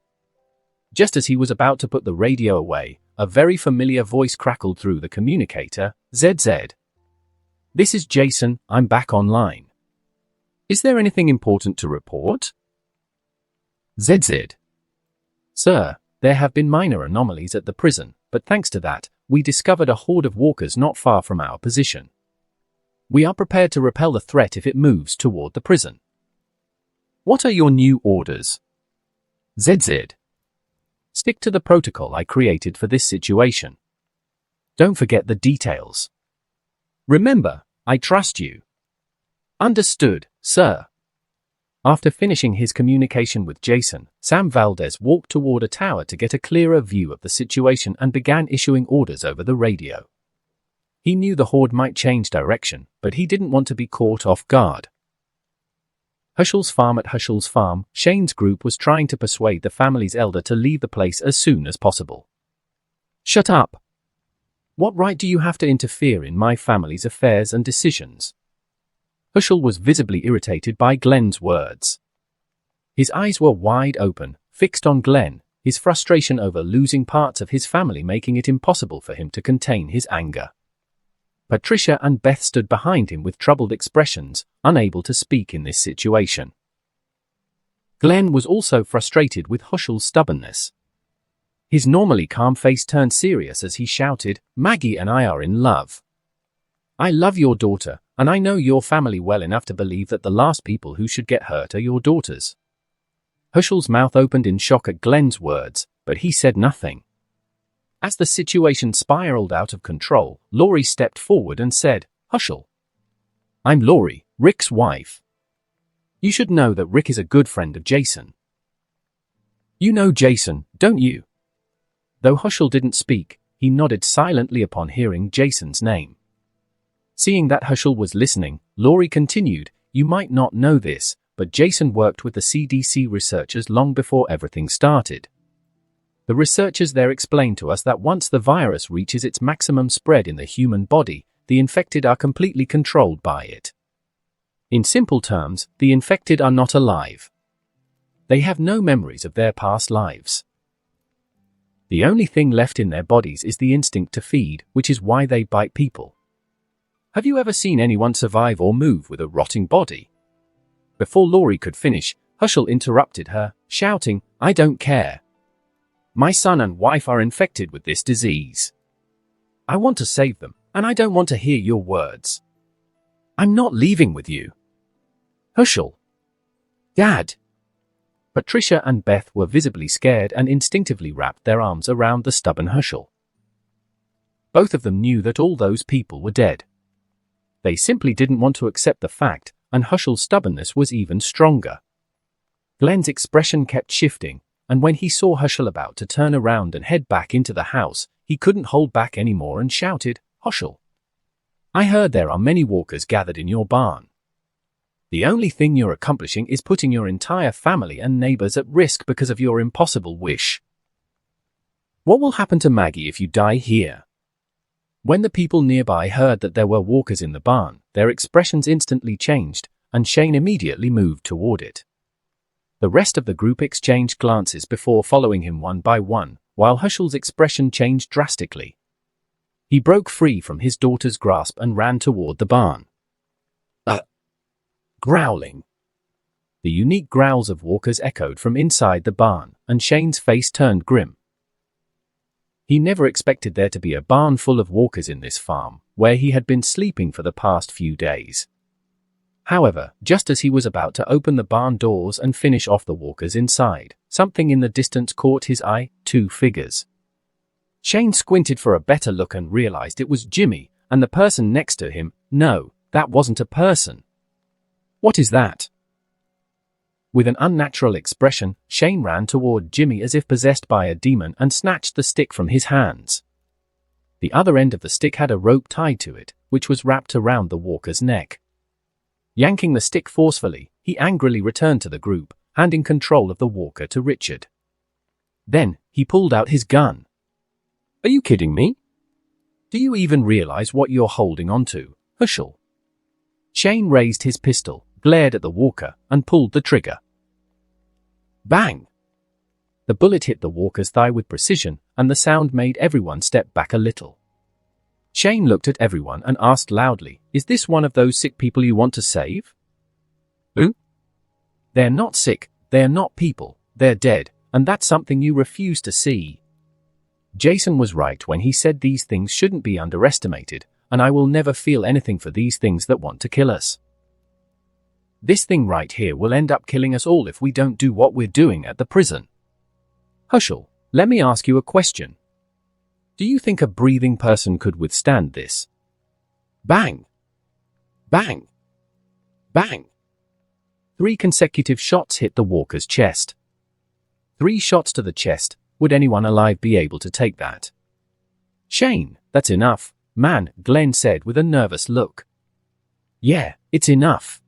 Just as he was about to put the radio away, a very familiar voice crackled through the communicator. ZZ. This is Jason, I'm back online. Is there anything important to report? ZZ. Sir, there have been minor anomalies at the prison, but thanks to that, we discovered a horde of walkers not far from our position. We are prepared to repel the threat if it moves toward the prison. What are your new orders? ZZ. Stick to the protocol I created for this situation. Don't forget the details. Remember, I trust you. Understood, sir. After finishing his communication with Jason, Sam Valdez walked toward a tower to get a clearer view of the situation and began issuing orders over the radio. He knew the horde might change direction, but he didn't want to be caught off guard. Herschel's farm. At Herschel's farm, Shane's group was trying to persuade the family's elder to leave the place as soon as possible. Shut up! What right do you have to interfere in my family's affairs and decisions? Herschel was visibly irritated by Glenn's words. His eyes were wide open, fixed on Glenn, his frustration over losing parts of his family making it impossible for him to contain his anger. Patricia and Beth stood behind him with troubled expressions, unable to speak in this situation. Glenn was also frustrated with Herschel's stubbornness. His normally calm face turned serious as he shouted, "Maggie and I are in love. I love your daughter, and I know your family well enough to believe that the last people who should get hurt are your daughters." Herschel's mouth opened in shock at Glenn's words, but he said nothing. As the situation spiraled out of control, Laurie stepped forward and said, "Herschel. I'm Laurie, Rick's wife. You should know that Rick is a good friend of Jason. You know Jason, don't you?" Though Herschel didn't speak, he nodded silently upon hearing Jason's name. Seeing that Herschel was listening, Laurie continued, "You might not know this, but Jason worked with the CDC researchers long before everything started. The researchers there explained to us that once the virus reaches its maximum spread in the human body, the infected are completely controlled by it. In simple terms, the infected are not alive. They have no memories of their past lives. The only thing left in their bodies is the instinct to feed, which is why they bite people. Have you ever seen anyone survive or move with a rotting body?" Before Laurie could finish, Herschel interrupted her, shouting, "I don't care. My son and wife are infected with this disease. I want to save them, and I don't want to hear your words. I'm not leaving with you." "Herschel." "Dad." Patricia and Beth were visibly scared and instinctively wrapped their arms around the stubborn Herschel. Both of them knew that all those people were dead. They simply didn't want to accept the fact, and Herschel's stubbornness was even stronger. Glenn's expression kept shifting, and when he saw Herschel about to turn around and head back into the house, he couldn't hold back anymore and shouted, "Herschel, I heard there are many walkers gathered in your barn. The only thing you're accomplishing is putting your entire family and neighbors at risk because of your impossible wish. What will happen to Maggie if you die here?" When the people nearby heard that there were walkers in the barn, their expressions instantly changed, and Shane immediately moved toward it. The rest of the group exchanged glances before following him one by one, while Herschel's expression changed drastically. He broke free from his daughter's grasp and ran toward the barn. Growling. The unique growls of walkers echoed from inside the barn, and Shane's face turned grim. He never expected there to be a barn full of walkers in this farm, where he had been sleeping for the past few days. However, just as he was about to open the barn doors and finish off the walkers inside, something in the distance caught his eye: 2 figures. Shane squinted for a better look and realized it was Jimmy and the person next to him. No, that wasn't a person. What is that? With an unnatural expression, Shane ran toward Jimmy as if possessed by a demon and snatched the stick from his hands. The other end of the stick had a rope tied to it, which was wrapped around the walker's neck. Yanking the stick forcefully, he angrily returned to the group, handing control of the walker to Richard. Then, he pulled out his gun. Are you kidding me? Do you even realize what you're holding onto, Herschel? Shane raised his pistol, glared at the walker, and pulled the trigger. Bang! The bullet hit the walker's thigh with precision, and the sound made everyone step back a little. Shane looked at everyone and asked loudly, "Is this one of those sick people you want to save?" Who? They're not sick, they're not people, they're dead, and that's something you refuse to see. Jason was right when he said these things shouldn't be underestimated, and I will never feel anything for these things that want to kill us. This thing right here will end up killing us all if we don't do what we're doing at the prison. Herschel, let me ask you a question. Do you think a breathing person could withstand this? Bang! Bang! Bang! 3 consecutive shots hit the walker's chest. 3 shots to the chest. Would anyone alive be able to take that? Shane, that's enough, man, Glenn said with a nervous look. Yeah, it's enough.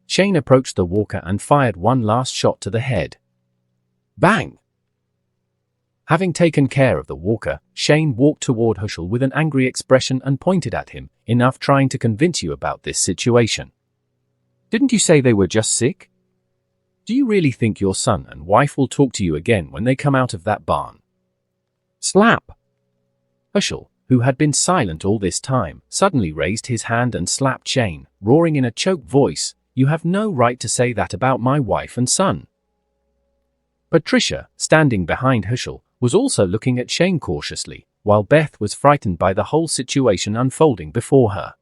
Shane approached the walker and fired one last shot to the head. Bang! Having taken care of the walker, Shane walked toward Herschel with an angry expression and pointed at him. Enough trying to convince you about this situation. Didn't you say they were just sick? Do you really think your son and wife will talk to you again when they come out of that barn? Slap! Herschel, who had been silent all this time, suddenly raised his hand and slapped Shane, roaring in a choked voice, "You have no right to say that about my wife and son." Patricia, standing behind Herschel, was also looking at Shane cautiously, while Beth was frightened by the whole situation unfolding before her.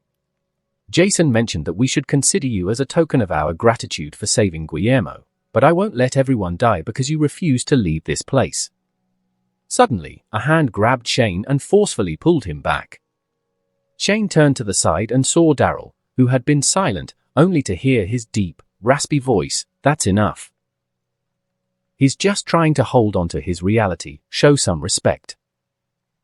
Jason mentioned that we should consider you as a token of our gratitude for saving Guillermo, but I won't let everyone die because you refuse to leave this place. Suddenly, a hand grabbed Shane and forcefully pulled him back. Shane turned to the side and saw Daryl, who had been silent, only to hear his deep, raspy voice, "That's enough. He's just trying to hold on to his reality, show some respect."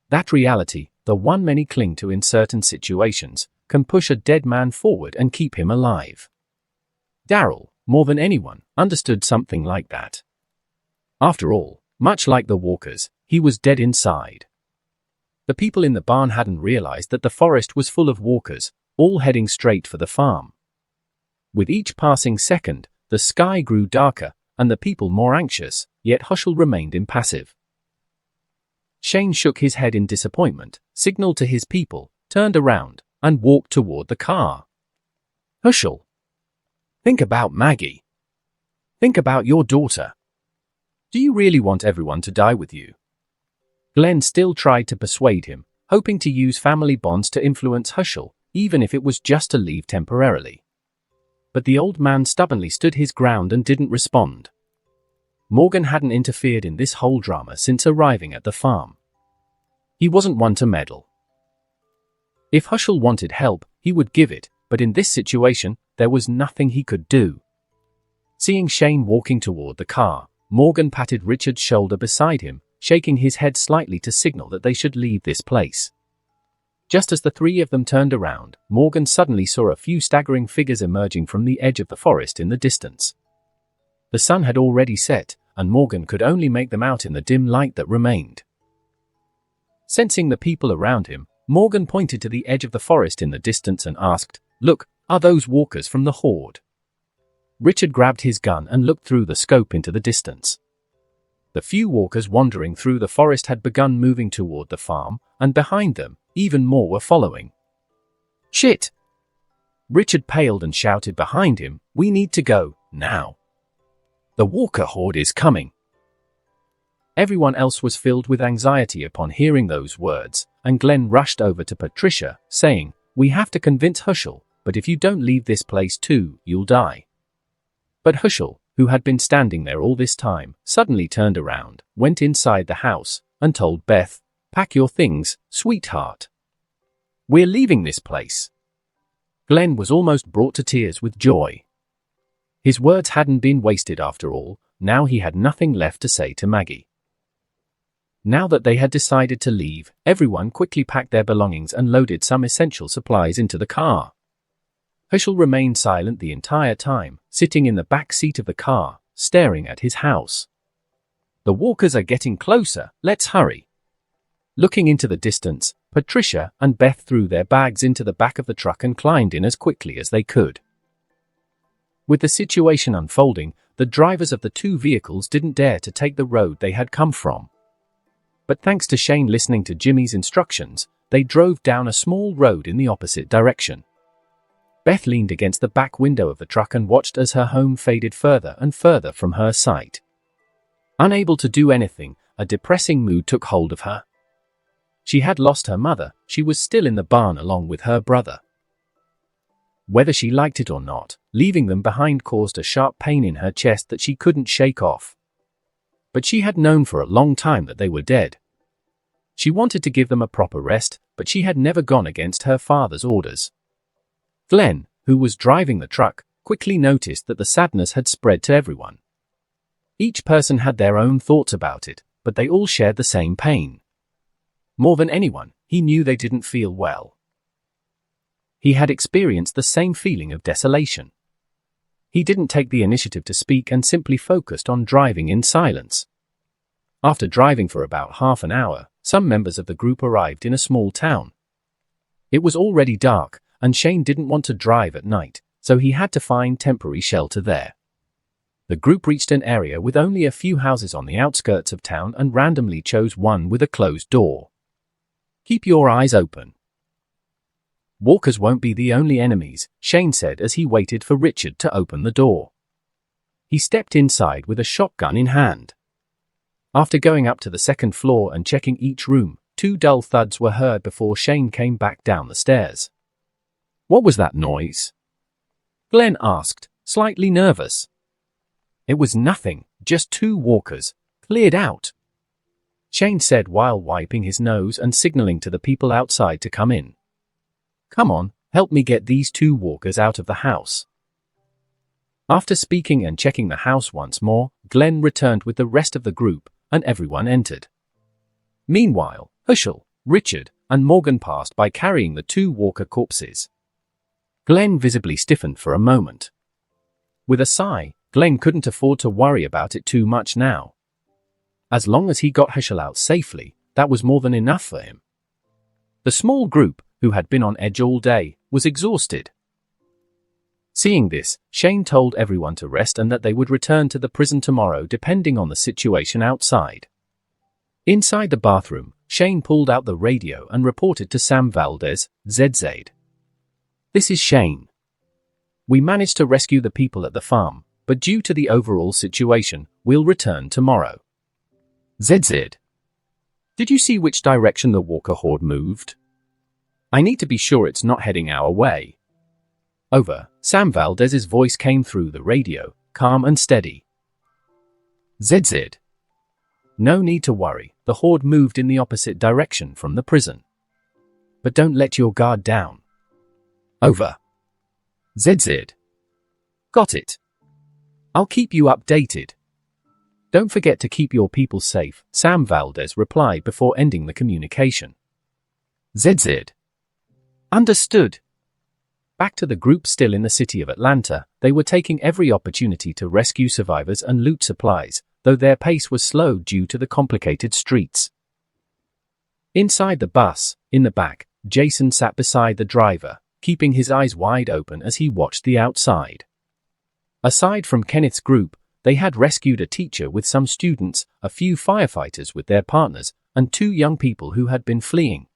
That reality, the one many cling to in certain situations, can push a dead man forward and keep him alive. Daryl, more than anyone, understood something like that. After all, much like the walkers, he was dead inside. The people in the barn hadn't realized that the forest was full of walkers, all heading straight for the farm. With each passing second, the sky grew darker, and the people more anxious, yet Herschel remained impassive. Shane shook his head in disappointment, signaled to his people, turned around, and walked toward the car. Herschel, think about Maggie. Think about your daughter. Do you really want everyone to die with you? Glenn still tried to persuade him, hoping to use family bonds to influence Herschel, even if it was just to leave temporarily. But the old man stubbornly stood his ground and didn't respond. Morgan hadn't interfered in this whole drama since arriving at the farm. He wasn't one to meddle. If Herschel wanted help, he would give it, but in this situation, there was nothing he could do. Seeing Shane walking toward the car, Morgan patted Richard's shoulder beside him, shaking his head slightly to signal that they should leave this place. Just as the 3 of them turned around, Morgan suddenly saw a few staggering figures emerging from the edge of the forest in the distance. The sun had already set, and Morgan could only make them out in the dim light that remained. Sensing the people around him, Morgan pointed to the edge of the forest in the distance and asked, "Look, are those walkers from the horde?" Richard grabbed his gun and looked through the scope into the distance. The few walkers wandering through the forest had begun moving toward the farm, and behind them, even more were following. "Shit!" Richard paled and shouted behind him, "We need to go, now. The walker horde is coming." Everyone else was filled with anxiety upon hearing those words, and Glenn rushed over to Patricia, saying, "We have to convince Herschel. but if you don't leave this place too, you'll die." But Herschel, who had been standing there all this time, suddenly turned around, went inside the house, and told Beth, "Pack your things, sweetheart. We're leaving this place." Glenn was almost brought to tears with joy. His words hadn't been wasted after all. Now he had nothing left to say to Maggie. Now that they had decided to leave, everyone quickly packed their belongings and loaded some essential supplies into the car. Herschel remained silent the entire time, sitting in the back seat of the car, staring at his house. "The walkers are getting closer, let's hurry." Looking into the distance, Patricia and Beth threw their bags into the back of the truck and climbed in as quickly as they could. With the situation unfolding, the drivers of the two vehicles didn't dare to take the road they had come from. But thanks to Shane listening to Jimmy's instructions, they drove down a small road in the opposite direction. Beth leaned against the back window of the truck and watched as her home faded further and further from her sight. Unable to do anything, a depressing mood took hold of her. She had lost her mother. She was still in the barn along with her brother. Whether she liked it or not, leaving them behind caused a sharp pain in her chest that she couldn't shake off. But she had known for a long time that they were dead. She wanted to give them a proper rest, but she had never gone against her father's orders. Glenn, who was driving the truck, quickly noticed that the sadness had spread to everyone. Each person had their own thoughts about it, but they all shared the same pain. More than anyone, he knew they didn't feel well. He had experienced the same feeling of desolation. He didn't take the initiative to speak and simply focused on driving in silence. After driving for about half an hour, some members of the group arrived in a small town. It was already dark, and Shane didn't want to drive at night, so he had to find temporary shelter there. The group reached an area with only a few houses on the outskirts of town and randomly chose one with a closed door. "Keep your eyes open. Walkers won't be the only enemies," Shane said as he waited for Richard to open the door. He stepped inside with a shotgun in hand. After going up to the second floor and checking each room, 2 dull thuds were heard before Shane came back down the stairs. "What was that noise?" Glenn asked, slightly nervous. "It was nothing, just 2 walkers. Cleared out," Shane said while wiping his nose and signaling to the people outside to come in. "Come on, help me get these 2 walkers out of the house." After speaking and checking the house once more, Glenn returned with the rest of the group, and everyone entered. Meanwhile, Herschel, Richard, and Morgan passed by carrying the 2 walker corpses. Glenn visibly stiffened for a moment. With a sigh, Glenn couldn't afford to worry about it too much now. As long as he got Herschel out safely, that was more than enough for him. The small group, who had been on edge all day, was exhausted. Seeing this, Shane told everyone to rest and that they would return to the prison tomorrow depending on the situation outside. Inside the bathroom, Shane pulled out the radio and reported to Sam Valdez, ZZ. "This is Shane. We managed to rescue the people at the farm, but due to the overall situation, we'll return tomorrow." "ZZ. Did you see which direction the walker horde moved? I need to be sure it's not heading our way." Over, Sam Valdez's voice came through the radio, calm and steady. "ZZ. No need to worry, the horde moved in the opposite direction from the prison. But don't let your guard down." Over. "ZZ. Got it. I'll keep you updated. Don't forget to keep your people safe," Sam Valdez replied before ending the communication. "ZZ. Understood." Back to the group still in the city of Atlanta, they were taking every opportunity to rescue survivors and loot supplies, though their pace was slow due to the complicated streets. Inside the bus, in the back, Jason sat beside the driver, keeping his eyes wide open as he watched the outside. Aside from Kenneth's group, they had rescued a teacher with some students, a few firefighters with their partners, and 2 young people who had been fleeing.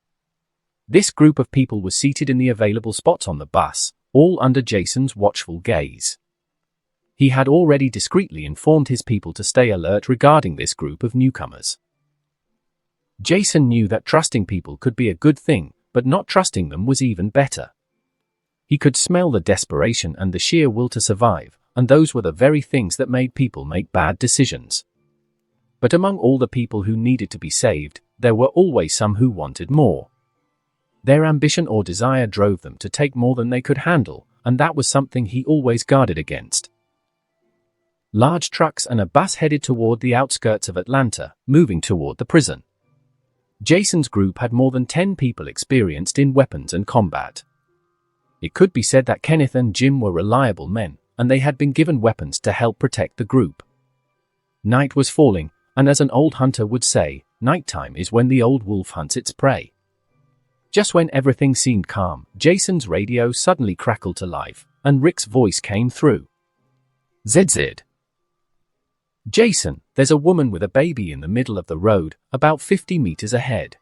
This group of people was seated in the available spots on the bus, all under Jason's watchful gaze. He had already discreetly informed his people to stay alert regarding this group of newcomers. Jason knew that trusting people could be a good thing, but not trusting them was even better. He could smell the desperation and the sheer will to survive, and those were the very things that made people make bad decisions. But among all the people who needed to be saved, there were always some who wanted more. Their ambition or desire drove them to take more than they could handle, and that was something he always guarded against. Large trucks and a bus headed toward the outskirts of Atlanta, moving toward the prison. Jason's group had more than 10 people experienced in weapons and combat. It could be said that Kenneth and Jim were reliable men, and they had been given weapons to help protect the group. Night was falling, and as an old hunter would say, nighttime is when the old wolf hunts its prey. Just when everything seemed calm, Jason's radio suddenly crackled to life, and Rick's voice came through. "ZZ. Jason, there's a woman with a baby in the middle of the road, about 50 meters ahead."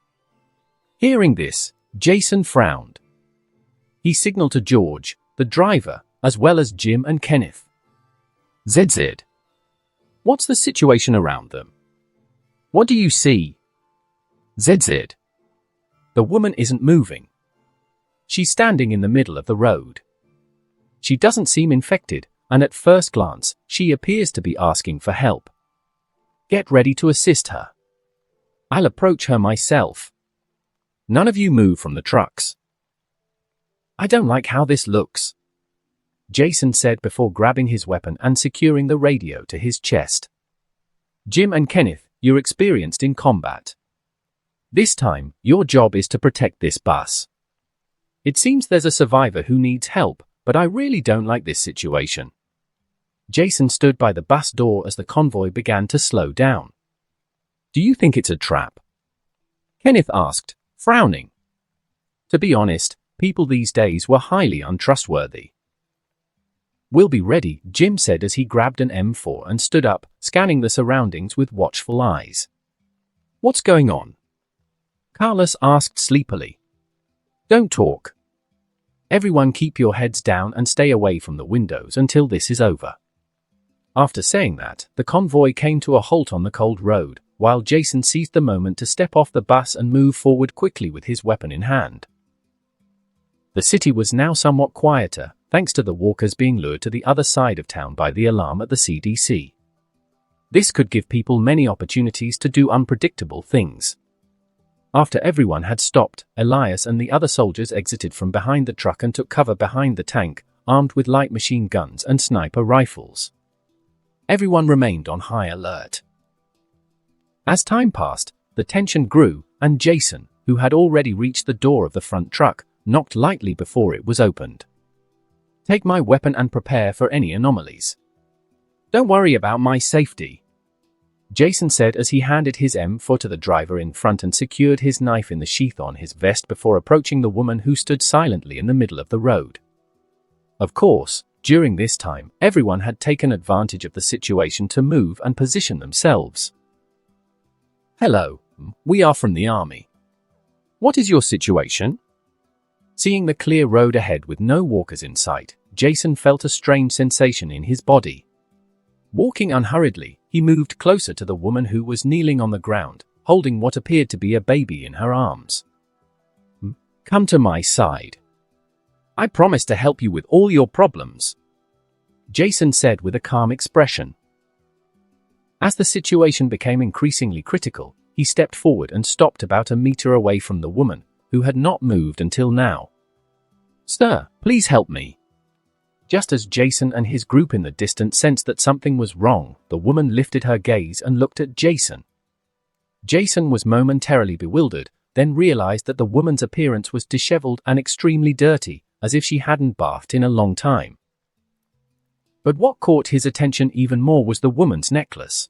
Hearing this, Jason frowned. He signaled to George, the driver, as well as Jim and Kenneth. "ZZ. What's the situation around them? What do you see?" "ZZ. The woman isn't moving. She's standing in the middle of the road. She doesn't seem infected, and at first glance, she appears to be asking for help. Get ready to assist her. I'll approach her myself. None of you move from the trucks." "I don't like how this looks," Jason said before grabbing his weapon and securing the radio to his chest. "Jim and Kenneth, you're experienced in combat. This time, your job is to protect this bus. It seems there's a survivor who needs help, but I really don't like this situation." Jason stood by the bus door as the convoy began to slow down. "Do you think it's a trap?" Kenneth asked, frowning. To be honest, people these days were highly untrustworthy. "We'll be ready," Jim said as he grabbed an M4 and stood up, scanning the surroundings with watchful eyes. "What's going on?" Carlos asked sleepily. "Don't talk. Everyone keep your heads down and stay away from the windows until this is over." After saying that, the convoy came to a halt on the cold road, while Jason seized the moment to step off the bus and move forward quickly with his weapon in hand. The city was now somewhat quieter, thanks to the walkers being lured to the other side of town by the alarm at the CDC. This could give people many opportunities to do unpredictable things. After everyone had stopped, Elias and the other soldiers exited from behind the truck and took cover behind the tank, armed with light machine guns and sniper rifles. Everyone remained on high alert. As time passed, the tension grew, and Jason, who had already reached the door of the front truck, knocked lightly before it was opened. "Take my weapon and prepare for any anomalies. Don't worry about my safety," Jason said as he handed his M4 to the driver in front and secured his knife in the sheath on his vest before approaching the woman who stood silently in the middle of the road. Of course, during this time, everyone had taken advantage of the situation to move and position themselves. "Hello, we are from the army. What is your situation?" Seeing the clear road ahead with no walkers in sight, Jason felt a strange sensation in his body. Walking unhurriedly, he moved closer to the woman who was kneeling on the ground, holding what appeared to be a baby in her arms. "Come to my side. I promise to help you with all your problems," Jason said with a calm expression. As the situation became increasingly critical, he stepped forward and stopped about a meter away from the woman, who had not moved until now. "Sir, please help me." Just as Jason and his group in the distance sensed that something was wrong, the woman lifted her gaze and looked at Jason. Jason was momentarily bewildered, then realized that the woman's appearance was disheveled and extremely dirty, as if she hadn't bathed in a long time. But what caught his attention even more was the woman's necklace.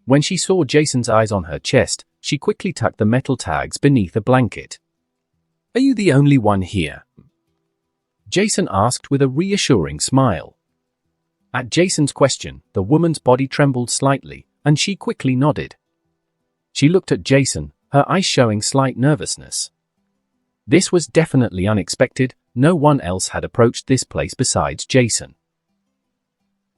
When she saw Jason's eyes on her chest, she quickly tucked the metal tags beneath a blanket. "Are you the only one here?" Jason asked with a reassuring smile. At Jason's question, the woman's body trembled slightly, and she quickly nodded. She looked at Jason, her eyes showing slight nervousness. This was definitely unexpected. No one else had approached this place besides Jason.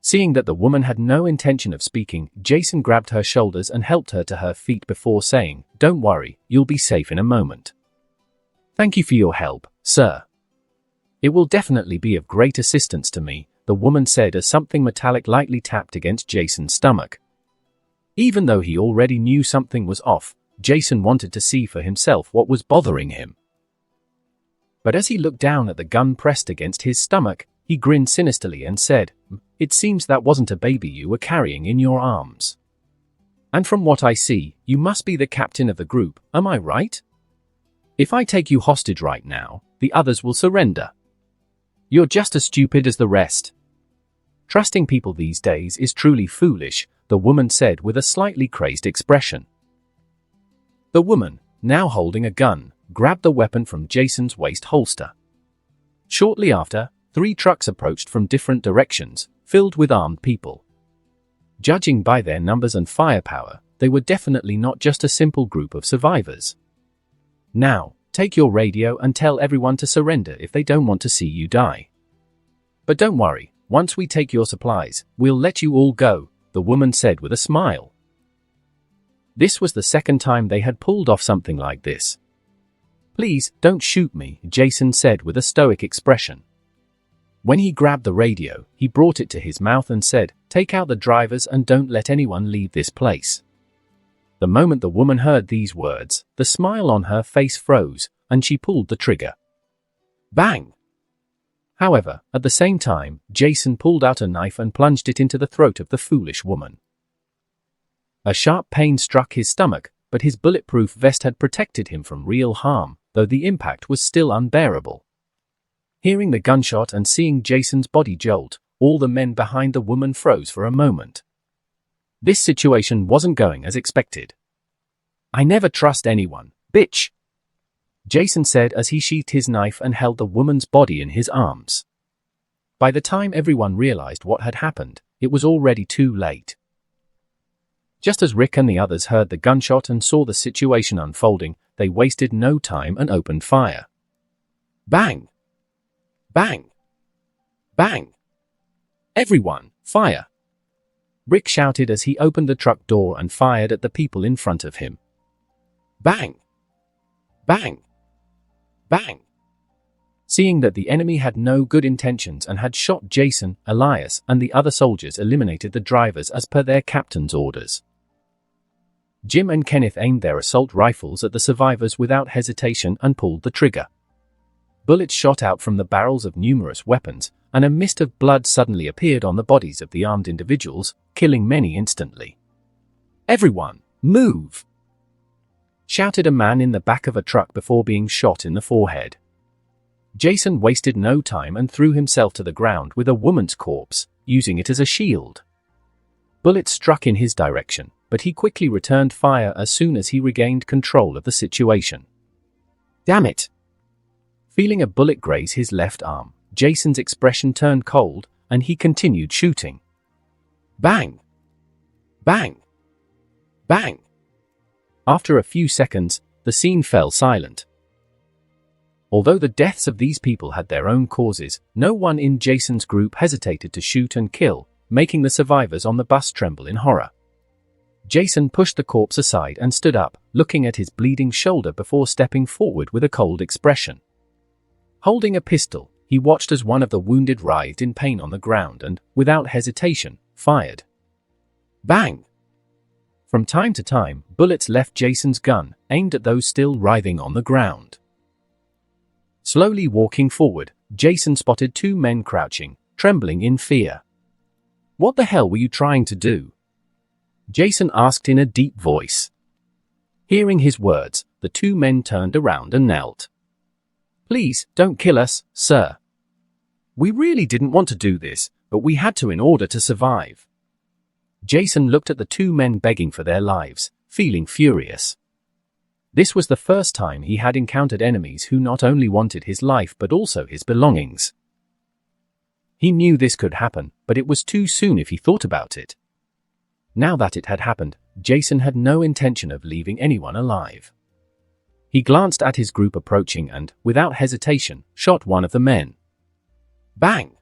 Seeing that the woman had no intention of speaking, Jason grabbed her shoulders and helped her to her feet before saying, "Don't worry, you'll be safe in a moment. Thank you for your help, sir." "It will definitely be of great assistance to me," the woman said as something metallic lightly tapped against Jason's stomach. Even though he already knew something was off, Jason wanted to see for himself what was bothering him. But as he looked down at the gun pressed against his stomach, he grinned sinisterly and said, "It seems that wasn't a baby you were carrying in your arms. And from what I see, you must be the captain of the group, am I right? If I take you hostage right now, the others will surrender. You're just as stupid as the rest. Trusting people these days is truly foolish," the woman said with a slightly crazed expression. The woman, now holding a gun, grabbed the weapon from Jason's waist holster. Shortly after, 3 trucks approached from different directions, filled with armed people. Judging by their numbers and firepower, they were definitely not just a simple group of survivors. "Now, take your radio and tell everyone to surrender if they don't want to see you die. But don't worry, once we take your supplies, we'll let you all go," the woman said with a smile. This was the second time they had pulled off something like this. "Please, don't shoot me," Jason said with a stoic expression. When he grabbed the radio, he brought it to his mouth and said, "Take out the drivers and don't let anyone leave this place." The moment the woman heard these words, the smile on her face froze, and she pulled the trigger. Bang! However, at the same time, Jason pulled out a knife and plunged it into the throat of the foolish woman. A sharp pain struck his stomach, but his bulletproof vest had protected him from real harm, though the impact was still unbearable. Hearing the gunshot and seeing Jason's body jolt, all the men behind the woman froze for a moment. This situation wasn't going as expected. "I never trust anyone, bitch," Jason said as he sheathed his knife and held the woman's body in his arms. By the time everyone realized what had happened, it was already too late. Just as Rick and the others heard the gunshot and saw the situation unfolding, they wasted no time and opened fire. Bang! Bang! Bang! "Everyone, fire!" Rick shouted as he opened the truck door and fired at the people in front of him. Bang! Bang! Bang! Seeing that the enemy had no good intentions and had shot Jason, Elias, and the other soldiers eliminated the drivers as per their captain's orders. Jim and Kenneth aimed their assault rifles at the survivors without hesitation and pulled the trigger. Bullets shot out from the barrels of numerous weapons, and a mist of blood suddenly appeared on the bodies of the armed individuals, killing many instantly. "Everyone, move!" shouted a man in the back of a truck before being shot in the forehead. Jason wasted no time and threw himself to the ground with a woman's corpse, using it as a shield. Bullets struck in his direction, but he quickly returned fire as soon as he regained control of the situation. "Damn it!" Feeling a bullet graze his left arm, Jason's expression turned cold, and he continued shooting. Bang! Bang! Bang! After a few seconds, the scene fell silent. Although the deaths of these people had their own causes, no one in Jason's group hesitated to shoot and kill, making the survivors on the bus tremble in horror. Jason pushed the corpse aside and stood up, looking at his bleeding shoulder before stepping forward with a cold expression. Holding a pistol, he watched as one of the wounded writhed in pain on the ground and, without hesitation, fired. Bang! From time to time, bullets left Jason's gun, aimed at those still writhing on the ground. Slowly walking forward, Jason spotted 2 men crouching, trembling in fear. "What the hell were you trying to do?" Jason asked in a deep voice. Hearing his words, the 2 men turned around and knelt. "Please, don't kill us, sir. We really didn't want to do this, but we had to in order to survive." Jason looked at the 2 men begging for their lives, feeling furious. This was the first time he had encountered enemies who not only wanted his life but also his belongings. He knew this could happen, but it was too soon if he thought about it. Now that it had happened, Jason had no intention of leaving anyone alive. He glanced at his group approaching and, without hesitation, shot one of the men. Bang!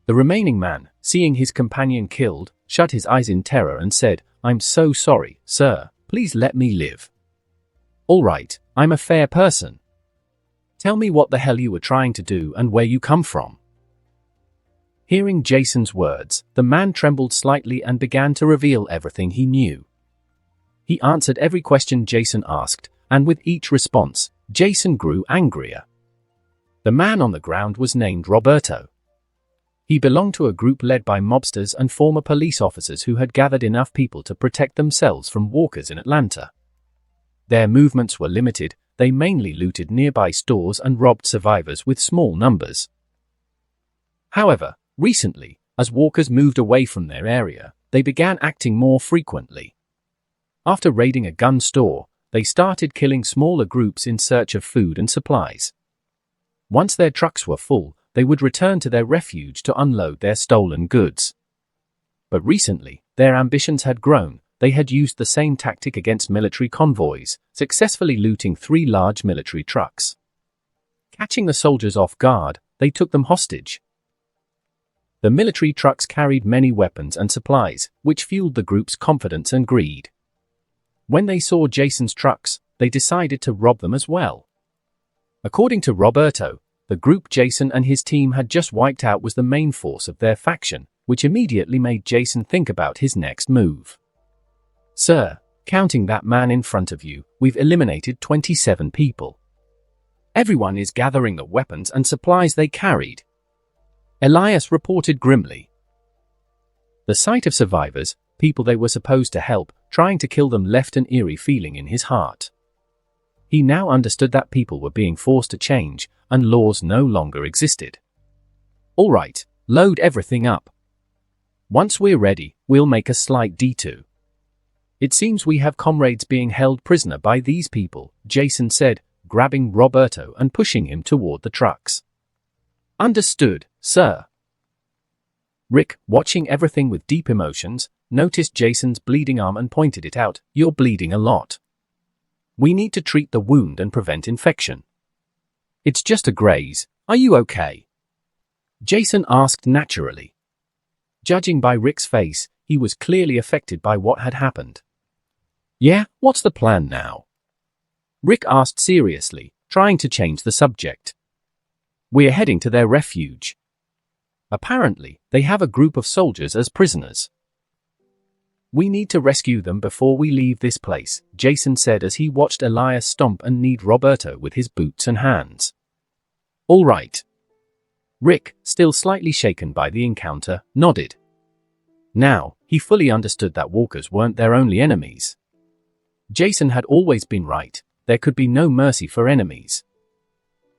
The remaining man, seeing his companion killed, shut his eyes in terror and said, "I'm so sorry, sir, please let me live." "All right, I'm a fair person. Tell me what the hell you were trying to do and where you come from." Hearing Jason's words, the man trembled slightly and began to reveal everything he knew. He answered every question Jason asked, and with each response, Jason grew angrier. The man on the ground was named Roberto. He belonged to a group led by mobsters and former police officers who had gathered enough people to protect themselves from walkers in Atlanta. Their movements were limited. They mainly looted nearby stores and robbed survivors with small numbers. However, recently, as walkers moved away from their area, they began acting more frequently. After raiding a gun store, they started killing smaller groups in search of food and supplies. Once their trucks were full, they would return to their refuge to unload their stolen goods. But recently, their ambitions had grown. They had used the same tactic against military convoys, successfully looting 3 large military trucks. Catching the soldiers off guard, they took them hostage. The military trucks carried many weapons and supplies, which fueled the group's confidence and greed. When they saw Jason's trucks, they decided to rob them as well. According to Roberto, the group Jason and his team had just wiped out was the main force of their faction, which immediately made Jason think about his next move. "Sir, counting that man in front of you, we've eliminated 27 people. Everyone is gathering the weapons and supplies they carried," Elias reported grimly. The sight of survivors, people they were supposed to help, trying to kill them left an eerie feeling in his heart. He now understood that people were being forced to change, and laws no longer existed. "All right, load everything up. Once we're ready, we'll make a slight detour. It seems we have comrades being held prisoner by these people," Jason said, grabbing Roberto and pushing him toward the trucks. "Understood, sir." Rick, watching everything with deep emotions, noticed Jason's bleeding arm and pointed it out. "You're bleeding a lot. We need to treat the wound and prevent infection." "It's just a graze. Are you okay?" Jason asked naturally. Judging by Rick's face, he was clearly affected by what had happened. "Yeah, what's the plan now?" Rick asked seriously, trying to change the subject. "We're heading to their refuge. Apparently, they have a group of soldiers as prisoners. We need to rescue them before we leave this place," Jason said as he watched Elias stomp and knead Roberto with his boots and hands. "All right." Rick, still slightly shaken by the encounter, nodded. Now, he fully understood that walkers weren't their only enemies. Jason had always been right. There could be no mercy for enemies.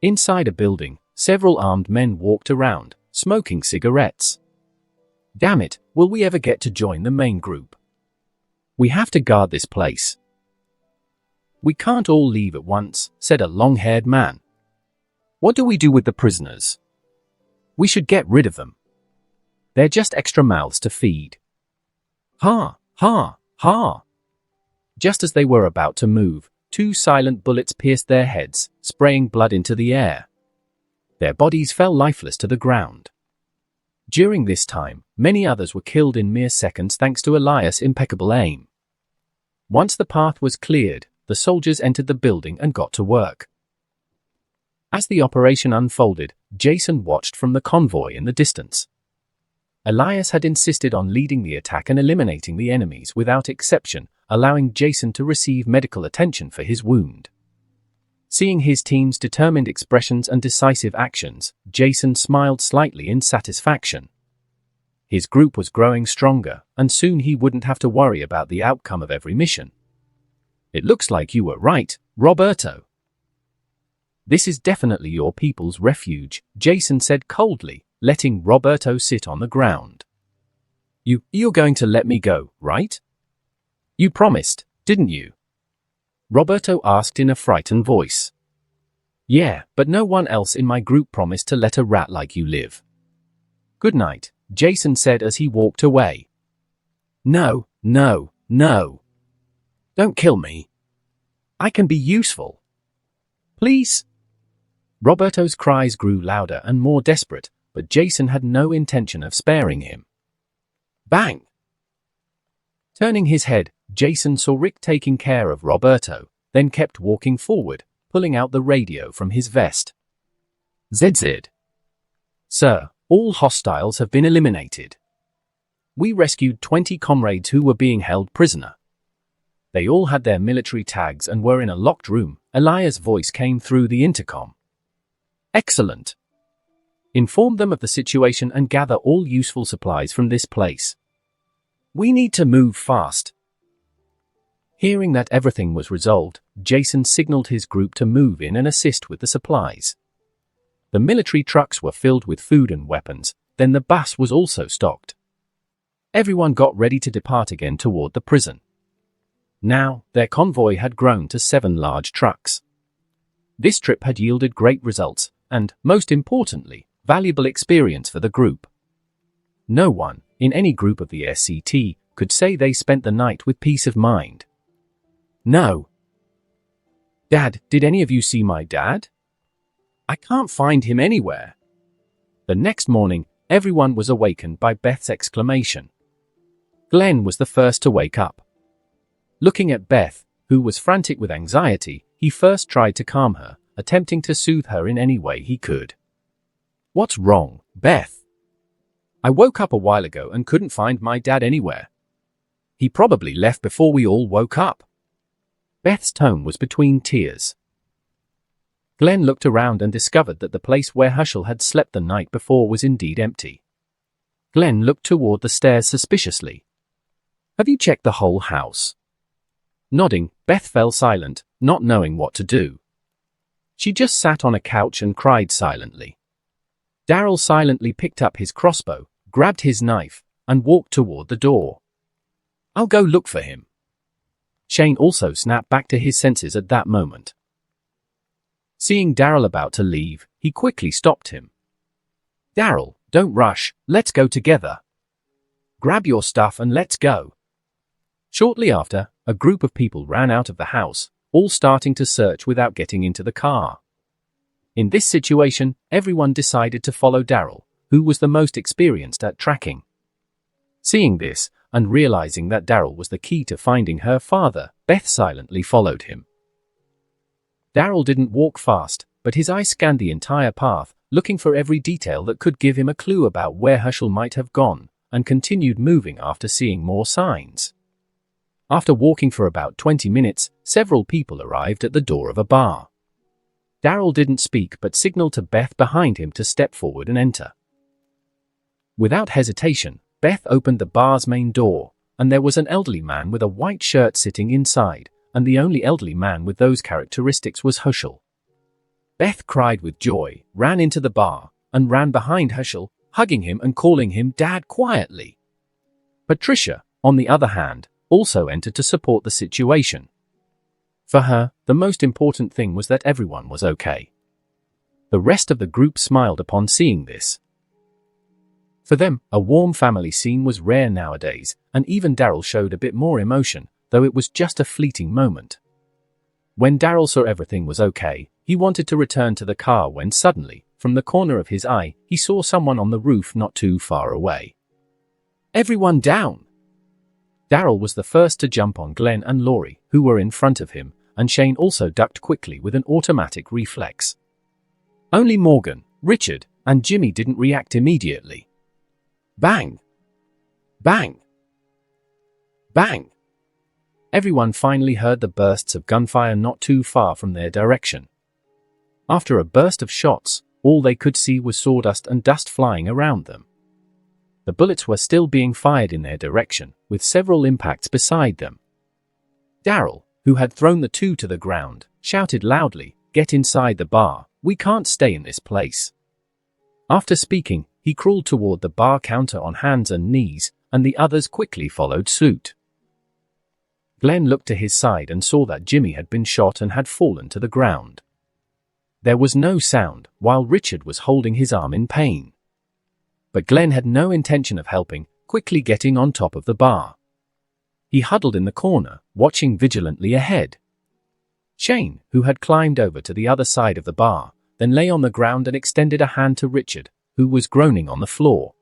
Inside a building, several armed men walked around, smoking cigarettes. "Damn it, will we ever get to join the main group? We have to guard this place." "We can't all leave at once," said a long-haired man. "What do we do with the prisoners?" "We should get rid of them. They're just extra mouths to feed." "Ha, ha, ha." Just as they were about to move, 2 silent bullets pierced their heads, spraying blood into the air. Their bodies fell lifeless to the ground. During this time, many others were killed in mere seconds thanks to Elias' impeccable aim. Once the path was cleared, the soldiers entered the building and got to work. As the operation unfolded, Jason watched from the convoy in the distance. Elias had insisted on leading the attack and eliminating the enemies without exception, allowing Jason to receive medical attention for his wound. Seeing his team's determined expressions and decisive actions, Jason smiled slightly in satisfaction. His group was growing stronger, and soon he wouldn't have to worry about the outcome of every mission. "It looks like you were right, Roberto. This is definitely your people's refuge," Jason said coldly, letting Roberto sit on the ground. You're going to let me go, right? You promised, didn't you?" Roberto asked in a frightened voice. "Yeah, but no one else in my group promised to let a rat like you live." "Good night," Jason said as he walked away. No. Don't kill me. I can be useful. Please?" Roberto's cries grew louder and more desperate, but Jason had no intention of sparing him. Bang! Turning his head, Jason saw Rick taking care of Roberto, then kept walking forward, pulling out the radio from his vest. ZZ. Sir, all hostiles have been eliminated. We rescued 20 comrades who were being held prisoner. They all had their military tags and were in a locked room. Elias' voice came through the intercom. Excellent. Inform them of the situation and gather all useful supplies from this place. We need to move fast. Hearing that everything was resolved, Jason signaled his group to move in and assist with the supplies. The military trucks were filled with food and weapons, then the bus was also stocked. Everyone got ready to depart again toward the prison. Now, their convoy had grown to 7 large trucks. This trip had yielded great results, and, most importantly, valuable experience for the group. No one, in any group of the SCT, could say they spent the night with peace of mind. No. Dad, did any of you see my dad? I can't find him anywhere. The next morning, everyone was awakened by Beth's exclamation. Glenn was the first to wake up. Looking at Beth, who was frantic with anxiety, he first tried to calm her, attempting to soothe her in any way he could. What's wrong, Beth? I woke up a while ago and couldn't find my dad anywhere. He probably left before we all woke up. Beth's tone was between tears. Glenn looked around and discovered that the place where Herschel had slept the night before was indeed empty. Glenn looked toward the stairs suspiciously. Have you checked the whole house? Nodding, Beth fell silent, not knowing what to do. She just sat on a couch and cried silently. Daryl silently picked up his crossbow, grabbed his knife, and walked toward the door. I'll go look for him. Shane also snapped back to his senses at that moment. Seeing Daryl about to leave, he quickly stopped him. Daryl, don't rush, let's go together. Grab your stuff and let's go. Shortly after, a group of people ran out of the house, all starting to search without getting into the car. In this situation, everyone decided to follow Daryl, who was the most experienced at tracking. Seeing this, and realizing that Daryl was the key to finding her father, Beth silently followed him. Daryl didn't walk fast, but his eye scanned the entire path, looking for every detail that could give him a clue about where Herschel might have gone, and continued moving after seeing more signs. After walking for about 20 minutes, several people arrived at the door of a bar. Daryl didn't speak but signaled to Beth behind him to step forward and enter. Without hesitation, Beth opened the bar's main door, and there was an elderly man with a white shirt sitting inside, and the only elderly man with those characteristics was Herschel. Beth cried with joy, ran into the bar, and ran behind Herschel, hugging him and calling him Dad quietly. Patricia, on the other hand, also entered to support the situation. For her, the most important thing was that everyone was okay. The rest of the group smiled upon seeing this. For them, a warm family scene was rare nowadays, and even Daryl showed a bit more emotion, though it was just a fleeting moment. When Daryl saw everything was okay, he wanted to return to the car when suddenly, from the corner of his eye, he saw someone on the roof not too far away. Everyone down! Daryl was the first to jump on Glenn and Laurie, who were in front of him, and Shane also ducked quickly with an automatic reflex. Only Morgan, Richard, and Jimmy didn't react immediately. Bang! Bang! Bang! Everyone finally heard the bursts of gunfire not too far from their direction. After a burst of shots, all they could see was sawdust and dust flying around them. The bullets were still being fired in their direction, with several impacts beside them. Daryl, who had thrown the two to the ground, shouted loudly, "Get inside the bar, we can't stay in this place." After speaking, he crawled toward the bar counter on hands and knees, and the others quickly followed suit. Glenn looked to his side and saw that Jimmy had been shot and had fallen to the ground. There was no sound, while Richard was holding his arm in pain. But Glenn had no intention of helping, quickly getting on top of the bar. He huddled in the corner, watching vigilantly ahead. Shane, who had climbed over to the other side of the bar, then lay on the ground and extended a hand to Richard, who was groaning on the floor.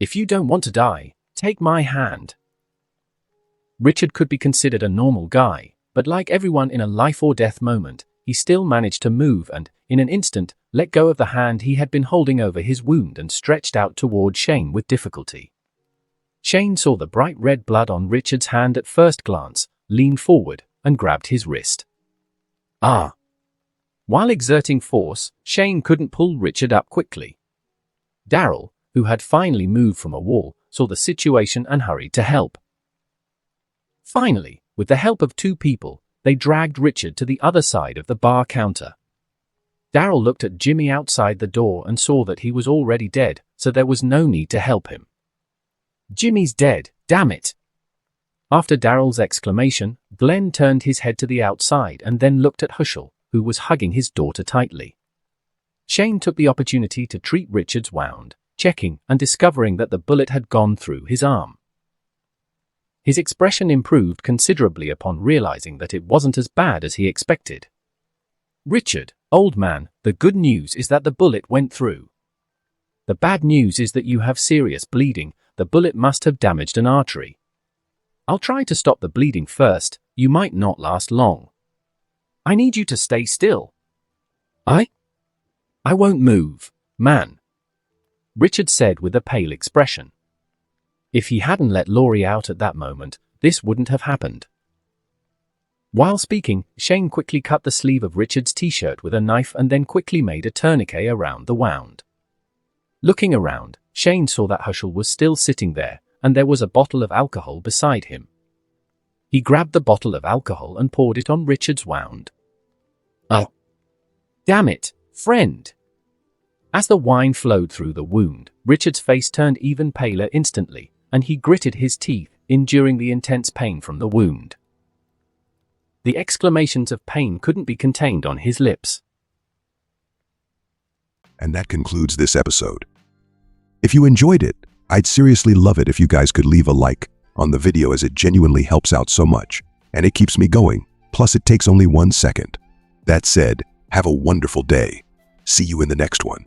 "If you don't want to die, take my hand." Richard could be considered a normal guy, but like everyone in a life-or-death moment, he still managed to move and, in an instant, let go of the hand he had been holding over his wound and stretched out toward Shane with difficulty. Shane saw the bright red blood on Richard's hand at first glance, leaned forward, and grabbed his wrist. Ah! While exerting force, Shane couldn't pull Richard up quickly. Daryl, who had finally moved from a wall, saw the situation and hurried to help. Finally, with the help of two people, they dragged Richard to the other side of the bar counter. Daryl looked at Jimmy outside the door and saw that he was already dead, so there was no need to help him. "Jimmy's dead, damn it!" After Daryl's exclamation, Glenn turned his head to the outside and then looked at Hushel, who was hugging his daughter tightly. Shane took the opportunity to treat Richard's wound, checking and discovering that the bullet had gone through his arm. His expression improved considerably upon realizing that it wasn't as bad as he expected. "Richard, old man, the good news is that the bullet went through. The bad news is that you have serious bleeding. The bullet must have damaged an artery. I'll try to stop the bleeding first. You might not last long. I need you to stay still." I won't move, man," Richard said with a pale expression. If he hadn't let Laurie out at that moment, this wouldn't have happened. While speaking, Shane quickly cut the sleeve of Richard's t-shirt with a knife and then quickly made a tourniquet around the wound. Looking around, Shane saw that Hushel was still sitting there, and there was a bottle of alcohol beside him. He grabbed the bottle of alcohol and poured it on Richard's wound. "Oh, damn it, friend!" As the wine flowed through the wound, Richard's face turned even paler instantly, and he gritted his teeth, enduring the intense pain from the wound. The exclamations of pain couldn't be contained on his lips. And that concludes this episode. If you enjoyed it, I'd seriously love it if you guys could leave a like on the video, as it genuinely helps out so much, and it keeps me going, plus it takes only 1 second. That said, have a wonderful day. See you in the next one.